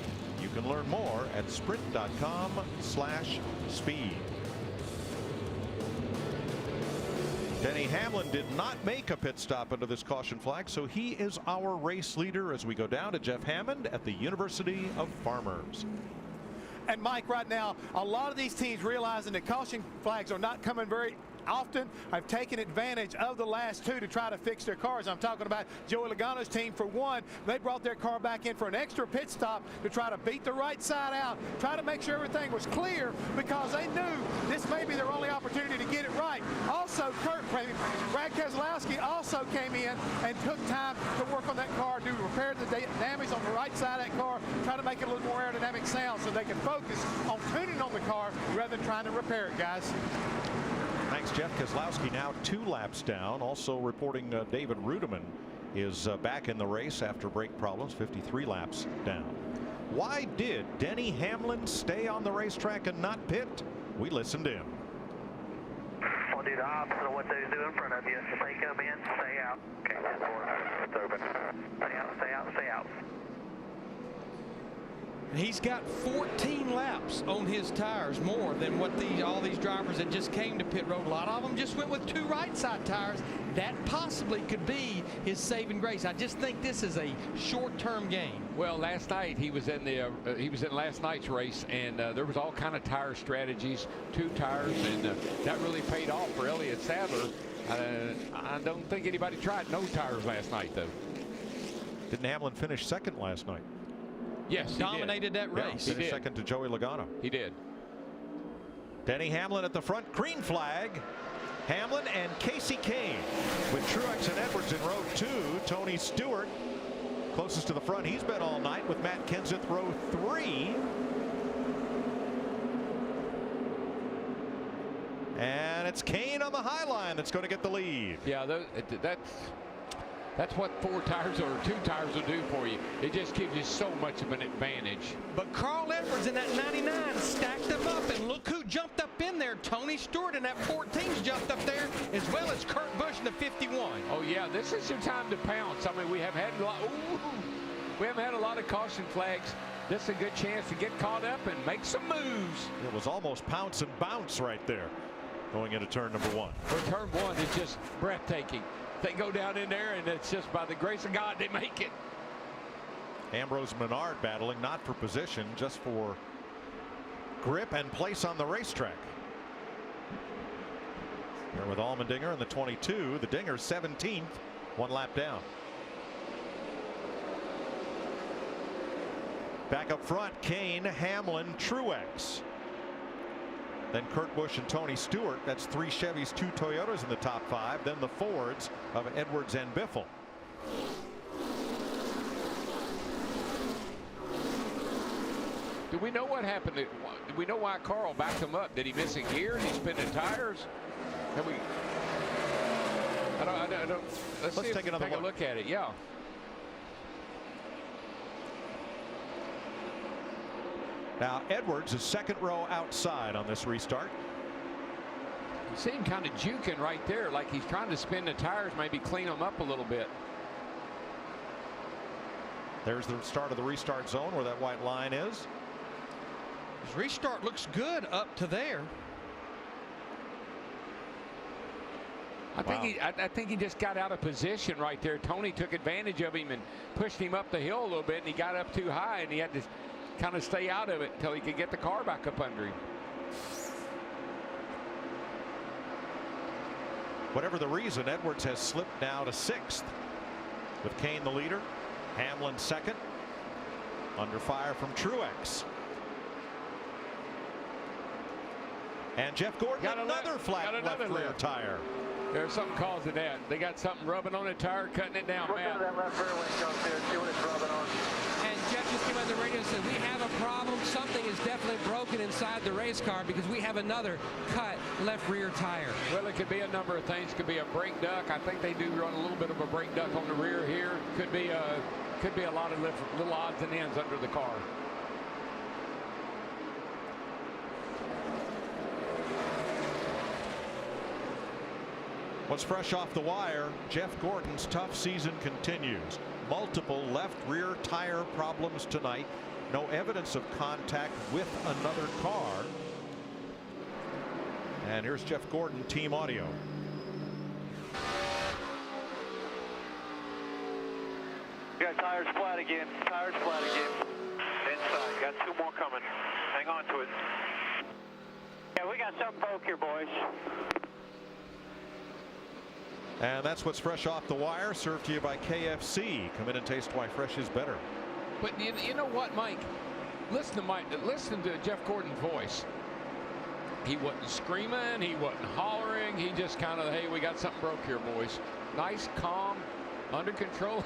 You can learn more at sprint.com/speed. Denny Hamlin did not make a pit stop under this caution flag, so he is our race leader as we go down to Jeff Hammond at the University of Farmers. And Mike, right now, a lot of these teams realizing that caution flags are not coming very often, have taken advantage of the last 2 to try to fix their cars. I'm talking about Joey Logano's team. For one, they brought their car back in for an extra pit stop to try to beat the right side out, try to make sure everything was clear, because they knew this may be their only opportunity to get it right. Also, Brad Keselowski also came in and took time to work on that car, to repair the damage on the right side of that car, try to make it a little more aerodynamic sound so they can focus on tuning on the car rather than trying to repair it, guys. Thanks, Jeff. Keselowski now 2 laps down. Also reporting David Rudiman is back in the race after brake problems, 53 laps down. Why did Denny Hamlin stay on the racetrack and not pit? We listened in. We'll do the opposite of what they do in front of you. If they come in, stay out. Okay, it's open. Stay out, stay out, stay out. He's got 14 laps on his tires, more than what all these drivers that just came to pit road. A lot of them just went with 2 right side tires. That possibly could be his saving grace. I just think this is a short-term game. Well, last night he was in last night's race, and there was all kind of tire strategies, 2 tires, and that really paid off for Elliott Sadler. I don't think anybody tried no tires last night, though. Didn't Hamlin finish second last night? Yes, he dominated that race. He finished second to Joey Logano. He did. Denny Hamlin at the front, green flag. Hamlin and Casey Kane with Truex and Edwards in row 2. Tony Stewart closest to the front. He's been all night with Matt Kenseth, row 3. And it's Kane on the high line that's going to get the lead. Yeah, that's what 4 tires or 2 tires will do for you. It just gives you so much of an advantage. But Carl Edwards in that 99 stacked them up, and look who jumped up in there. Tony Stewart in that 14's jumped up there, as well as Kurt Busch in the 51. Oh yeah, this is your time to pounce. I mean, we haven't had a lot of caution flags. This is a good chance to get caught up and make some moves. It was almost pounce and bounce right there going into turn number 1. For turn 1, it's just breathtaking. They go down in there, and it's just by the grace of God they make it. Ambrose Menard battling not for position, just for grip and place on the racetrack. Here with Allmendinger in the 22. The Dinger 17th, 1 lap down. Back up front, Kane, Hamlin, Truex. Then Kurt Busch and Tony Stewart. That's 3 Chevys, 2 Toyotas in the top 5. Then the Fords of Edwards and Biffle. Do we know what happened? Do we know why Carl backed him up? Did he miss a gear? Did he spin the tires? Can we? I don't. Let's see take another take a look at it. Yeah. Now Edwards is second row outside on this restart. You see him kind of juking right there, like he's trying to spin the tires, maybe clean them up a little bit. There's the start of the restart zone where that white line is. His restart looks good up to there. I think he just got out of position right there. Tony took advantage of him and pushed him up the hill a little bit, and he got up too high, and he had to kind of stay out of it until he could get the car back up under him. Whatever the reason, Edwards has slipped now to 6th, with Kane the leader, Hamlin second, under fire from Truex. And Jeff Gordon got another flat left rear tire. There's something causing that. They got something rubbing on the tire, cutting it down, man. That left rear wing comes here, see what it's rubbing on. And Jeff just came on the radio and said, we have a problem. Something is definitely broken inside the race car because we have another cut left rear tire. Well, it could be a number of things. Could be a brake duct. I think they do run a little bit of a brake duct on the rear here. Could be a lot of little odds and ends under the car. What's fresh off the wire, Jeff Gordon's tough season continues. Multiple left rear tire problems tonight. No evidence of contact with another car. And here's Jeff Gordon, team audio. Got tires flat again. Tires flat again. Inside. Got 2 more coming. Hang on to it. Yeah, we got something broke here, boys. And that's what's fresh off the wire, served to you by KFC. Come in and taste why fresh is better. But you know what, Mike? Listen to Jeff Gordon's voice. He wasn't screaming, he wasn't hollering, he just kind of, hey, we got something broke here, boys. Nice, calm, under control.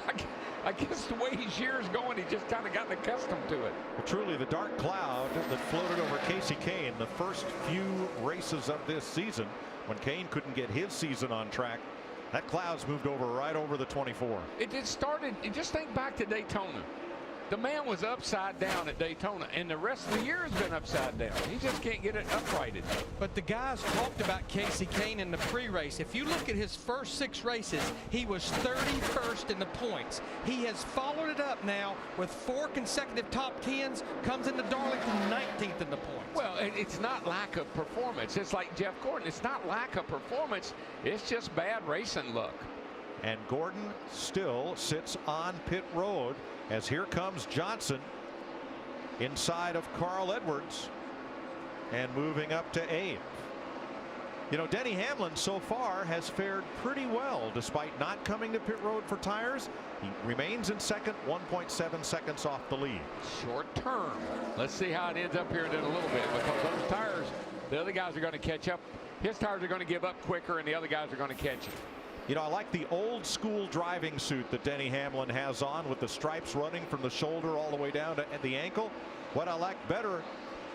I guess the way his year's going, he just kind of gotten accustomed to it. Well, truly, the dark cloud that floated over Casey Kane the first few races of this season, when Kane couldn't get his season on track, that cloud's moved over right over the 24. It started, just think back to Daytona. The man was upside down at Daytona, and the rest of the year has been upside down. He just can't get it uprighted. But the guys talked about Casey Kane in the pre-race. If you look at his first 6 races, he was 31st in the points. He has followed it up now with 4 consecutive top 10s, comes into Darlington 19th in the points. Well, it's not lack of performance. It's like Jeff Gordon. It's not lack of performance. It's just bad racing luck. And Gordon still sits on pit road as here comes Johnson inside of Carl Edwards and moving up to 8th. You know, Denny Hamlin so far has fared pretty well despite not coming to pit road for tires. He remains in second, 1.7 seconds off the lead. Short term. Let's see how it ends up here in a little bit, because those tires, the other guys are going to catch up. His tires are going to give up quicker, and the other guys are going to catch him. You know, I like the old school driving suit that Denny Hamlin has on, with the stripes running from the shoulder all the way down to the ankle. What I like better,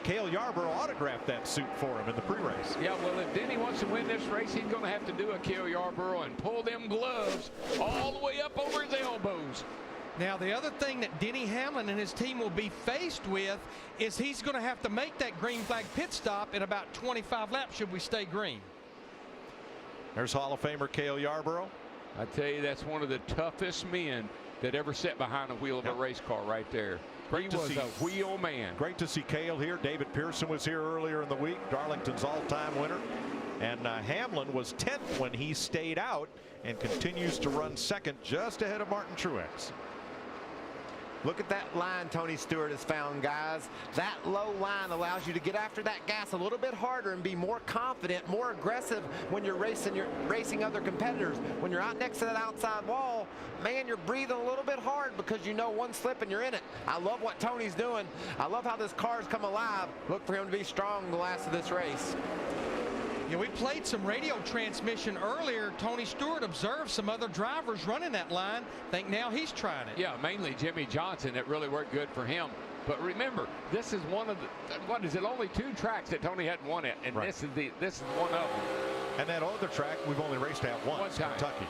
Cale Yarborough autographed that suit for him in the pre-race. Yeah, well, if Denny wants to win this race, he's going to have to do a Cale Yarborough and pull them gloves all the way up over his elbows. Now, the other thing that Denny Hamlin and his team will be faced with is he's going to have to make that green flag pit stop in about 25 laps should we stay green. There's Hall of Famer Cale Yarborough. I tell you, that's one of the toughest men that ever sat behind the wheel of a race car right there. He was a wheel man. Great to see Cale here. David Pearson was here earlier in the week, Darlington's all-time winner. And Hamlin was 10th when he stayed out and continues to run second just ahead of Martin Truex. Look at that line Tony Stewart has found, guys. That low line allows you to get after that gas a little bit harder and be more confident, more aggressive when you're racing other competitors. When you're out next to that outside wall, man, you're breathing a little bit hard because you know one slip and you're in it. I love what Tony's doing. I love how this car's come alive. Look for him to be strong the last of this race. Yeah, we played some radio transmission earlier. Tony Stewart observed some other drivers running that line. Think now he's trying it. Yeah, mainly Jimmy Johnson. It really worked good for him. But remember, this is one of the, only 2 tracks that Tony hadn't won at, and right. this is one of them. And that other track we've only raced at once, Kentucky.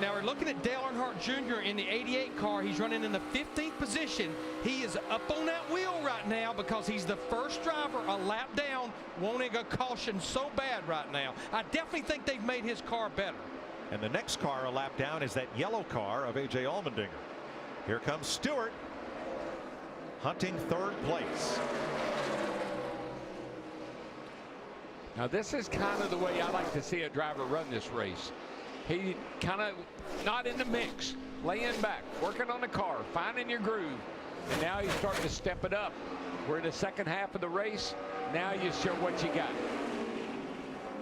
Now we're looking at Dale Earnhardt Jr. in the 88 car. He's running in the 15th position. He is up on that wheel right now because he's the first driver a lap down, wanting a caution so bad right now. I definitely think they've made his car better. And the next car a lap down is that yellow car of A.J. Allmendinger. Here comes Stewart, hunting 3rd place. Now this is kind of the way I like to see a driver run this race. He kind of not in the mix, laying back, working on the car, finding your groove. And now he's starting to step it up. We're in the second half of the race. Now you show what you got.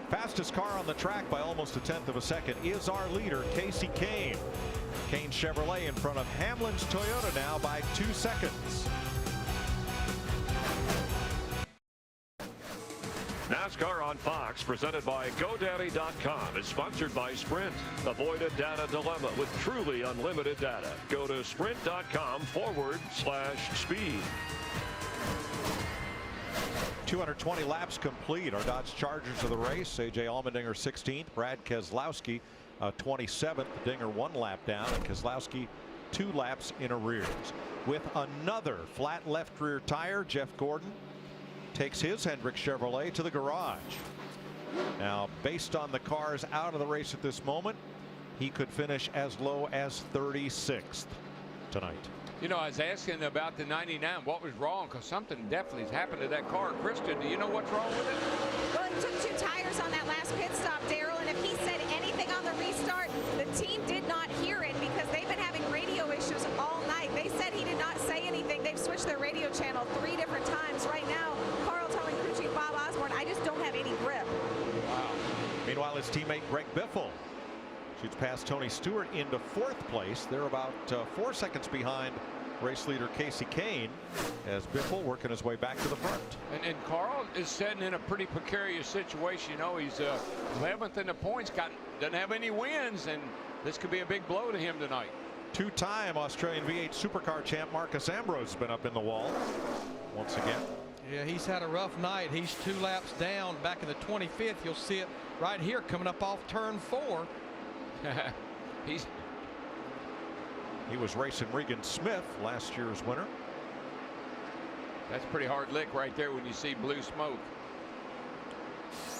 Fastest car on the track by almost a tenth of a second is our leader, Casey Kane. Kane Chevrolet in front of Hamlin's Toyota now by 2 seconds. NASCAR on Fox, presented by GoDaddy.com, is sponsored by Sprint. Avoid a data dilemma with truly unlimited data. Go to sprint.com/speed. 220 laps complete. Our Dodge Chargers of the race. A.J. Allmendinger 16th. Brad Keselowski 27th. Dinger 1 lap down, and Keselowski 2 laps in arrears. With another flat left rear tire, Jeff Gordon takes his Hendrick Chevrolet to the garage. Now, based on the cars out of the race at this moment, he could finish as low as 36th tonight. You know, I was asking about the 99, what was wrong, because something definitely has happened to that car. Kristen, do you know what's wrong with it? Well, he took 2 tires on that last pit stop, Daryl, and if he said anything on the restart, the team did not hear it because they've been having radio issues all night. They said he did not say anything. They've switched their radio channel 3 different times. Right now, Carl telling crew chief Bob Osborne, I just don't have any grip. Wow. Meanwhile, his teammate Greg Biffle shoots past Tony Stewart into 4th place. They're about 4 seconds behind race leader Casey Kane, as Biffle working his way back to the front. And Carl is sitting in a pretty precarious situation. You know, he's 11th in the points, doesn't have any wins, and this could be a big blow to him tonight. 2-time Australian V8 Supercar champ Marcus Ambrose has been up in the wall once again. Yeah, he's had a rough night. He's 2 laps down back in the 25th. You'll see it right here coming up off turn 4. He was racing Regan Smith, last year's winner. That's a pretty hard lick right there when you see blue smoke.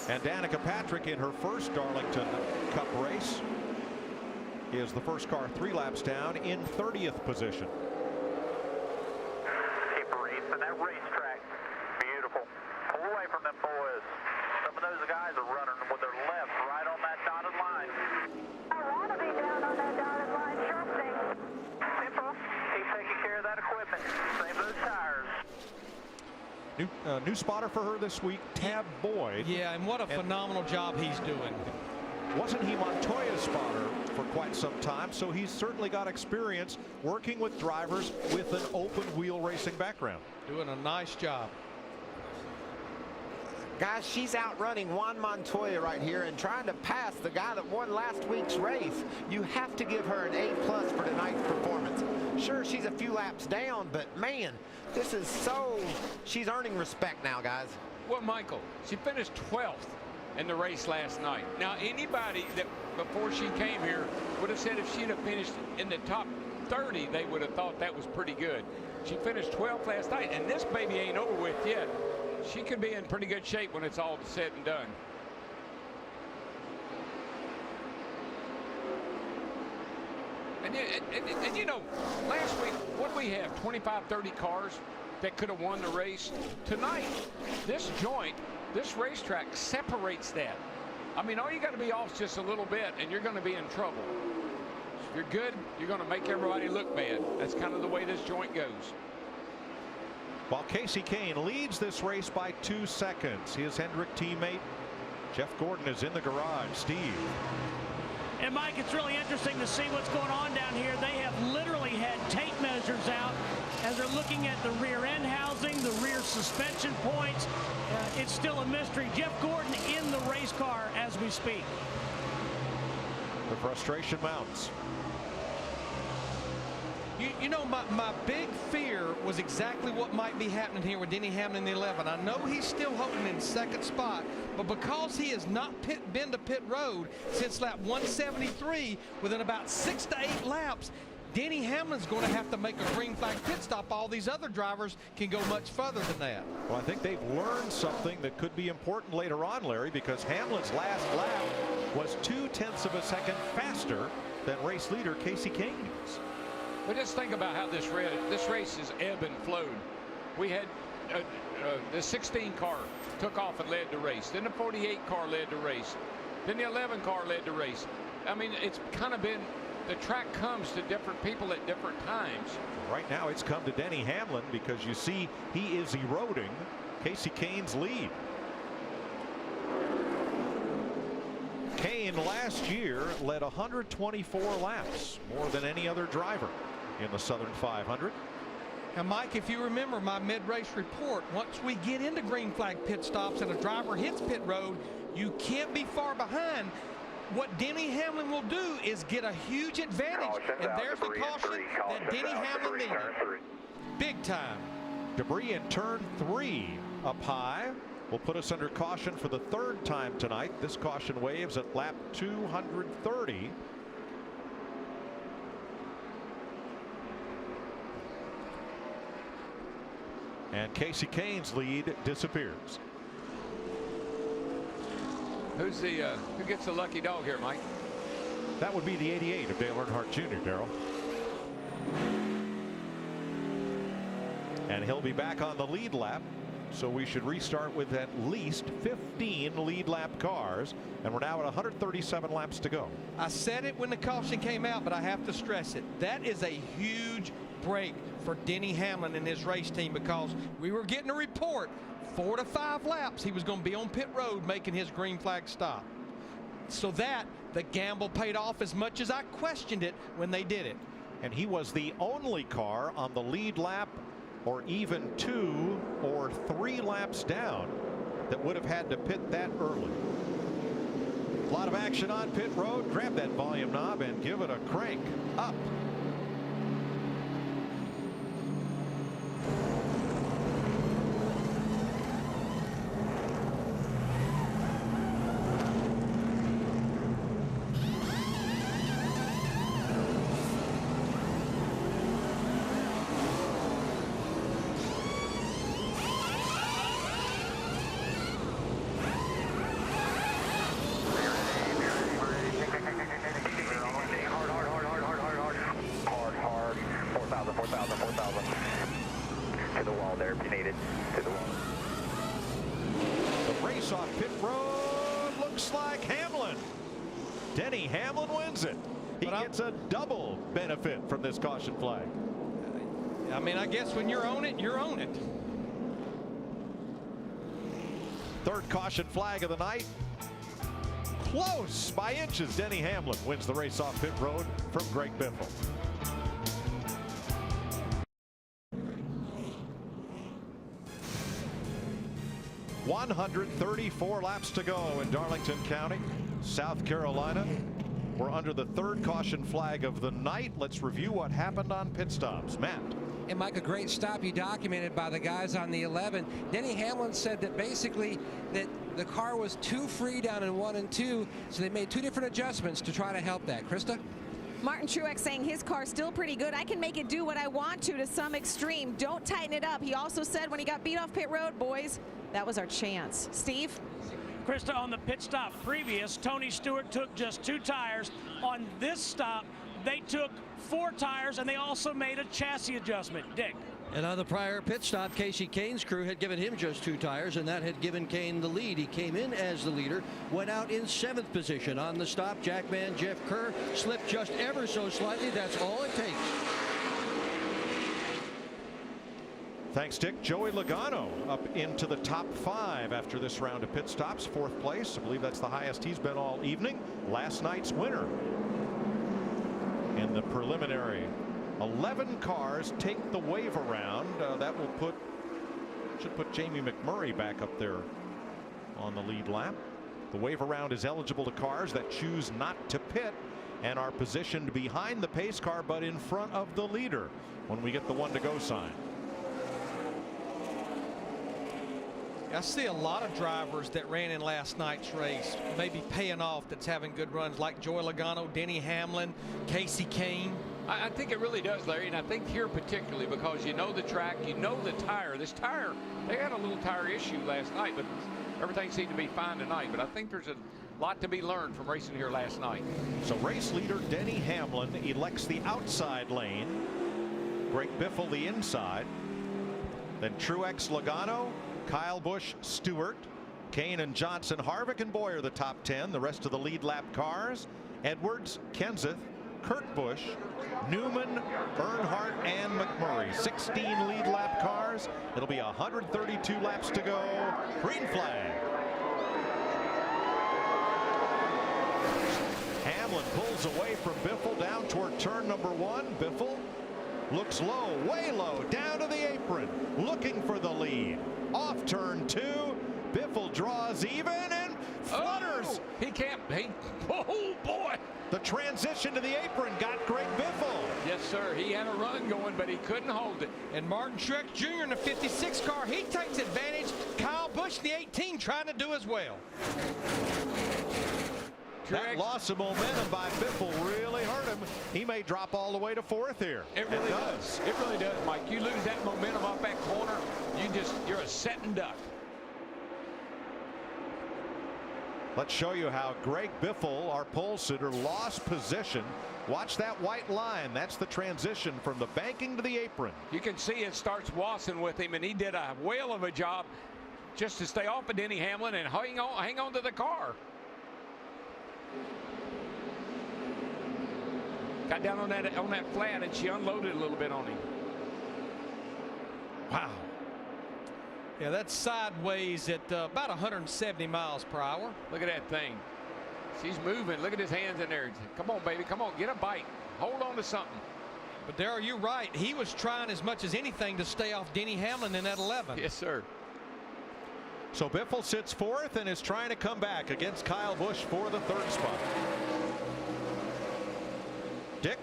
And Danica Patrick in her first Darlington Cup race is the first car 3 laps down in 30th position. Keep racing that racetrack. Beautiful. Pull away from them boys. Some of those guys are running with their left right on that dotted line. I want to be down on that dotted line. Sure thing. Simple. Keep taking care of that equipment. Save those tires. New spotter for her this week, Tab Boyd. Yeah, and what a phenomenal job he's doing. Wasn't he Montoya's spotter for quite some time, so he's certainly got experience working with drivers with an open wheel racing background. Doing a nice job. Guys, she's outrunning Juan Montoya right here and trying to pass the guy that won last week's race. You have to give her an A+ for tonight's performance. Sure, she's a few laps down, but man, this is so, she's earning respect now, guys. Well, Michael, she finished 12th in the race last night. Now, anybody that before she came here would have said if she'd have finished in the top 30, they would have thought that was pretty good. She finished 12th last night, and this baby ain't over with yet. She could be in pretty good shape when it's all said and done. And you know, last week, what did we have? 25, 30 cars that could have won the race. Tonight, this joint, this racetrack separates that. I mean, all you got to be off just a little bit, and you're going to be in trouble. If you're good, you're going to make everybody look bad. That's kind of the way this joint goes. While Casey Kane leads this race by 2 seconds, his Hendrick teammate Jeff Gordon is in the garage. Steve. And Mike, it's really interesting to see what's going on down here. They have literally had tape measures out as they're looking at the rear end housing, the rear suspension points. It's still a mystery. Jeff Gordon in the race car as we speak. The frustration mounts. You know, my big fear was exactly what might be happening here with Denny Hamlin in the 11. I know he's still holding in 2nd spot, but because he has not been to pit road since lap 173, within about 6 to 8 laps, Denny Hamlin's going to have to make a green flag pit stop. All these other drivers can go much further than that. Well, I think they've learned something that could be important later on, Larry, because Hamlin's last lap was 0.2 of a second faster than race leader Casey Kane's. But just think about how this race is ebb and flowed. We had the 16 car took off and led the race. Then the 48 car led the race. Then the 11 car led the race. I mean, it's kind of been, the track comes to different people at different times. Right now it's come to Denny Hamlin because you see he is eroding Kasey Kahne's lead. Kahne last year led 124 laps, more than any other driver in the Southern 500. Now, Mike, if you remember my mid-race report, once we get into green flag pit stops and a driver hits pit road, you can't be far behind. What Denny Hamlin will do is get a huge advantage, and there's the caution that Denny Hamlin needed. Big time. Debris in turn 3 up high will put us under caution for the 3rd time tonight. This caution waves at lap 230. And Kasey Kahne's lead disappears. Who's the who gets the lucky dog here, Mike? That would be the 88 of Dale Earnhardt Jr., Darrell. And he'll be back on the lead lap, so we should restart with at least 15 lead lap cars, and we're now at 137 laps to go. I said it when the caution came out, but I have to stress it. That is a huge break for Denny Hamlin and his race team, because we were getting a report 4 to 5 laps he was going to be on pit road making his green flag stop. So that the gamble paid off as much as I questioned it when they did it. And he was the only car on the lead lap or even 2 or 3 laps down that would have had to pit that early. A lot of action on pit road. Grab that volume knob and give it a crank up. Denny Hamlin wins it. He gets a double benefit from this caution flag. I mean, I guess when you're on it, you're on it. 3rd caution flag of the night. Close by inches. Denny Hamlin wins the race off pit road from Greg Biffle. $134 laps to go in Darlington County, South Carolina. We're under the 3rd caution flag of the night. Let's review what happened on pit stops. Matt. And Mike, a great stop you documented by the guys on the 11. Denny Hamlin said that basically that the car was too free down in 1 and 2, so they made 2 different adjustments to try to help that. Krista? Martin Truex saying his car's still pretty good. I can make it do what I want to some extreme. Don't tighten it up. He also said when he got beat off pit road, boys, that was our chance. Steve? Krista, on the pit stop previous, Tony Stewart took just 2 tires. On this stop, they took 4 tires, and they also made a chassis adjustment. Dick? And on the prior pit stop, Kasey Kahne's crew had given him just 2 tires, and that had given Kahne the lead. He came in as the leader, went out in 7th position. On the stop, Jackman Jeff Kerr slipped just ever so slightly. That's all it takes. Thanks, Dick. Joey Logano up into the top 5 after this round of pit stops. 4th place. I believe that's the highest he's been all evening. Last night's winner in the preliminary. 11 cars take the wave around. That will should put Jamie McMurray back up there on the lead lap. The wave around is eligible to cars that choose not to pit and are positioned behind the pace car but in front of the leader when we get the 1 to go sign. I see a lot of drivers that ran in last night's race maybe paying off, that's having good runs, like Joey Logano, Denny Hamlin, Kasey Kahne. I think it really does, Larry, and I think here particularly because you know the track, you know the tire. This tire, they had a little tire issue last night, but everything seemed to be fine tonight. But I think there's a lot to be learned from racing here last night. So race leader Denny Hamlin elects the outside lane. Greg Biffle the inside. Then Truex, Logano, Kyle Busch, Stewart, Kane and Johnson, Harvick and Boyer the top 10. The rest of the lead lap cars: Edwards, Kenseth, Kurt Busch, Newman, Earnhardt, and McMurray. 16 lead lap cars. It'll be 132 laps to go. Green flag. Hamlin pulls away from Biffle down toward turn number 1. Biffle looks low, way low, down to the apron, looking for the lead. Off turn 2. Biffle draws even and flutters. He can't. Oh boy! The transition to the apron got Greg Biffle. Yes, sir. He had a run going, but he couldn't hold it. And Martin Truex Jr. in the 56 car, he takes advantage. Kyle Busch in the 18 trying to do as well. That loss of momentum by Biffle really hurt him. He may drop all the way to 4th here. It really does. It really does, Mike. You lose that momentum off that corner, you're a setting duck. Let's show you how Greg Biffle, our pole sitter, lost position. Watch that white line. That's the transition from the banking to the apron. You can see it starts wassing with him, and he did a whale of a job just to stay off of Denny Hamlin and hang on to the car. Got down on that flat, and she unloaded a little bit on him. Wow. Yeah, that's sideways at about 170 miles per hour. Look at that thing. She's moving. Look at his hands in there. Come on, baby. Come on. Get a bite. Hold on to something. But Darrell, you're right. He was trying as much as anything to stay off Denny Hamlin in that 11. Yes, sir. So Biffle sits 4th and is trying to come back against Kyle Busch for the 3rd spot. Dick?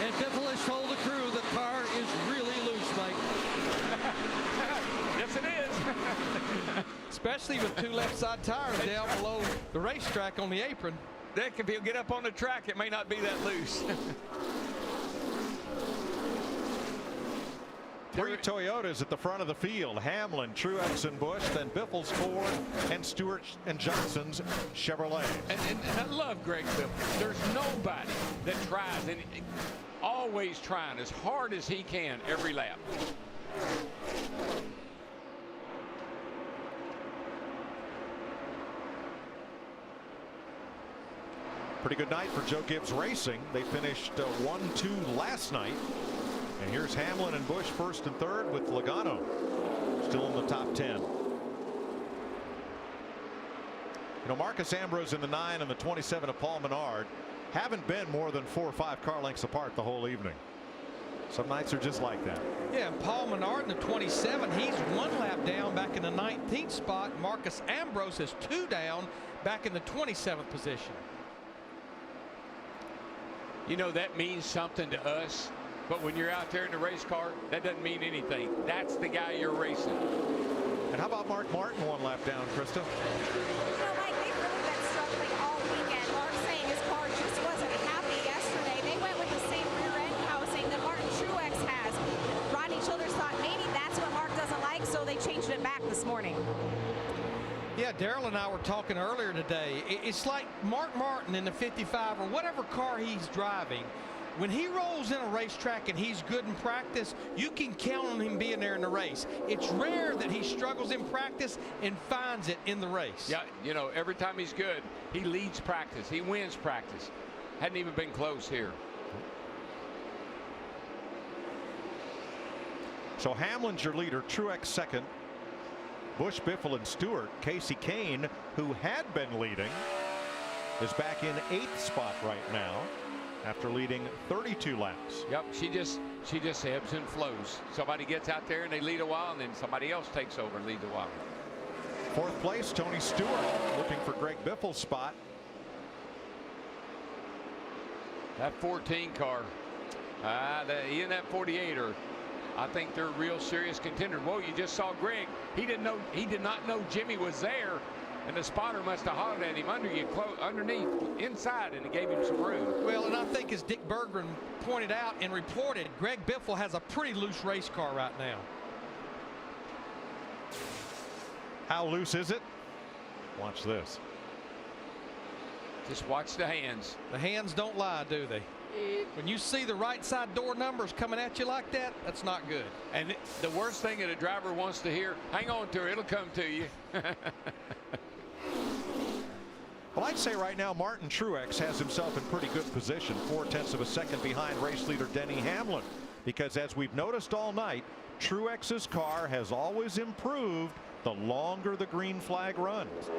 And Biffle has told the crew the car is really loose, Mike. Yes, it is. Especially with 2 left side tires down below the racetrack on the apron. Dick, if he'll get up on the track, it may not be that loose. 3 Toyotas at the front of the field. Hamlin, Truex, and Busch. Then Biffle's Ford and Stewart and Johnson's Chevrolet. And I love Greg Biffle. There's nobody that tries, and always trying as hard as he can every lap. Pretty good night for Joe Gibbs Racing. They finished 1-2 last night. And here's Hamlin and Busch 1st and 3rd with Logano still in the top 10. You know, Marcus Ambrose in the 9 and the 27 of Paul Menard haven't been more than 4 or 5 car lengths apart the whole evening. Some nights are just like that. Yeah, and Paul Menard in the 27, he's 1 lap down back in the 19th spot. Marcus Ambrose is 2 down back in the 27th position. You know, that means something to us. But when you're out there in the race car, that doesn't mean anything. That's the guy you're racing. And how about Mark Martin 1 lap down, Krista? You know, Mike, they've really been struggling all weekend. Mark's saying his car just wasn't happy yesterday. They went with the same rear end housing that Martin Truex has. Rodney Childers thought maybe that's what Mark doesn't like, so they changed it back this morning. Yeah, Darrell and I were talking earlier today. It's like Mark Martin in the 55 or whatever car he's driving. When he rolls in a racetrack and he's good in practice, you can count on him being there in the race. It's rare that he struggles in practice and finds it in the race. Yeah, you know, every time he's good, he leads practice. He wins practice. Hadn't even been close here. So Hamlin's your leader, Truex 2nd. Busch, Biffle, and Stewart. Casey Kane, who had been leading, is back in 8th spot right now after leading 32 laps. Yep, she just ebbs and flows. Somebody gets out there and they lead a while, and then somebody else takes over and leads a while. 4th place, Tony Stewart, looking for Greg Biffle's spot. That 14 car, he and that 48 are, I think they're real serious contenders. Whoa, you just saw Greg. He did not know Jimmy was there. And the spotter must have hollered at him underneath, inside, and it gave him some room. Well, and I think as Dick Berggren pointed out and reported, Greg Biffle has a pretty loose race car right now. How loose is it? Watch this. Just watch the hands. The hands don't lie, do they? When you see the right side door numbers coming at you like that, that's not good. And the worst thing that a driver wants to hear, hang on to her, it'll come to you. Well, I'd say right now Martin Truex has himself in pretty good position, 0.4 of a second behind race leader Denny Hamlin, because as we've noticed all night, Truex's car has always improved the longer the green flag runs.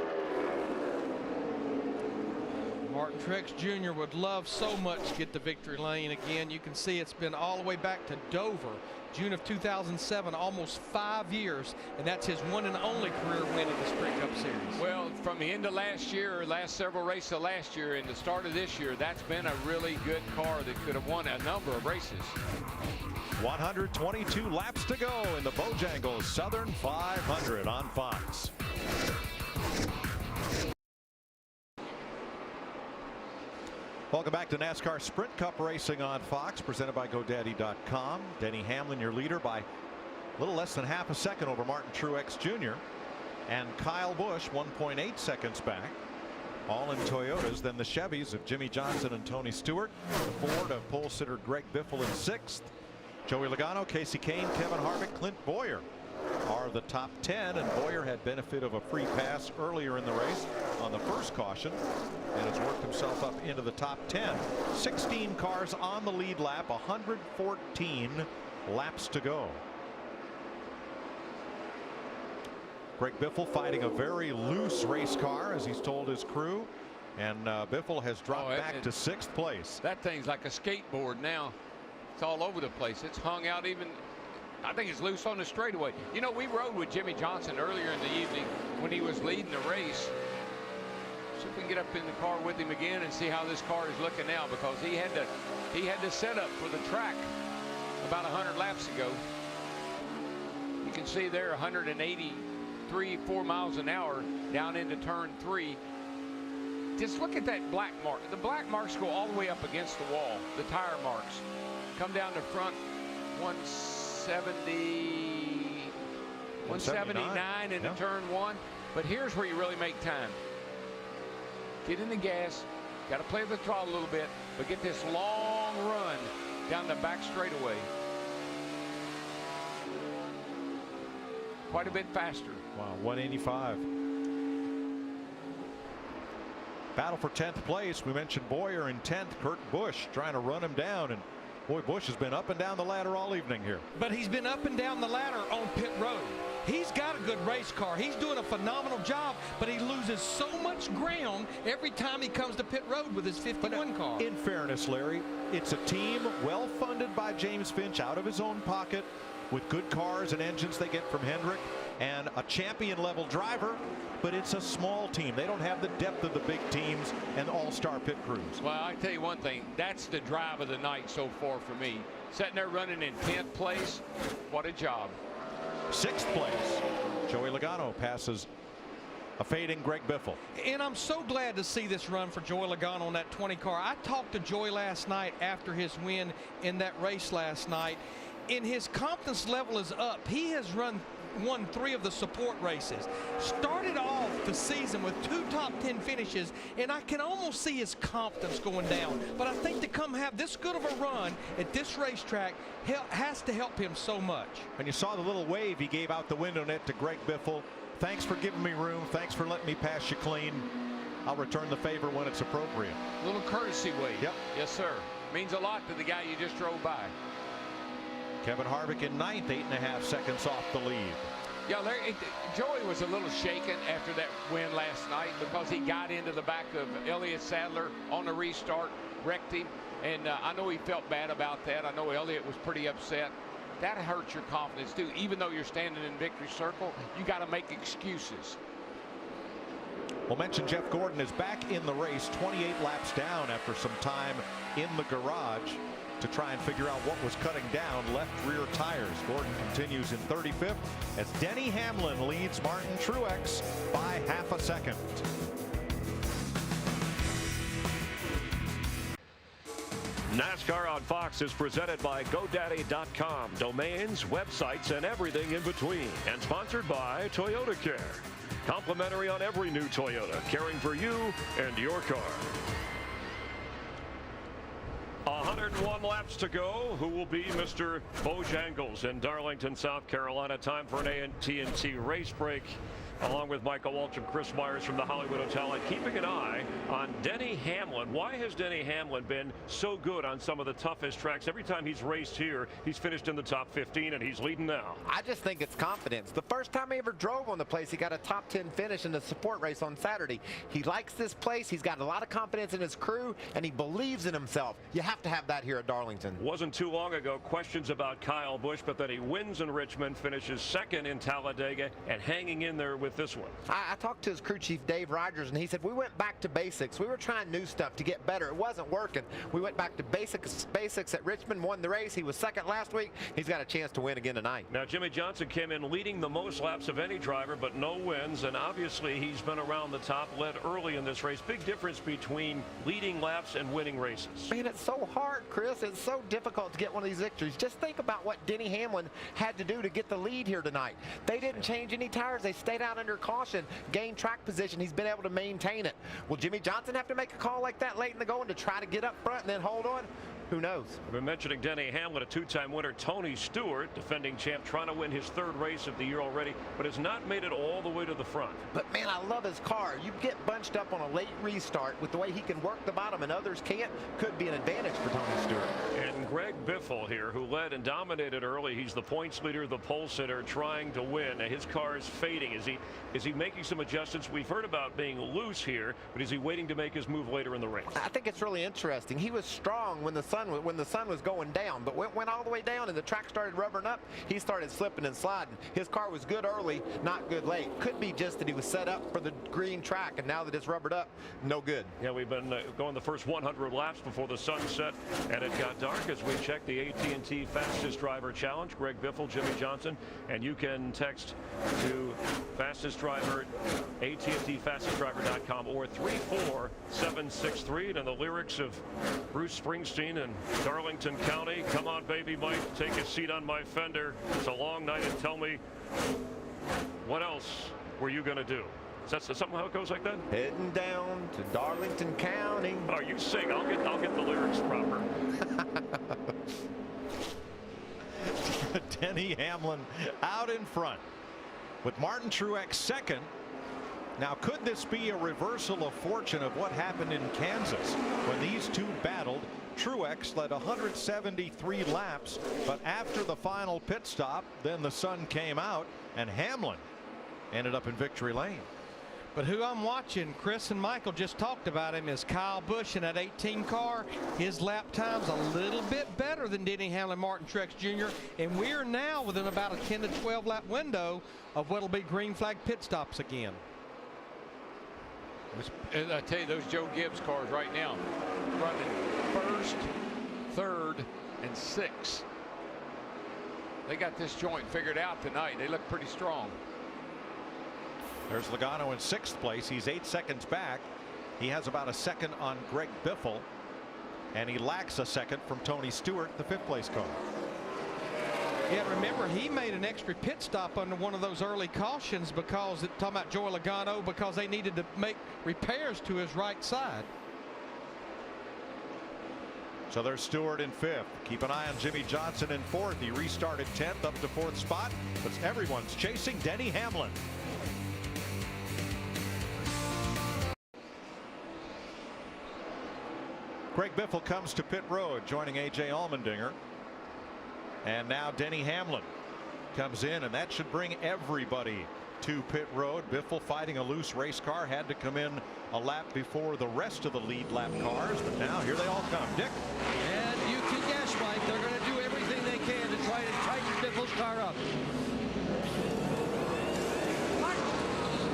Martin Truex Jr. would love so much to get the victory lane again. You can see it's been all the way back to Dover, June of 2007, almost 5 years, and that's his one and only career win in the Sprint Cup Series. Well, from the end of last year, or last several races of last year, and the start of this year, that's been a really good car that could have won a number of races. 122 laps to go in the Bojangles Southern 500 on Fox. Welcome back to NASCAR Sprint Cup Racing on Fox, presented by GoDaddy.com. Denny Hamlin, your leader, by a little less than half a second over Martin Truex Jr. And Kyle Busch 1.8 seconds back. All in Toyotas. Then the Chevys of Jimmy Johnson and Tony Stewart. The Ford of pole sitter Greg Biffle in 6th. Joey Logano, Casey Kane, Kevin Harvick, Clint Bowyer are the top 10, and Bowyer had benefit of a free pass earlier in the race on the first caution and has worked himself up into the top 10. 16 cars on the lead lap, 114 laps to go. Greg Biffle fighting a very loose race car, as he's told his crew, and Biffle has dropped back to 6th place. That thing's like a skateboard now. It's all over the place. It's hung out even. I think it's loose on the straightaway. You know, we rode with Jimmy Johnson earlier in the evening when he was leading the race. See if we can get up in the car with him again and see how this car is looking now, because he had the setup for the track about 100 laps ago. You can see there 183.4 miles an hour down into turn 3. Just look at that black mark. The black marks go all the way up against the wall. The tire marks come down the front 179 into turn 1. But here's where you really make time. Get in the gas, got to play with the throttle a little bit, but get this long run down the back straightaway. Quite a bit faster. Wow, 185. Battle for 10th place. We mentioned Bowyer in 10th. Kurt Busch trying to run him down, and boy, Busch has been up and down the ladder all evening here. But he's been up and down the ladder on pit road. He's got a good race car. He's doing a phenomenal job, but he loses so much ground every time he comes to pit road with his 51 car. In fairness, Larry, it's a team well funded by James Finch out of his own pocket, with good cars and engines they get from Hendrick, and a champion level driver, but it's a small team. They don't have the depth of the big teams and all-star pit crews. Well, I tell you one thing, that's the drive of the night so far for me. Sitting there running in 10th place, what a job. 6th place, Joey Logano passes a fading Greg Biffle. And I'm so glad to see this run for Joey Logano on that 20 car. I talked to Joey last night after his win in that race last night, and his confidence level is up. He has won 3 of the support races. Started off the season with 2 top 10 finishes, and I can almost see his confidence going down. But I think to come have this good of a run at this racetrack has to help him so much. And you saw the little wave he gave out the window net to Greg Biffle. Thanks for giving me room. Thanks for letting me pass you clean. I'll return the favor when it's appropriate. Little courtesy wave. Yep. Yes, sir. Means a lot to the guy you just drove by. Kevin Harvick in 9th, 8.5 seconds off the lead. Yeah, Larry, Joey was a little shaken after that win last night because he got into the back of Elliott Sadler on the restart, wrecked him, and I know he felt bad about that. I know Elliott was pretty upset. That hurts your confidence too. Even though you're standing in victory circle, you got to make excuses. We'll mention Jeff Gordon is back in the race, 28 laps down after some time in the garage to try and figure out what was cutting down left rear tires. Gordon continues in 35th as Denny Hamlin leads Martin Truex by half a second. NASCAR on Fox is presented by GoDaddy.com. Domains, websites, and everything in between. And sponsored by Toyota Care. Complimentary on every new Toyota, caring for you and your car. 101 laps to go. Who will be Mr. Bojangles in Darlington, South Carolina? Time for an AT&T race break. Along with Michael Walsh and Chris Myers from the Hollywood Hotel, and keeping an eye on Denny Hamlin. Why has Denny Hamlin been so good on some of the toughest tracks? Every time he's raced here, he's finished in the top 15, and he's leading now. I just think it's confidence. The first time he ever drove on the place, he got a top 10 finish in the support race on Saturday. He likes this place. He's got a lot of confidence in his crew, and he believes in himself. You have to have that here at Darlington. Wasn't too long ago questions about Kyle Busch, but then he wins in Richmond, finishes second in Talladega, and hanging in there with this one. I talked to his crew chief, Dave Rogers, and he said, we went back to basics. We were trying new stuff to get better. It wasn't working. We went back to basics at Richmond, won the race. He was second last week. He's got a chance to win again tonight. Now, Jimmie Johnson came in leading the most laps of any driver, but no wins, and obviously he's been around the top, led early in this race. Big difference between leading laps and winning races. Man, it's so hard, Chris. It's so difficult to get one of these victories. Just think about what Denny Hamlin had to do to get the lead here tonight. They didn't change any tires. They stayed out under caution, gained track position. He's been able to maintain it. Will Jimmie Johnson have to make a call like that late in the going to try to get up front and then hold on? Who knows? I've been mentioning Denny Hamlin, a two-time winner. Tony Stewart, defending champ, trying to win his third race of the year already, but has not made it all the way to the front. But man, I love his car. You get bunched up on a late restart with the way he can work the bottom and others can't. Could be an advantage for Tony Stewart. And Greg Biffle here, who led and dominated early. He's the points leader, the pole sitter, trying to win. Now, his car is fading. Is he making some adjustments? We've heard about being loose here, but is he waiting to make his move later in the race? I think it's really interesting. He was strong when the sun was going down, but went all the way down and the track started rubbering up. He started slipping and sliding. His car was good early, not good late. Could be just that he was set up for the green track, and now that it's rubbered up, no good. Yeah, we've been going the first 100 laps before the sun set, and it got dark as we checked the AT&T Fastest Driver Challenge. Greg Biffle, Jimmie Johnson, and you can text to Fastest Driver, AT&TFastestDriver.com, or 34763, and the lyrics of Bruce Springsteen and Darlington County. Come on, baby Mike, take a seat on my fender. It's a long night, and tell me, what else were you going to do? Is that something how it goes like that? Heading down to Darlington County. Oh, you sing. I'll get the lyrics proper. Denny Hamlin out in front with Martin Truex second. Now, could this be a reversal of fortune of what happened in Kansas when these two battled? Truex led 173 laps, but after the final pit stop, then the sun came out and Hamlin ended up in victory lane. But who I'm watching, Chris and Michael just talked about him, is Kyle Busch in that 18 car. His lap time's a little bit better than Denny Hamlin, Martin Truex Jr. And we're now within about a 10 to 12 lap window of what'll be green flag pit stops again. I tell you, those Joe Gibbs cars right now running first, third, and sixth. They got this joint figured out tonight. They look pretty strong. There's Logano in sixth place. He's 8 seconds back. He has about a second on Greg Biffle, and he lacks a second from Tony Stewart, the fifth place car. Yeah, remember, he made an extra pit stop under one of those early cautions because, talking about Joey Logano, because they needed to make repairs to his right side. So there's Stewart in fifth. Keep an eye on Jimmie Johnson in fourth. He restarted 10th up to fourth spot, but everyone's chasing Denny Hamlin. Greg Biffle comes to pit road, joining A.J. Allmendinger. And now Denny Hamlin comes in, and that should bring everybody to pit road. Biffle, fighting a loose race car, had to come in a lap before the rest of the lead lap cars, but now here they all come. Dick? And you can guess, Mike, they're going to do everything they can to try to tighten Biffle's car up.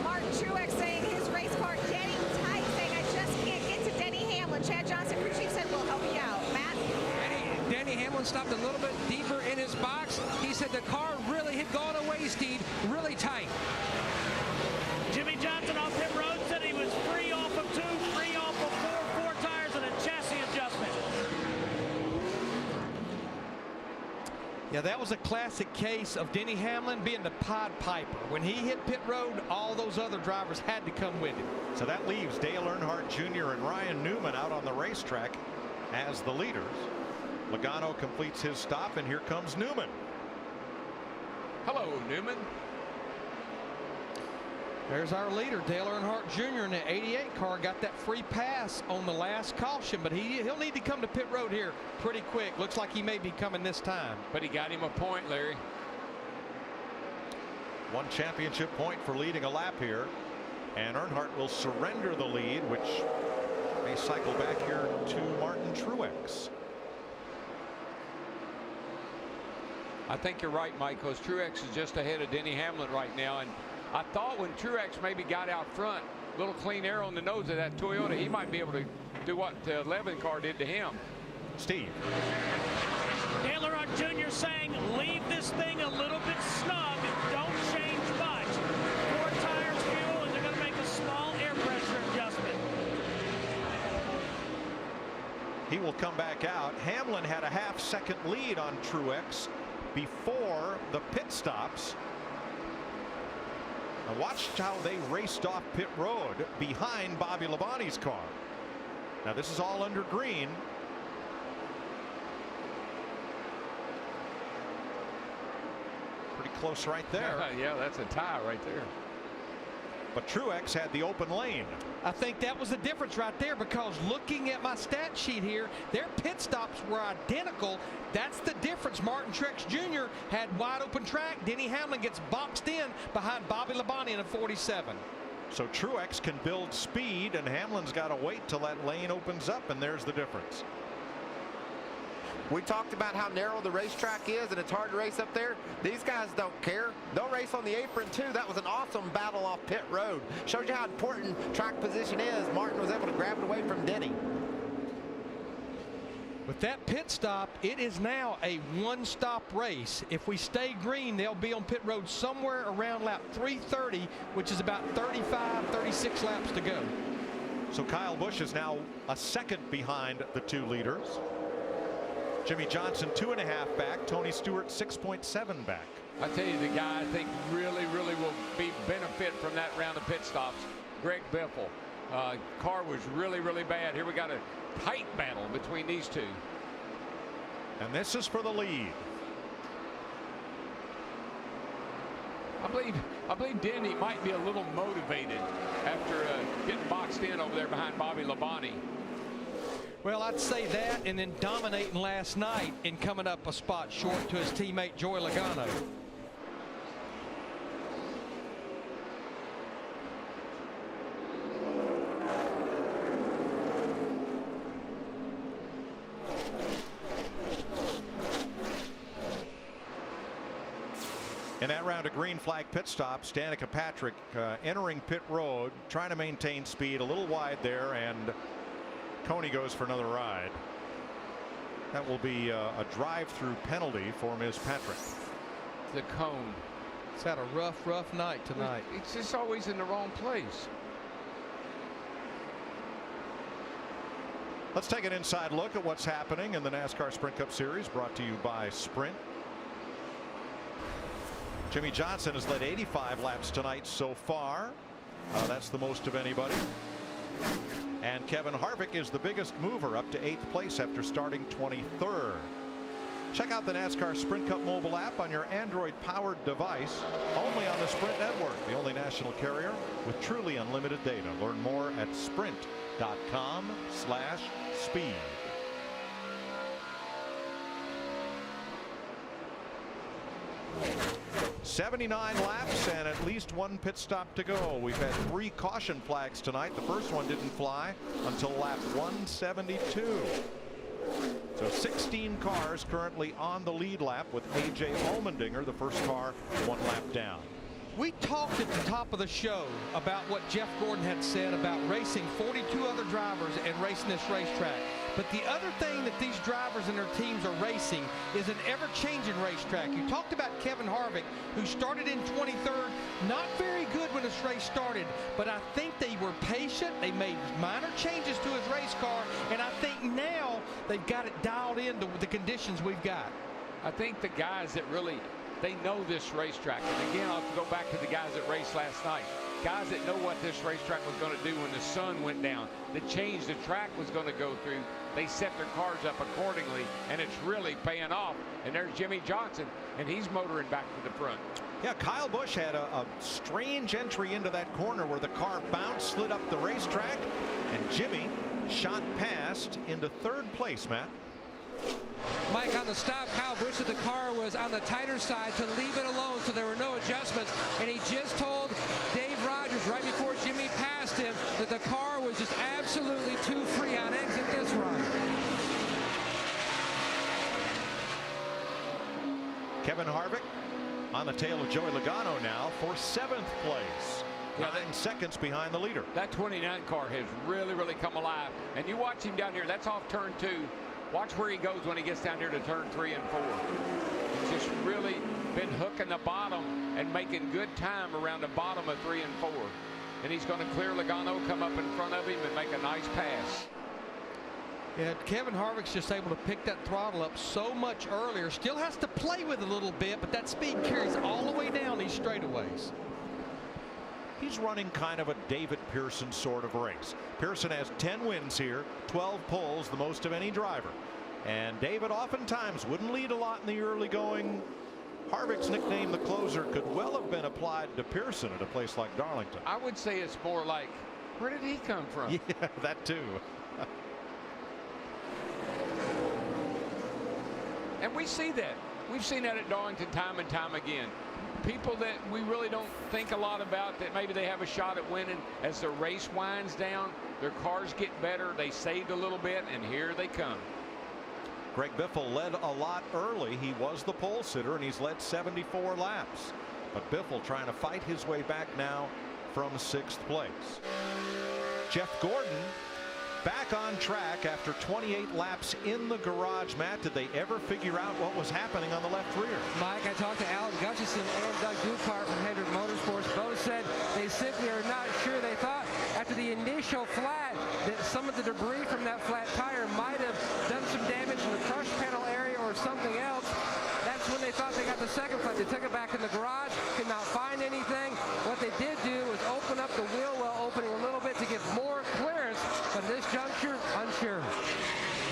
Martin Truex saying his race car getting tight, saying I just can't get to Denny Hamlin. Chad Johnson, crew chief, said we'll help you out. Matt? Denny Hamlin stopped a little bit deeper in his box. He said the car really had gone away, Steve, really tight. Jimmie Johnson off pit road said he was free off of 2, free off of 4 tires, and a chassis adjustment. Yeah, that was a classic case of Denny Hamlin being the Pied Piper. When he hit pit road, all those other drivers had to come with him. So that leaves Dale Earnhardt Jr. and Ryan Newman out on the racetrack as the leaders. Logano completes his stop, and here comes Newman. Hello, Newman. There's our leader, Dale Earnhardt Jr. in the 88 car. Got that free pass on the last caution, but he'll need to come to pit road here pretty quick. Looks like he may be coming this time. But he got him a point, Larry. One championship point for leading a lap here. And Earnhardt will surrender the lead, which may cycle back here to Martin Truex. I think you're right, Mike, because Truex is just ahead of Denny Hamlin right now. And I thought when Truex maybe got out front, a little clean air on the nose of that Toyota, he might be able to do what the 11 car did to him. Steve. Dale Earnhardt Jr. saying, leave this thing a little bit snug. Don't change much. 4 tires, fuel, and they're going to make a small air pressure adjustment. He will come back out. Hamlin had a half-second lead on Truex before the pit stops. Now watch how they raced off pit road behind Bobby Labonte's car. Now this is all under green. Pretty close right there. Yeah, that's a tie right there. But Truex had the open lane. I think that was the difference right there, because looking at my stat sheet here, their pit stops were identical. That's the difference. Martin Truex Jr. had wide open track. Denny Hamlin gets boxed in behind Bobby Labonte in a 47. So Truex can build speed, and Hamlin's got to wait till that lane opens up, and there's the difference. We talked about how narrow the racetrack is, and it's hard to race up there. These guys don't care. They'll race on the apron too. That was an awesome battle off pit road. Shows you how important track position is. Martin was able to grab it away from Denny. With that pit stop, it is now a one-stop race. If we stay green, they'll be on pit road somewhere around lap 330, which is about 35, 36 laps to go. So Kyle Busch is now a second behind the 2 leaders. Jimmy Johnson 2.5 back. Tony Stewart 6.7 back. I tell you, the guy I think really will benefit from that round of pit stops, Greg Biffle. Car was really bad. Here we got a tight battle between these two. And this is for the lead. I believe Denny might be a little motivated after getting boxed in over there behind Bobby Labonte. Well, I'd say that, and then dominating last night and coming up a spot short to his teammate Joey Logano. In that round of green flag pit stops, Danica Patrick entering pit road, trying to maintain speed, a little wide there, and Coney goes for another ride. That will be a drive-through penalty for Ms. Patrick. The cone. It's had a rough night tonight. It's just always in the wrong place. Let's take an inside look at what's happening in the NASCAR Sprint Cup Series, brought to you by Sprint. Jimmy Johnson has led 85 laps tonight so far. That's the most of anybody. And Kevin Harvick is the biggest mover, up to 8th place after starting 23rd. Check out the NASCAR Sprint Cup mobile app on your Android-powered device, only on the Sprint network, the only national carrier with truly unlimited data. Learn more at sprint.com/speed. '79 laps and at least 1 pit stop to go. We've had 3 caution flags tonight. The first one didn't fly until lap 172. So 16 cars currently on the lead lap, with A.J. Allmendinger, the first car, 1 lap down. We talked at the top of the show about what Jeff Gordon had said about racing 42 other drivers and racing this racetrack. But the other thing that these drivers and their teams are racing is an ever-changing racetrack. You talked about Kevin Harvick, who started in 23rd, not very good when this race started, but I think they were patient. They made minor changes to his race car, and I think now they've got it dialed into the conditions we've got. I think the guys that really, they know this racetrack. And again, I'll have to go back to the guys that raced last night. guys that know what this racetrack was going to do when the sun went down, the change the track was going to go through. They set their cars up accordingly, and it's really paying off. And there's Jimmy Johnson, and he's motoring back to the front. Yeah, Kyle Busch had a strange entry into that corner where the car bounced, slid up the racetrack, and Jimmy shot past into third place, Matt. Mike, on the stop, Kyle Busch said the car was on the tighter side to leave it alone, so there were no adjustments. And he just told Dave Rogers right before Jimmy passed him that the car was just absolutely too free on exit this run. Kevin Harvick on the tail of Joey Logano now for 7th place. 9 seconds behind the leader. That 29 car has really come alive. And you watch him down here. That's off turn 2. Watch where he goes when he gets down here to turn 3 and 4. He's just really been hooking the bottom and making good time around the bottom of 3 and 4. And he's going to clear Logano, come up in front of him, and make a nice pass. Yeah, Kevin Harvick's just able to pick that throttle up so much earlier. Still has to play with it a little bit, but that speed carries all the way down these straightaways. He's running kind of a David Pearson sort of race. Pearson has 10 wins here, 12 poles, the most of any driver. And David oftentimes wouldn't lead a lot in the early going. Harvick's nickname, the closer, could well have been applied to Pearson at a place like Darlington. I would say it's more like, where did he come from? Yeah, that too. And we see that. We've seen that at Darlington time and time again. People that we really don't think a lot about, that maybe they have a shot at winning, as the race winds down, their cars get better, they saved a little bit, and here they come. Greg Biffle led a lot early. He was the pole sitter, and he's led 74 laps. But Biffle trying to fight his way back now from 6th place. Jeff Gordon back on track after 28 laps in the garage. Matt, did they ever figure out what was happening on the left rear? Mike, I talked to Alan Gutchison and Doug Dukart from Hendrick Motorsports. Both said they simply are not sure. They thought after the initial flat that some of the debris from that flat tire might have done some damage in the crush panel area or something else. That's when they thought they got the second flat. They took it back in the garage, could not find anything. What they did do was open up the wheel well opening a little bit to give more clearance, but at this juncture, unsure.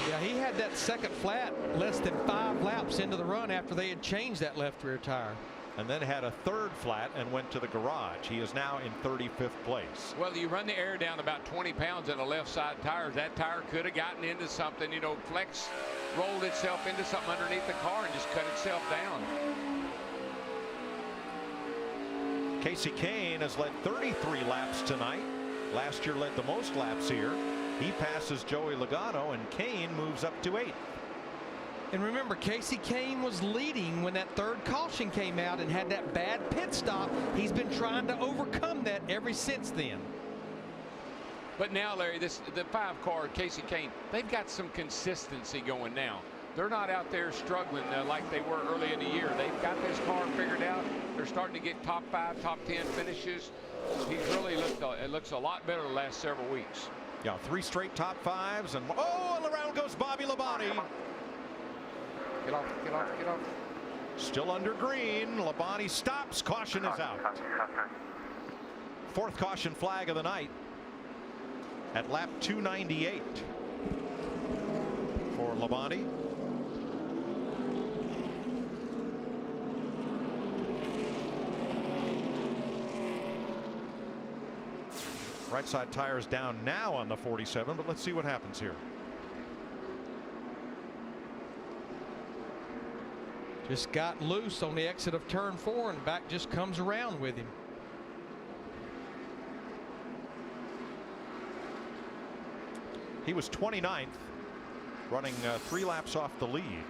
Yeah, he had that second flat less than 5 laps into the run after they had changed that left rear tire. And then had a 3rd flat and went to the garage. He is now in 35th place. Well, you run the air down about 20 pounds in the left side tires. That tire could have gotten into something, you know, flex rolled itself into something underneath the car and just cut itself down. Casey Kane has led 33 laps tonight. Last year led the most laps here. He passes Joey Logano, and Kane moves up to 8th. And remember, Casey Kane was leading when that 3rd caution came out and had that bad pit stop. He's been trying to overcome that ever since then. But now, Larry, the 5 car, Casey Kane, they've got some consistency going now. They're not out there struggling like they were early in the year. They've got this car figured out. They're starting to get top 5, top 10 finishes. He's really it looks a lot better the last several weeks. Yeah, 3 straight top 5s, and and around goes Bobby Labonte. Get off, get off, get off. Still under green. Labonte stops. Caution is out. 4th caution flag of the night at lap 298 for Labonte. Right side tires down now on the 47, but let's see what happens here. Just got loose on the exit of turn 4, and back just comes around with him. He was 29th, running 3 laps off the lead.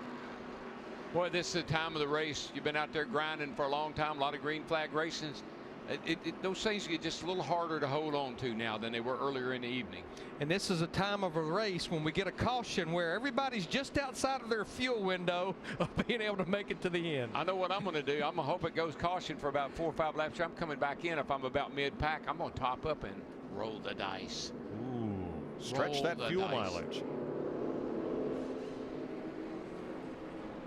Boy, this is the time of the race. You've been out there grinding for a long time, a lot of green flag races. Those things get just a little harder to hold on to now than they were earlier in the evening. And this is a time of a race when we get a caution where everybody's just outside of their fuel window of being able to make it to the end. I know what I'm going to do. I'm going to hope it goes caution for about 4 or 5 laps. I'm coming back in. If I'm about mid-pack, I'm going to top up and roll the dice. Ooh, stretch that fuel mileage.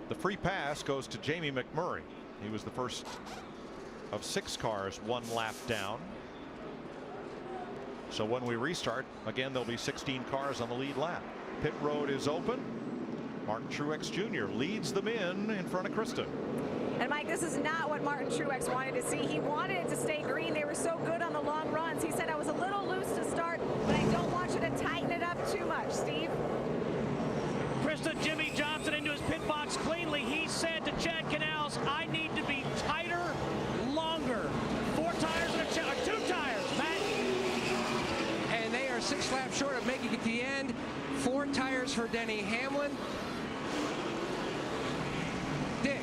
The free pass goes to Jamie McMurray. He was the first of 6 cars 1 lap down. So when we restart, again, there'll be 16 cars on the lead lap. Pit road is open. Martin Truex Jr. leads them in front of Krista. And Mike, this is not what Martin Truex wanted to see. He wanted it to stay green. They were so good on the long runs. He said, I was a little loose to start, but I don't want you to tighten it up too much, Steve. Krista, Jimmy Johnson into his pit box cleanly. He said to Chad Canals, I need to be tighter, longer. 4 tires and 2 tires, Matt. And they are 6 laps short of making it to the end. 4 tires for Denny Hamlin. Dick.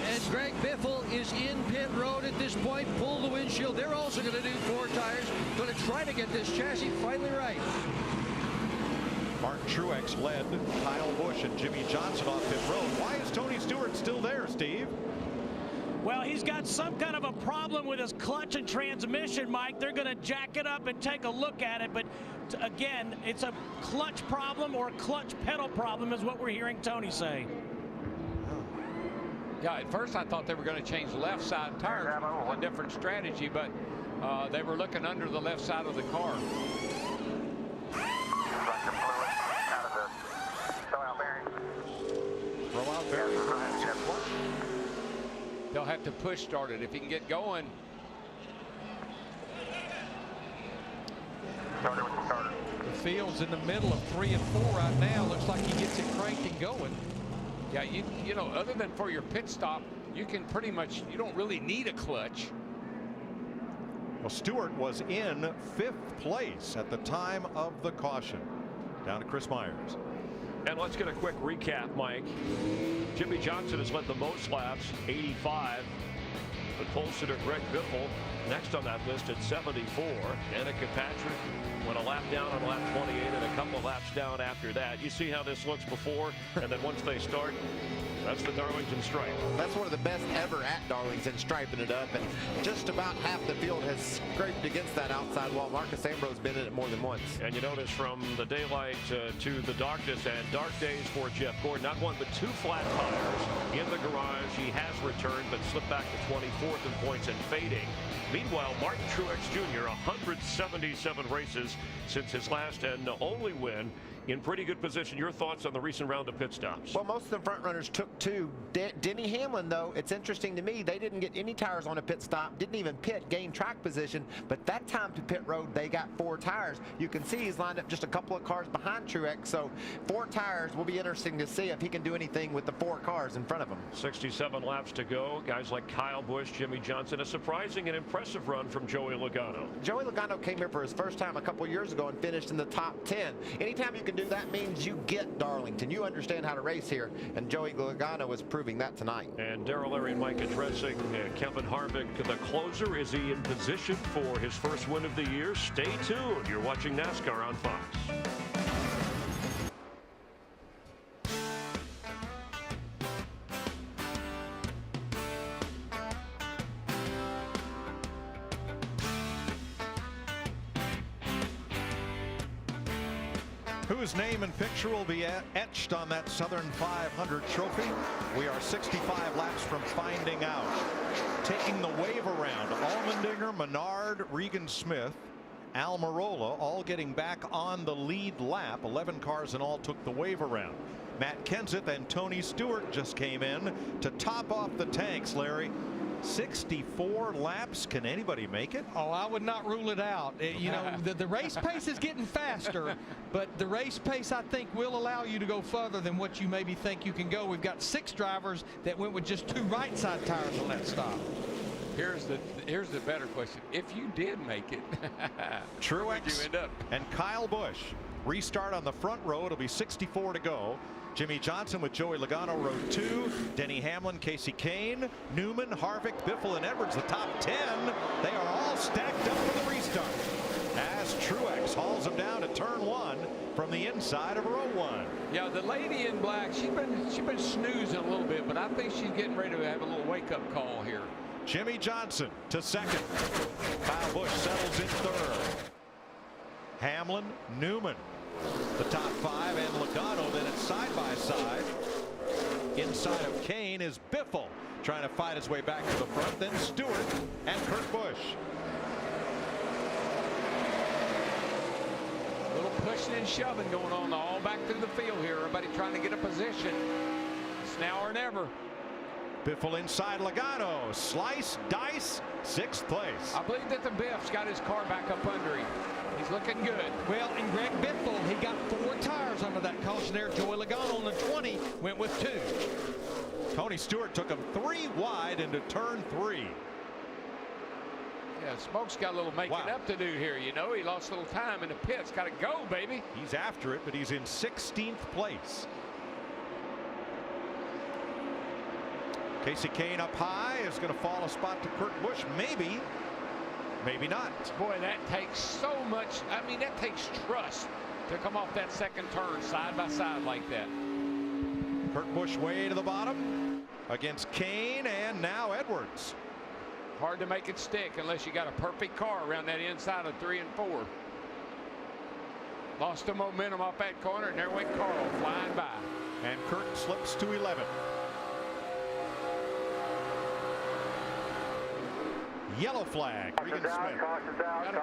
And Greg Biffle is in pit road at this point. Pull the windshield. They're also going to do 4 tires. Going to try to get this chassis finally right. Martin Truex led Kyle Busch and Jimmy Johnson off pit road. Why is Tony Stewart still there, Steve? Well, he's got some kind of a problem with his clutch and transmission, Mike. They're going to jack it up and take a look at it. But again, it's a clutch problem or a clutch pedal problem is what we're hearing Tony say. Yeah, at first I thought they were going to change the left side tires, a different strategy, but they were looking under the left side of the car. Throw out bearings. They'll have to push start it if he can get going. The field's in the middle of 3 and 4 right now. Looks like he gets it cranked and going. Yeah, you know, other than for your pit stop, you can pretty much, you don't really need a clutch. Well, Stewart was in 5th place at the time of the caution. Down to Chris Myers. And let's get a quick recap, Mike. Jimmy Johnson has led the most laps, 85. But pole sitter Greg Biffle next on that list at 74. Danica Patrick went a lap down on lap 28 and a couple of laps down after that. You see how this looks before, and then once they start, that's the Darlington stripe. That's one of the best ever at Darlington, striping it up, and just about half the field has scraped against that outside wall. Marcus Ambrose been in it more than once. And you notice from the daylight to the darkness and dark days for Jeff Gordon, not 1 but 2 flat tires in the garage. He has returned but slipped back to 24th in points and fading. Meanwhile, Martin Truex Jr. 177 races since his last and only win. In pretty good position. Your thoughts on the recent round of pit stops? Well, most of the front runners took 2. Denny Hamlin, though, it's interesting to me, they didn't get any tires on a pit stop, didn't even pit, gain track position, but that time to pit road, they got 4 tires. You can see he's lined up just a couple of cars behind Truex, so 4 tires will be interesting to see if he can do anything with the 4 cars in front of him. 67 laps to go. Guys like Kyle Busch, Jimmy Johnson, a surprising and impressive run from Joey Logano. Joey Logano came here for his first time a couple years ago and finished in the top 10. Anytime you can do that means you get Darlington. You understand how to race here, and Joey Logano is proving that tonight. And Darrell, Larry, and Mike addressing Kevin Harvick, the closer. Is he in position for his first win of the year? Stay tuned. You're watching NASCAR on Fox. Whose name and picture will be etched on that Southern 500 trophy? We are 65 laps from finding out. Taking the wave around, Allmendinger, Menard, Regan Smith, Almirola all getting back on the lead lap. 11 cars in all took the wave around. Matt Kenseth and Tony Stewart just came in to top off the tanks, Larry. 64 laps. Can anybody make it? Oh, I would not rule it out. You know, the race pace is getting faster, but the race pace, I think, will allow you to go further than what you maybe think you can go. We've got 6 drivers that went with just 2 right side tires on that stop. Here's the better question. If you did make it, Truex where'd you end up? And Kyle Busch. Restart on the front row. It'll be 64 to go. Jimmy Johnson with Joey Logano, row 2. Denny Hamlin, Casey Kane, Newman, Harvick, Biffle, and Edwards, the top 10. They are all stacked up for the restart. As Truex hauls them down to turn 1 from the inside of row 1. Yeah, the lady in black, she's been snoozing a little bit, but I think she's getting ready to have a little wake-up call here. Jimmy Johnson to 2nd. Kyle Busch settles in 3rd. Hamlin, Newman, the top 5, and Logano then it's side by side. Inside of Kane is Biffle trying to fight his way back to the front. Then Stewart and Kurt Busch. pushing and shoving going on all back through the field here. Everybody trying to get a position. It's now or never. Biffle inside Logano. Slice, dice, 6th place. I believe that the Biff's got his car back up under him. He's looking good. Well, and Greg Biffle, he got 4 tires under that caution there. Joey Logano on the 20 went with 2. Tony Stewart took him 3 wide into turn 3. Yeah, Smoke's got a little making up to do here. You know, he lost a little time in the pits. Got to go, baby. He's after it, but he's in 16th place. Casey Kane up high is going to fall a spot to Kurt Busch. Maybe, maybe not. Boy, that takes so much. I mean, that takes trust to come off that second turn side by side like that. Kurt Busch way to the bottom against Kane, and now Edwards. Hard to make it stick unless you got a perfect car around that inside of 3 and 4. Lost the momentum off that corner, and there went Carl flying by. And Kurt slips to 11. Yellow flag. Regan Smith. Caution's out.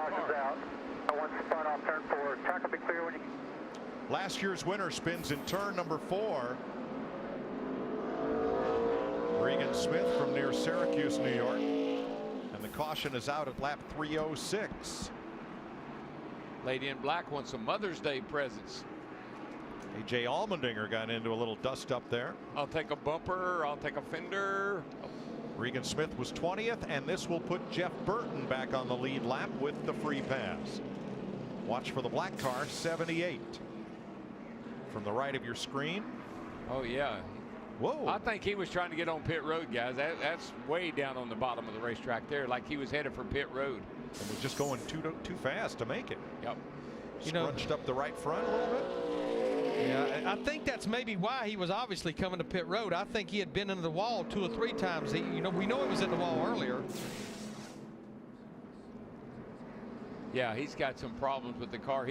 One spun off turn 4. Track will be clear when you. Last year's winner spins in turn number 4. Regan Smith from near Syracuse, New York. And the caution is out at lap 306. Lady in black wants some Mother's Day presents. A.J. Allmendinger got into a little dust up there. I'll take a bumper. I'll take a fender. Regan Smith was 20th, and this will put Jeff Burton back on the lead lap with the free pass. Watch for the black car, 78. From the right of your screen. Oh, yeah. Whoa. I think he was trying to get on pit road, guys. That's way down on the bottom of the racetrack there, like he was headed for pit road. And was just going too fast to make it. Yep. Scrunched up the right front a little bit. Yeah, I think that's maybe why he was obviously coming to pit road. I think he had been into the wall 2 or 3 times. We know he was in the wall earlier. Yeah, he's got some problems with the car.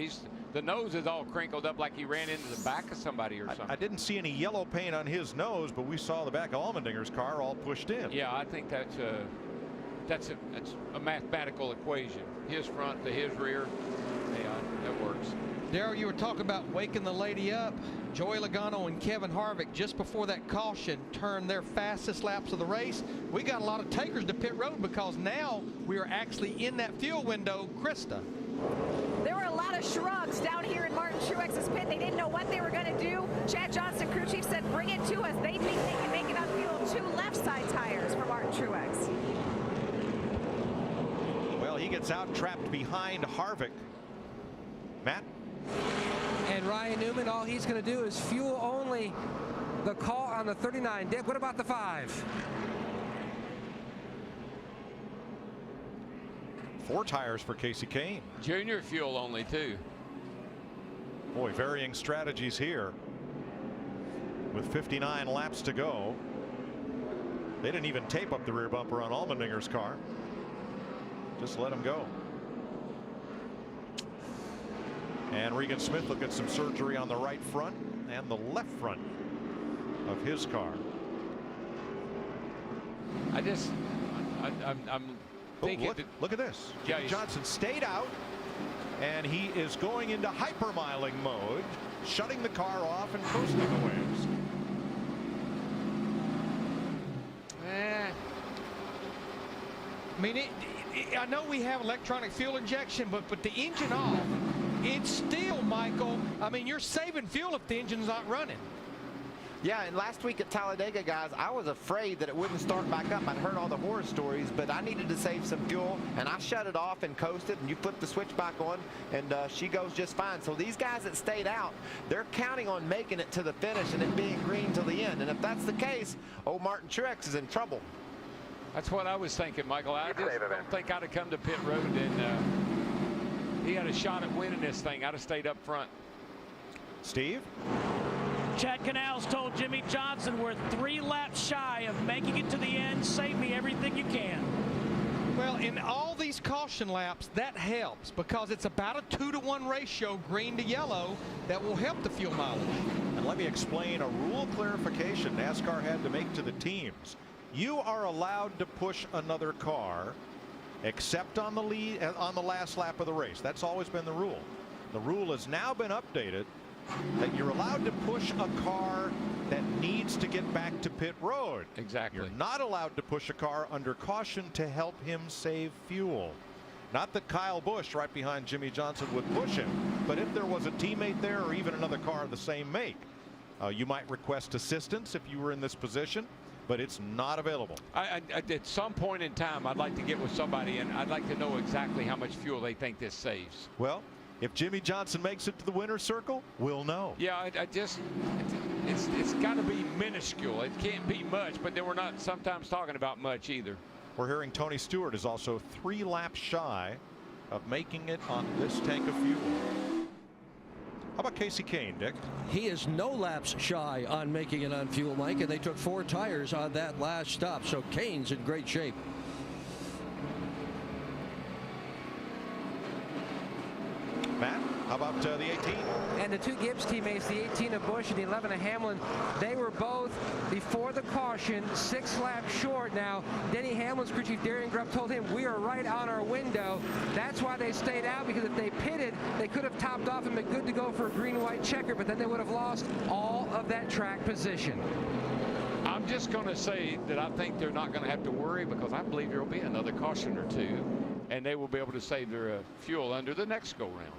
The nose is all crinkled up like he ran into the back of somebody or something. I didn't see any yellow paint on his nose, but we saw the back of Allmendinger's car all pushed in. Yeah, I think that's a mathematical equation. His front to his rear. Yeah, that works. Darryl, you were talking about waking the lady up. Joey Logano and Kevin Harvick, just before that caution, turned their fastest laps of the race. We got a lot of takers to pit road because now we are actually in that fuel window. Krista. There were a lot of shrugs down here in Martin Truex's pit. They didn't know what they were going to do. Chad Johnson, crew chief, said, bring it to us. They think they can make enough fuel. 2 left side tires for Martin Truex. Well, he gets out trapped behind Harvick. Matt? And Ryan Newman, all he's going to do is fuel only the call on the 39. Deb, what about the 5? 4 tires for Casey Kane. Junior fuel only too. Boy, varying strategies here. With 59 laps to go. They didn't even tape up the rear bumper on Allmendinger's car. Just let him go. And Regan Smith will get some surgery on the right front and the left front of his car. I'm thinking. Look at this. Yeah, Johnson stayed out, and he is going into hypermiling mode, shutting the car off and coasting the waves. I mean, I know we have electronic fuel injection, but the engine off, it's still, Michael, I mean, you're saving fuel if the engine's not running. Yeah, and last week at Talladega, guys, I was afraid that it wouldn't start back up. I'd heard all the horror stories, but I needed to save some fuel, and I shut it off and coasted, and you flip the switch back on, and she goes just fine. So these guys that stayed out, they're counting on making it to the finish and it being green till the end. And if that's the case, old Martin Truex is in trouble. That's what I was thinking, Michael. I just don't think I'd have come to pit road, and he had a shot at winning this thing. I'd have stayed up front. Steve? Chad Canals told Jimmy Johnson, we're 3 laps shy of making it to the end. Save me everything you can. Well, in all these caution laps, that helps because it's about a 2-to-1 ratio, green to yellow, that will help the fuel mileage. And let me explain a rule clarification NASCAR had to make to the teams. You are allowed to push another car except on the lead on the last lap of the race. That's always been the rule. The rule has now been updated that you're allowed to push a car that needs to get back to pit road. Exactly. You're not allowed to push a car under caution to help him save fuel. Not that Kyle Busch, right behind Jimmy Johnson, would push him, but if there was a teammate there or even another car of the same make, you might request assistance if you were in this position, but it's not available. At some point in time, I'd like to get with somebody and I'd like to know exactly how much fuel they think this saves. Well, if Jimmy Johnson makes it to the winner's circle, we'll know. Yeah, it's got to be minuscule. It can't be much, but then we're not sometimes talking about much either. We're hearing Tony Stewart is also 3 laps shy of making it on this tank of fuel. How about Casey Kane, Dick? He is no laps shy on making it on fuel, Mike, and they took 4 tires on that last stop, so Kane's in great shape. Matt, how about the 18? And the 2 Gibbs teammates, the 18 of Busch and the 11 of Hamlin, they were both before the caution 6 laps short. Now, Denny Hamlin's crew chief Darian Grubb told him, we are right on our window. That's why they stayed out, because if they pitted, they could have topped off and been good to go for a green-white checker, but then they would have lost all of that track position. I'm just going to say that I think they're not going to have to worry, because I believe there will be another caution or 2, and they will be able to save their fuel under the next go-round.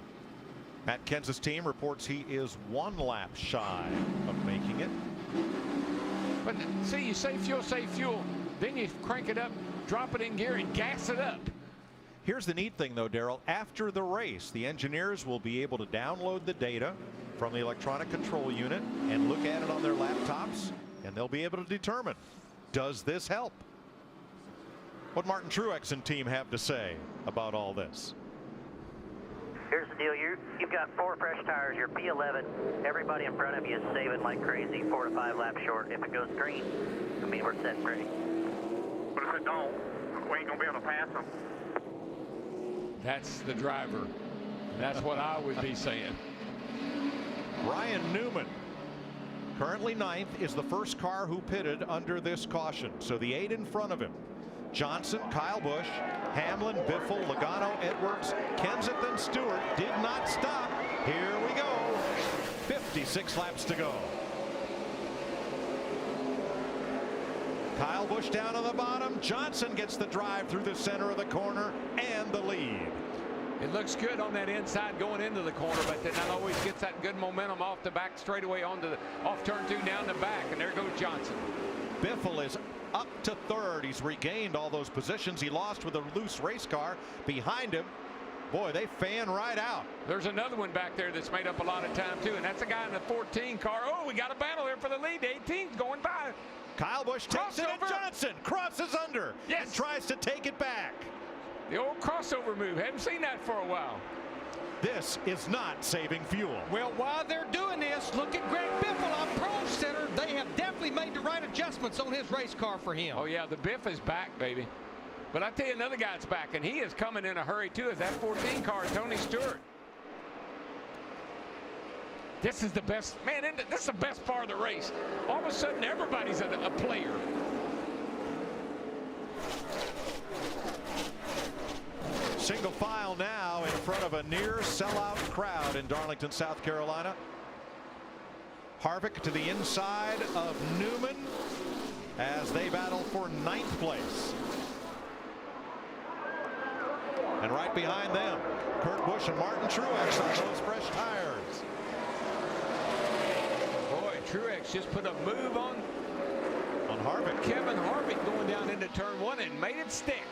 Matt Kenseth's team reports he is 1 lap shy of making it. But see, you save fuel, then you crank it up, drop it in gear, and gas it up. Here's the neat thing, though, Darrell. After the race, the engineers will be able to download the data from the electronic control unit and look at it on their laptops, and they'll be able to determine, does this help? What Martin Truex and team have to say about all this. Here's the deal. You've got 4 fresh tires. You're P11. Everybody in front of you is saving like crazy, 4 to 5 laps short. If it goes green, I mean, we're set ready. But if it don't, we ain't going to be able to pass them. That's the driver. That's what I would be saying. Ryan Newman, currently 9th, is the first car who pitted under this caution. So the 8 in front of him. Johnson, Kyle Busch, Hamlin, Biffle, Logano, Edwards, Kenseth, and Stewart did not stop. Here we go. 56 laps to go. Kyle Busch down on the bottom. Johnson gets the drive through the center of the corner and the lead. It looks good on that inside going into the corner, but then that always gets that good momentum off the back straightaway onto the off turn 2 down the back, and there goes Johnson. Biffle is up to 3rd. He's regained all those positions he lost with a loose race car behind him. Boy, they fan right out. There's another one back there that's made up a lot of time too, and that's a guy in the 14 car. Oh, we got a battle here for the lead. 18's going by. Kyle Busch takes it, and Johnson crosses under and tries to take it back. The old crossover move. Haven't seen that for a while. This is not saving fuel. Well, while they're doing this, look at Greg Biffle on Pro Center. They have definitely made the right adjustments on his race car for him. Oh, yeah, the Biff is back, baby. But I tell you, another guy's back, and he is coming in a hurry, too, is that 14 car, Tony Stewart. This is the best, man, this is the best part of the race. All of a sudden, everybody's a player. Single file now in front of a near sellout crowd in Darlington, South Carolina. Harvick to the inside of Newman as they battle for 9th place. And right behind them, Kurt Busch and Martin Truex on those fresh tires. Boy, Truex just put a move on Harvick. Kevin Harvick going down into turn 1 and made it stick.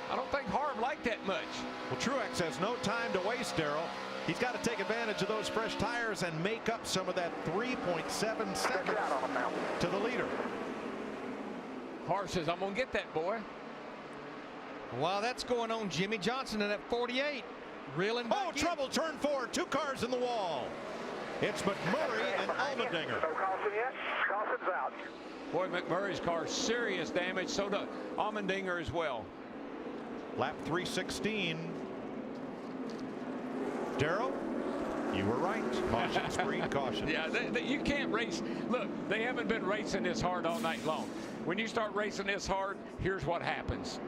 I don't think Harv liked that much. Well, Truex has no time to waste, Darrell. He's got to take advantage of those fresh tires and make up some of that 3.7 seconds to the leader. Harv says, I'm going to get that, boy. While that's going on, Jimmy Johnson in that 48. Reeling back in. Trouble, turn 4, 2 cars in the wall. It's McMurray and Allmendinger. No caution yet. Caution's out. Boy, McMurray's car, serious damage. So does Allmendinger as well. Lap 316. Darrell, you were right. Caution, screen, caution. Yeah, you can't race. Look, they haven't been racing this hard all night long. When you start racing this hard, here's what happens.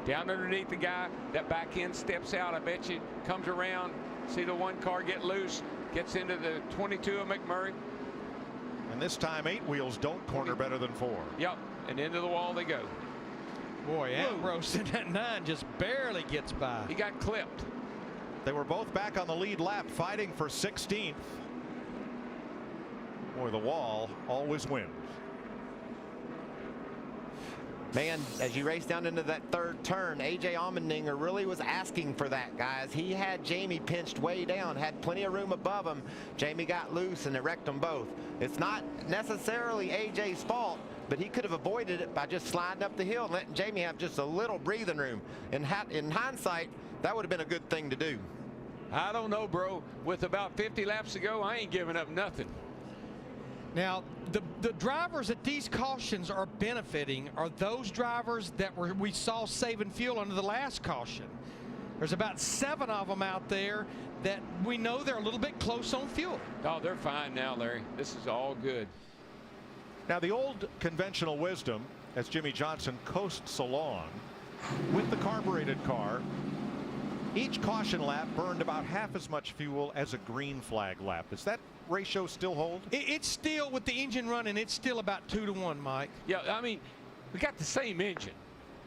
Down underneath the guy, that back end steps out. I bet you comes around. See the one car get loose, gets into the 22 of McMurray. And this time 8 wheels don't corner better than 4. Yep, and into the wall they go. Boy, Ambrose in that 9 just barely gets by. He got clipped. They were both back on the lead lap fighting for 16th. Boy, the wall always wins. Man, as you race down into that third turn, A.J. Allmendinger really was asking for that, guys. He had Jamie pinched way down, had plenty of room above him. Jamie got loose and it wrecked them both. It's not necessarily A.J.'s fault, but he could have avoided it by just sliding up the hill and letting Jamie have just a little breathing room. In hindsight, that would have been a good thing to do. I don't know, bro. With about 50 laps to go, I ain't giving up nothing. Now, the drivers that these cautions are benefiting are those drivers that we saw saving fuel under the last caution. There's about 7 of them out there that we know they're a little bit close on fuel. Oh, they're fine now, Larry. This is all good. Now, the old conventional wisdom, as Jimmy Johnson coasts along with the carbureted car, each caution lap burned about half as much fuel as a green flag lap. Does that ratio still hold? It's still, with the engine running, it's still about 2 to 1, Mike. Yeah, I mean, we got the same engine.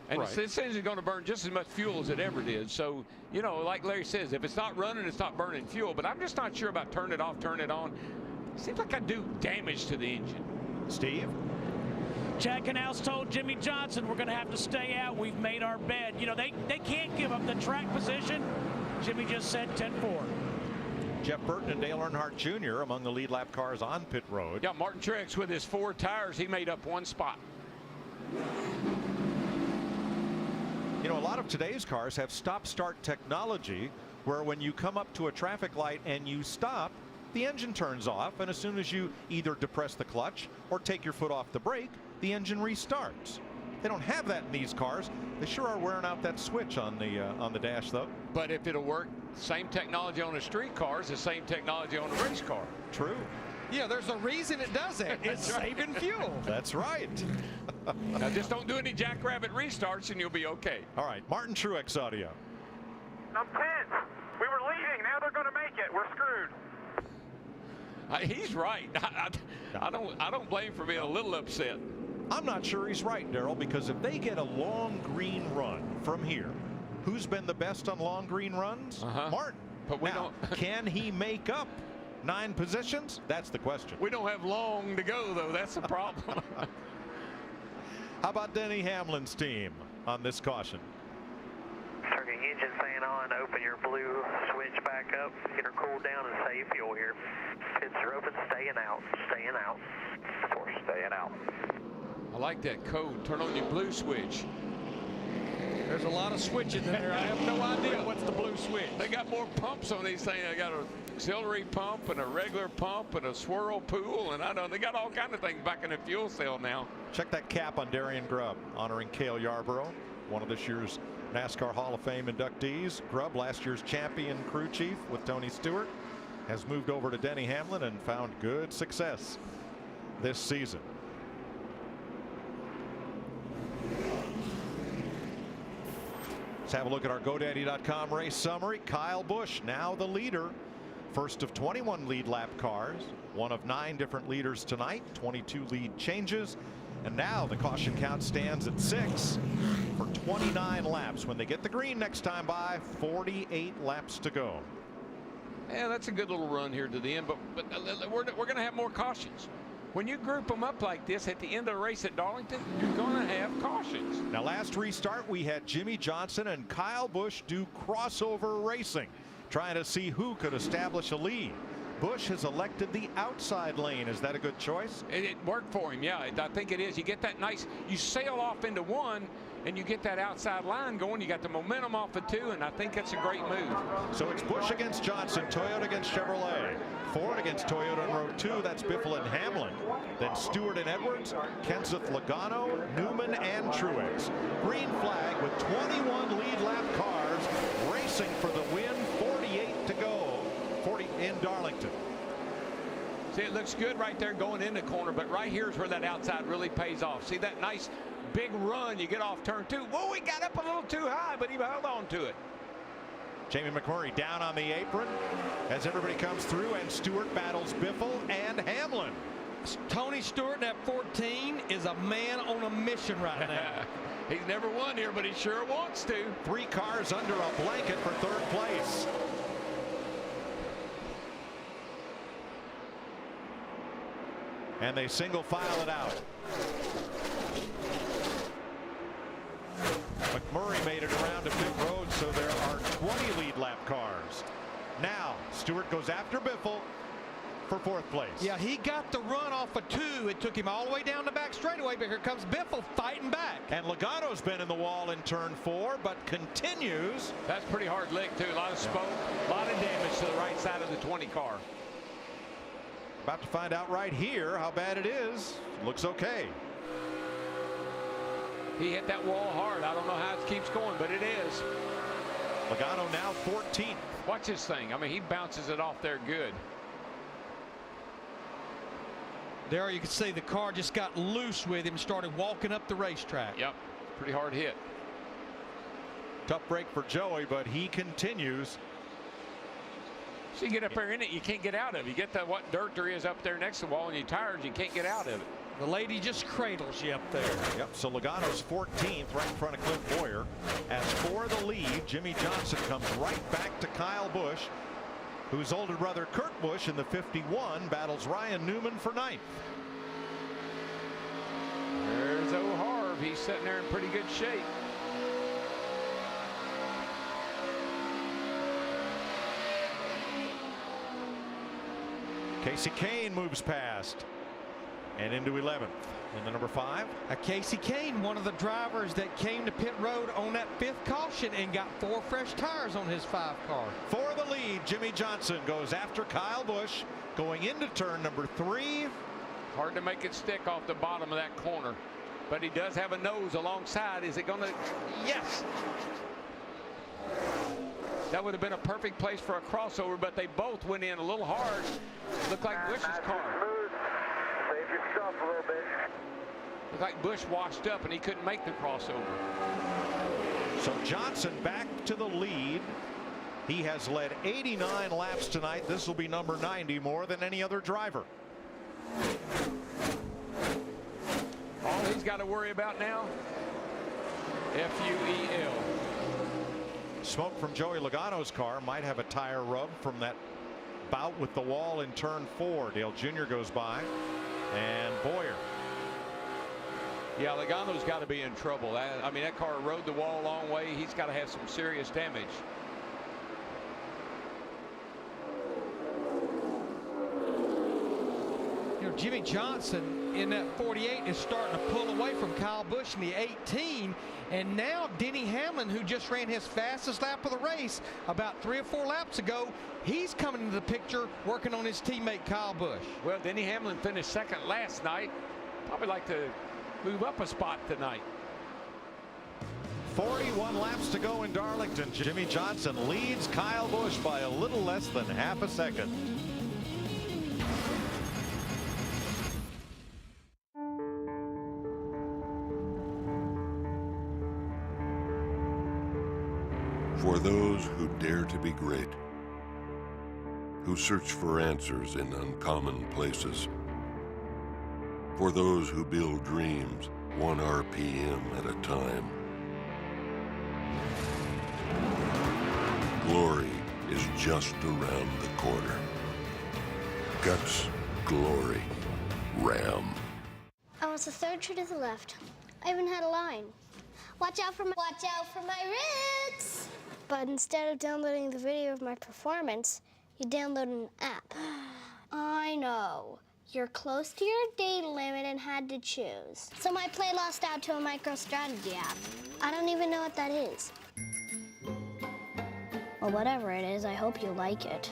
And right. This engine's going to burn just as much fuel as it ever did. So, you know, like Larry says, if it's not running, it's not burning fuel. But I'm just not sure about turn it off, turn it on. Seems like I do damage to the engine. Steve? Chad Canals told Jimmy Johnson, we're going to have to stay out. We've made our bed. You know, they can't give up the track position. Jimmy just said 10-4. Jeff Burton and Dale Earnhardt Jr. among the lead lap cars on pit road. Yeah, Martin Truex with his 4 tires, he made up 1 spot. You know, a lot of today's cars have stop-start technology where when you come up to a traffic light and you stop, the engine turns off, and as soon as you either depress the clutch or take your foot off the brake, the engine restarts. They don't have that in these cars. They sure are wearing out that switch on the dash, though. But if it'll work, same technology on a street car is the same technology on a race car. True. Yeah, there's a reason it does that. It's saving fuel. That's right. Now just don't do any jackrabbit restarts and you'll be okay. All right, Martin Truex audio. I'm tense. We were leading. Now they're going to make it. We're screwed. He's right. I don't blame him for being a little upset. I'm not sure he's right, Darrell, because if they get a long green run from here, who's been the best on long green runs? Martin. But we now, don't. Can he make up 9 positions? That's the question. We don't have long to go, though. That's the problem. How about Denny Hamlin's team on this caution? Turn your engine fan on, open your blue switch back up, get her cooled down and save fuel here. Pits are open, staying out, of course, staying out. I like that code. Turn on your blue switch. There's a lot of switches in there. I have no idea what's the blue switch. They got more pumps on these things. They got an auxiliary pump and a regular pump and a swirl pool, and I know they got all kind of things back in the fuel cell now. Check that cap on Darian Grubb, honoring Cale Yarborough, one of this year's NASCAR Hall of Fame inductees. Grubb, last year's champion crew chief with Tony Stewart, has moved over to Denny Hamlin and found good success this season. Let's have a look at our GoDaddy.com race summary. Kyle Busch, now the leader. First of 21 lead lap cars. One of 9 different leaders tonight. 22 lead changes. And now the caution count stands at 6 for 29 laps. When they get the green next time by, 48 laps to go. Yeah, that's a good little run here to the end, but we're going to have more cautions. When you group them up like this at the end of the race at Darlington, you're going to have cautions. Now, last restart, we had Jimmy Johnson and Kyle Busch do crossover racing, trying to see who could establish a lead. Busch has elected the outside lane. Is that a good choice? It worked for him, yeah. I think it is. You get that nice, you sail off into one, and you get that outside line going. You got the momentum off of 2, and I think that's a great move. So it's Busch against Johnson, Toyota against Chevrolet, Ford against Toyota in row 2. That's Biffle and Hamlin. Then Stewart and Edwards, Kenseth, Logano, Newman, and Truex. Green flag with 21 lead lap cars racing for the win. 48 to go. 40 in Darlington. See, it looks good right there going in the corner, but right here is where that outside really pays off. See that nice big run you get off turn 2. Whoa, he got up a little too high, but he held on to it. Jamie McMurray down on the apron as everybody comes through, and Stewart battles Biffle and Hamlin. Tony Stewart in that 14 is a man on a mission right now. He's never won here, but he sure wants to. 3 cars under a blanket for 3rd place. And they single file it out. McMurray made it around to pit road, so there are 20 lead lap cars. Now Stewart goes after Biffle for 4th place. Yeah, he got the run off of 2. It took him all the way down the back straightaway, but here comes Biffle fighting back. And Logano's been in the wall in turn 4, but continues. That's pretty hard lick too. A lot of smoke, a lot of damage to the right side of the 20 car. About to find out right here how bad it is. Looks okay. He hit that wall hard. I don't know how it keeps going, but it is. Logano now 14th. Watch this thing. I mean, he bounces it off there good. There you can see the car just got loose with him, started walking up the racetrack. Yep, pretty hard hit. Tough break for Joey, but he continues. So you get up there in it, you can't get out of it. You get what dirt there is up there next to the wall, and you're tired, you can't get out of it. The lady just cradles you up there. Yep, so Logano's 14th, right in front of Clint Boyer. As for the lead, Jimmy Johnson comes right back to Kyle Busch, whose older brother Kurt Busch in the 51 battles Ryan Newman for 9th. There's O'Harv. He's sitting there in pretty good shape. Casey Kane moves past and into 11th in the number 5. Casey Kane, one of the drivers that came to pit road on that 5th caution and got 4 fresh tires on his 5 car. For the lead, Jimmy Johnson goes after Kyle Busch going into turn number 3. Hard to make it stick off the bottom of that corner, but he does have a nose alongside. Is it going to? Yes. That would have been a perfect place for a crossover, but they both went in a little hard. Looked like Busch's car. Save your stuff a little bit. Looked like Busch washed up and he couldn't make the crossover. So Johnson back to the lead. He has led 89 laps tonight. This will be number 90 more than any other driver. All he's got to worry about now, FUEL. Smoke from Joey Logano's car might have a tire rub from that bout with the wall in turn 4. Dale Jr. goes by, and Boyer. Yeah, Logano's got to be in trouble. I mean, that car rode the wall a long way. He's got to have some serious damage. You know, Jimmy Johnson in that 48 is starting to pull away from Kyle Busch in the 18, and now Denny Hamlin, who just ran his fastest lap of the race about 3 or 4 laps ago, he's coming into the picture working on his teammate Kyle Busch. Well, Denny Hamlin finished second last night. Probably like to move up a spot tonight. 41 laps to go in Darlington. Jimmy Johnson leads Kyle Busch by a little less than half a second. For those who dare to be great, who search for answers in uncommon places, for those who build dreams 1 RPM at a time, glory is just around the corner. Guts, glory, Ram. I was the 3rd tree to the left. I even had a line. Watch out for my ribs! But instead of downloading the video of my performance, you download an app. I know. You're close to your data limit and had to choose. So my play lost out to a MicroStrategy app. I don't even know what that is. Well, whatever it is, I hope you like it.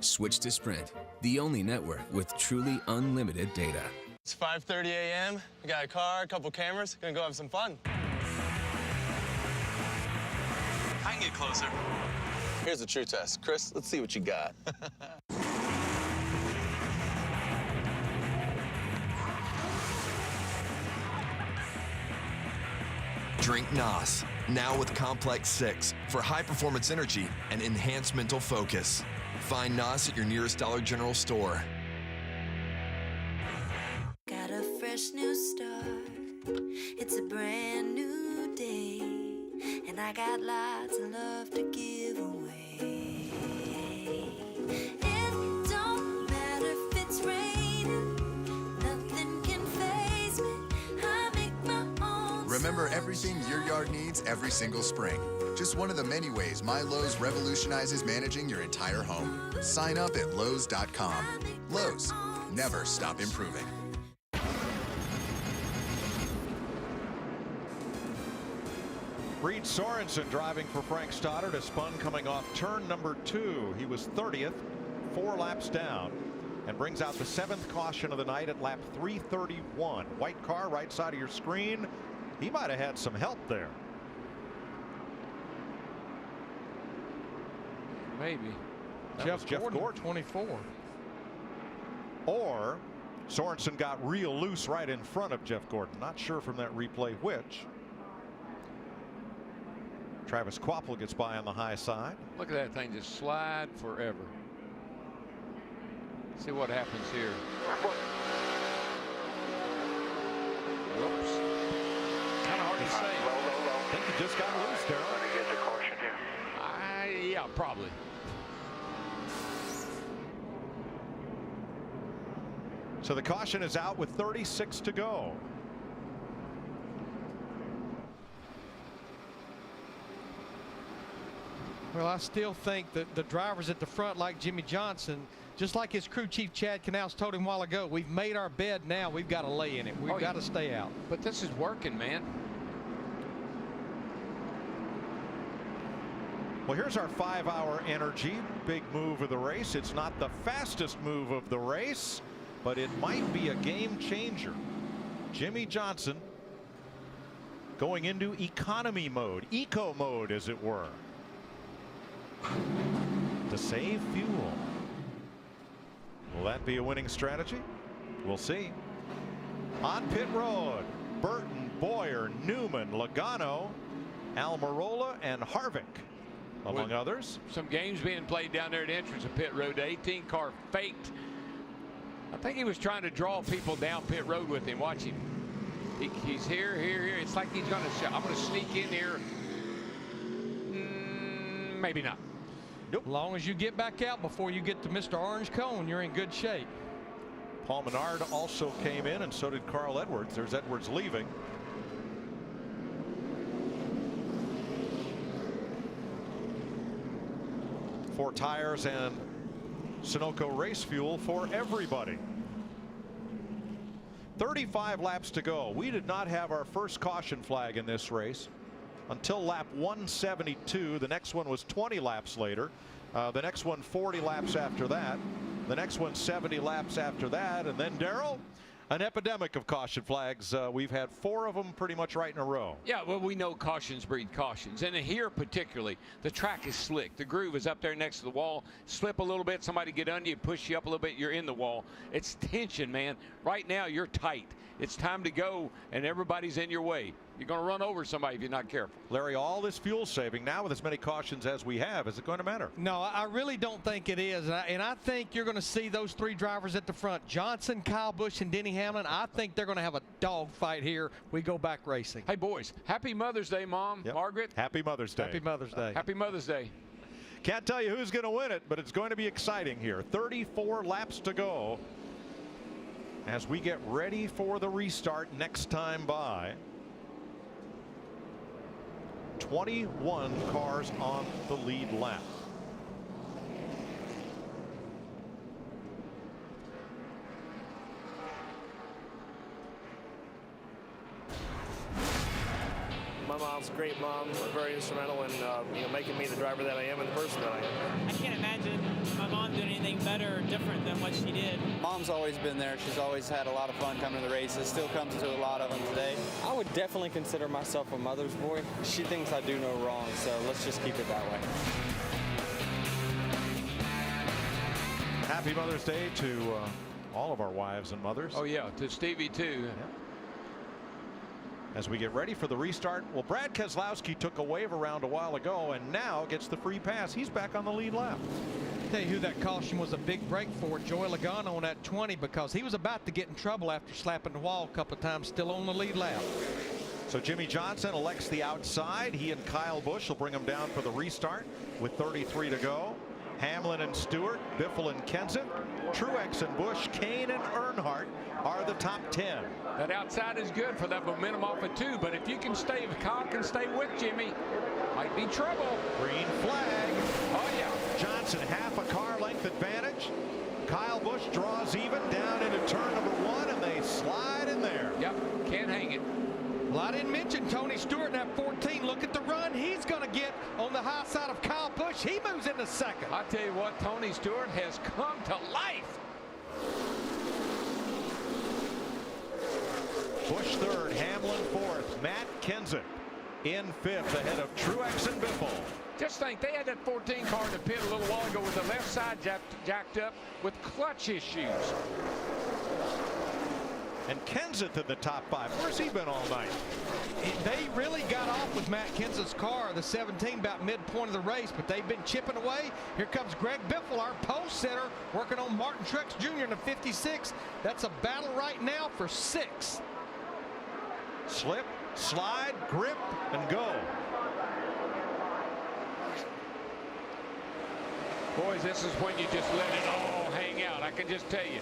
Switch to Sprint, the only network with truly unlimited data. It's 5:30 a.m. We got a car, a couple cameras. Gonna go have some fun. I can get closer. Here's the true test. Chris, let's see what you got. Drink NOS, now with Complex 6 for high-performance energy and enhanced mental focus. Find NOS at your nearest Dollar General store. Got a fresh new start. It's a brand new day, and I got lots of love to give away. It don't matter if it's raining, nothing can faze me. I make my own. Remember everything your yard needs every single spring. Just one of the many ways My Lowe's revolutionizes managing your entire home. Sign up at Lowe's.com. Lowe's, never stop improving. Reed Sorensen driving for Frank Stoddard, a spun coming off turn number 2. He was 30th, 4 laps down, and brings out the 7th caution of the night at lap 331. White car right side of your screen. He might have had some help there. Maybe. Jeff Gordon, 24. Or Sorensen got real loose right in front of Jeff Gordon. Not sure from that replay which. Travis Kvapil gets by on the high side. Look at that thing just slide forever. See what happens here. Whoops. Kind of hard to say. I think he just got loose, Darrell. Yeah, probably. So the caution is out with 36 to go. Well, I still think that the drivers at the front, like Jimmy Johnson, just like his crew chief Chad Canals told him a while ago, we've made our bed now. We've got to lay in it. We've got to stay out. But this is working, man. Well, here's our 5-hour energy. Big move of the race. It's not the fastest move of the race, but it might be a game changer. Jimmy Johnson going into economy mode, eco mode, as it were, to save fuel. Will that be a winning strategy? We'll see. On pit road, Burton, Boyer, Newman, Logano, Almirola, and Harvick, among others. Some games being played down there at the entrance of pit road. The 18 car faked. I think he was trying to draw people down pit road with him. Watch him. He's here. It's like he's going to. I'm going to sneak in here. Maybe not. Nope. As long as you get back out before you get to Mr. Orange Cone, you're in good shape. Paul Menard also came in, and so did Carl Edwards. There's Edwards leaving. Four tires and Sunoco race fuel for everybody. 35 laps to go. We did not have our first caution flag in this race until lap 172. The next one was 20 laps later. The next one 40 laps after that. The next one 70 laps after that. And then, Darrell, an epidemic of caution flags. We've had 4 of them pretty much right in a row. Yeah, well, we know cautions breed cautions. And here particularly, the track is slick. The groove is up there next to the wall. Slip a little bit, somebody get under you, push you up a little bit, you're in the wall. It's tension, man. Right now, you're tight. It's time to go, and everybody's in your way. You're going to run over somebody if you're not careful. Larry, all this fuel saving now with as many cautions as we have, is it going to matter? No, I really don't think it is. And I think you're going to see those 3 drivers at the front, Johnson, Kyle Busch, and Denny Hamlin. I think they're going to have a dogfight here. We go back racing. Hey, boys, happy Mother's Day, Mom. Yep. Margaret. Happy Mother's Day. Happy Mother's Day. Happy Mother's Day. Can't tell you who's going to win it, but it's going to be exciting here. 34 laps to go as we get ready for the restart next time by. 21 cars on the lead lap. My mom's a great mom, very instrumental in making me the driver that I am and the person that I am. I can't imagine my mom doing anything better or different than what she did. Mom's always been there. She's always had a lot of fun coming to the races. Still comes to a lot of them today. I would definitely consider myself a mother's boy. She thinks I do no wrong, so let's just keep it that way. Happy Mother's Day to all of our wives and mothers. Oh, yeah, to Stevie, too. Yeah. as we get ready for the restart. Well, Brad Keselowski took a wave around a while ago and now gets the free pass. He's back on the lead lap. Tell you who that caution was a big break for, Joey Logano on that 20, because he was about to get in trouble after slapping the wall a couple of times, still on the lead lap. So Jimmy Johnson elects the outside. He and Kyle Busch will bring him down for the restart with 33 to go. Hamlin and Stewart, Biffle and Kenseth, Truex and Busch, Kane and Earnhardt are the top 10. That outside is good for that momentum off of 2, but if you can stay, if Kyle can stay with Jimmy, might be trouble. Green flag. Oh yeah. Johnson half a car length advantage. Kyle Busch draws even down into turn number 1 and they slide in there. Yep, can't hang it. Well, I didn't mention Tony Stewart in that 14. Look at the run he's going to get on the high side of Kyle Busch. He moves into second. I tell you what, Tony Stewart has come to life. Busch third, Hamlin fourth, Matt Kenseth in fifth ahead of Truex and Biffle. Just think, they had that 14 car in the pit a little while ago with the left side jacked up with clutch issues. And Kenseth in the top 5. Where's he been all night? They really got off with Matt Kenseth's car, the 17, about midpoint of the race, but they've been chipping away. Here comes Greg Biffle, our post setter, working on Martin Truex Jr. in the 56. That's a battle right now for 6. Slip, slide, grip, and go. Boys, this is when you just let it all hang out. I can just tell you.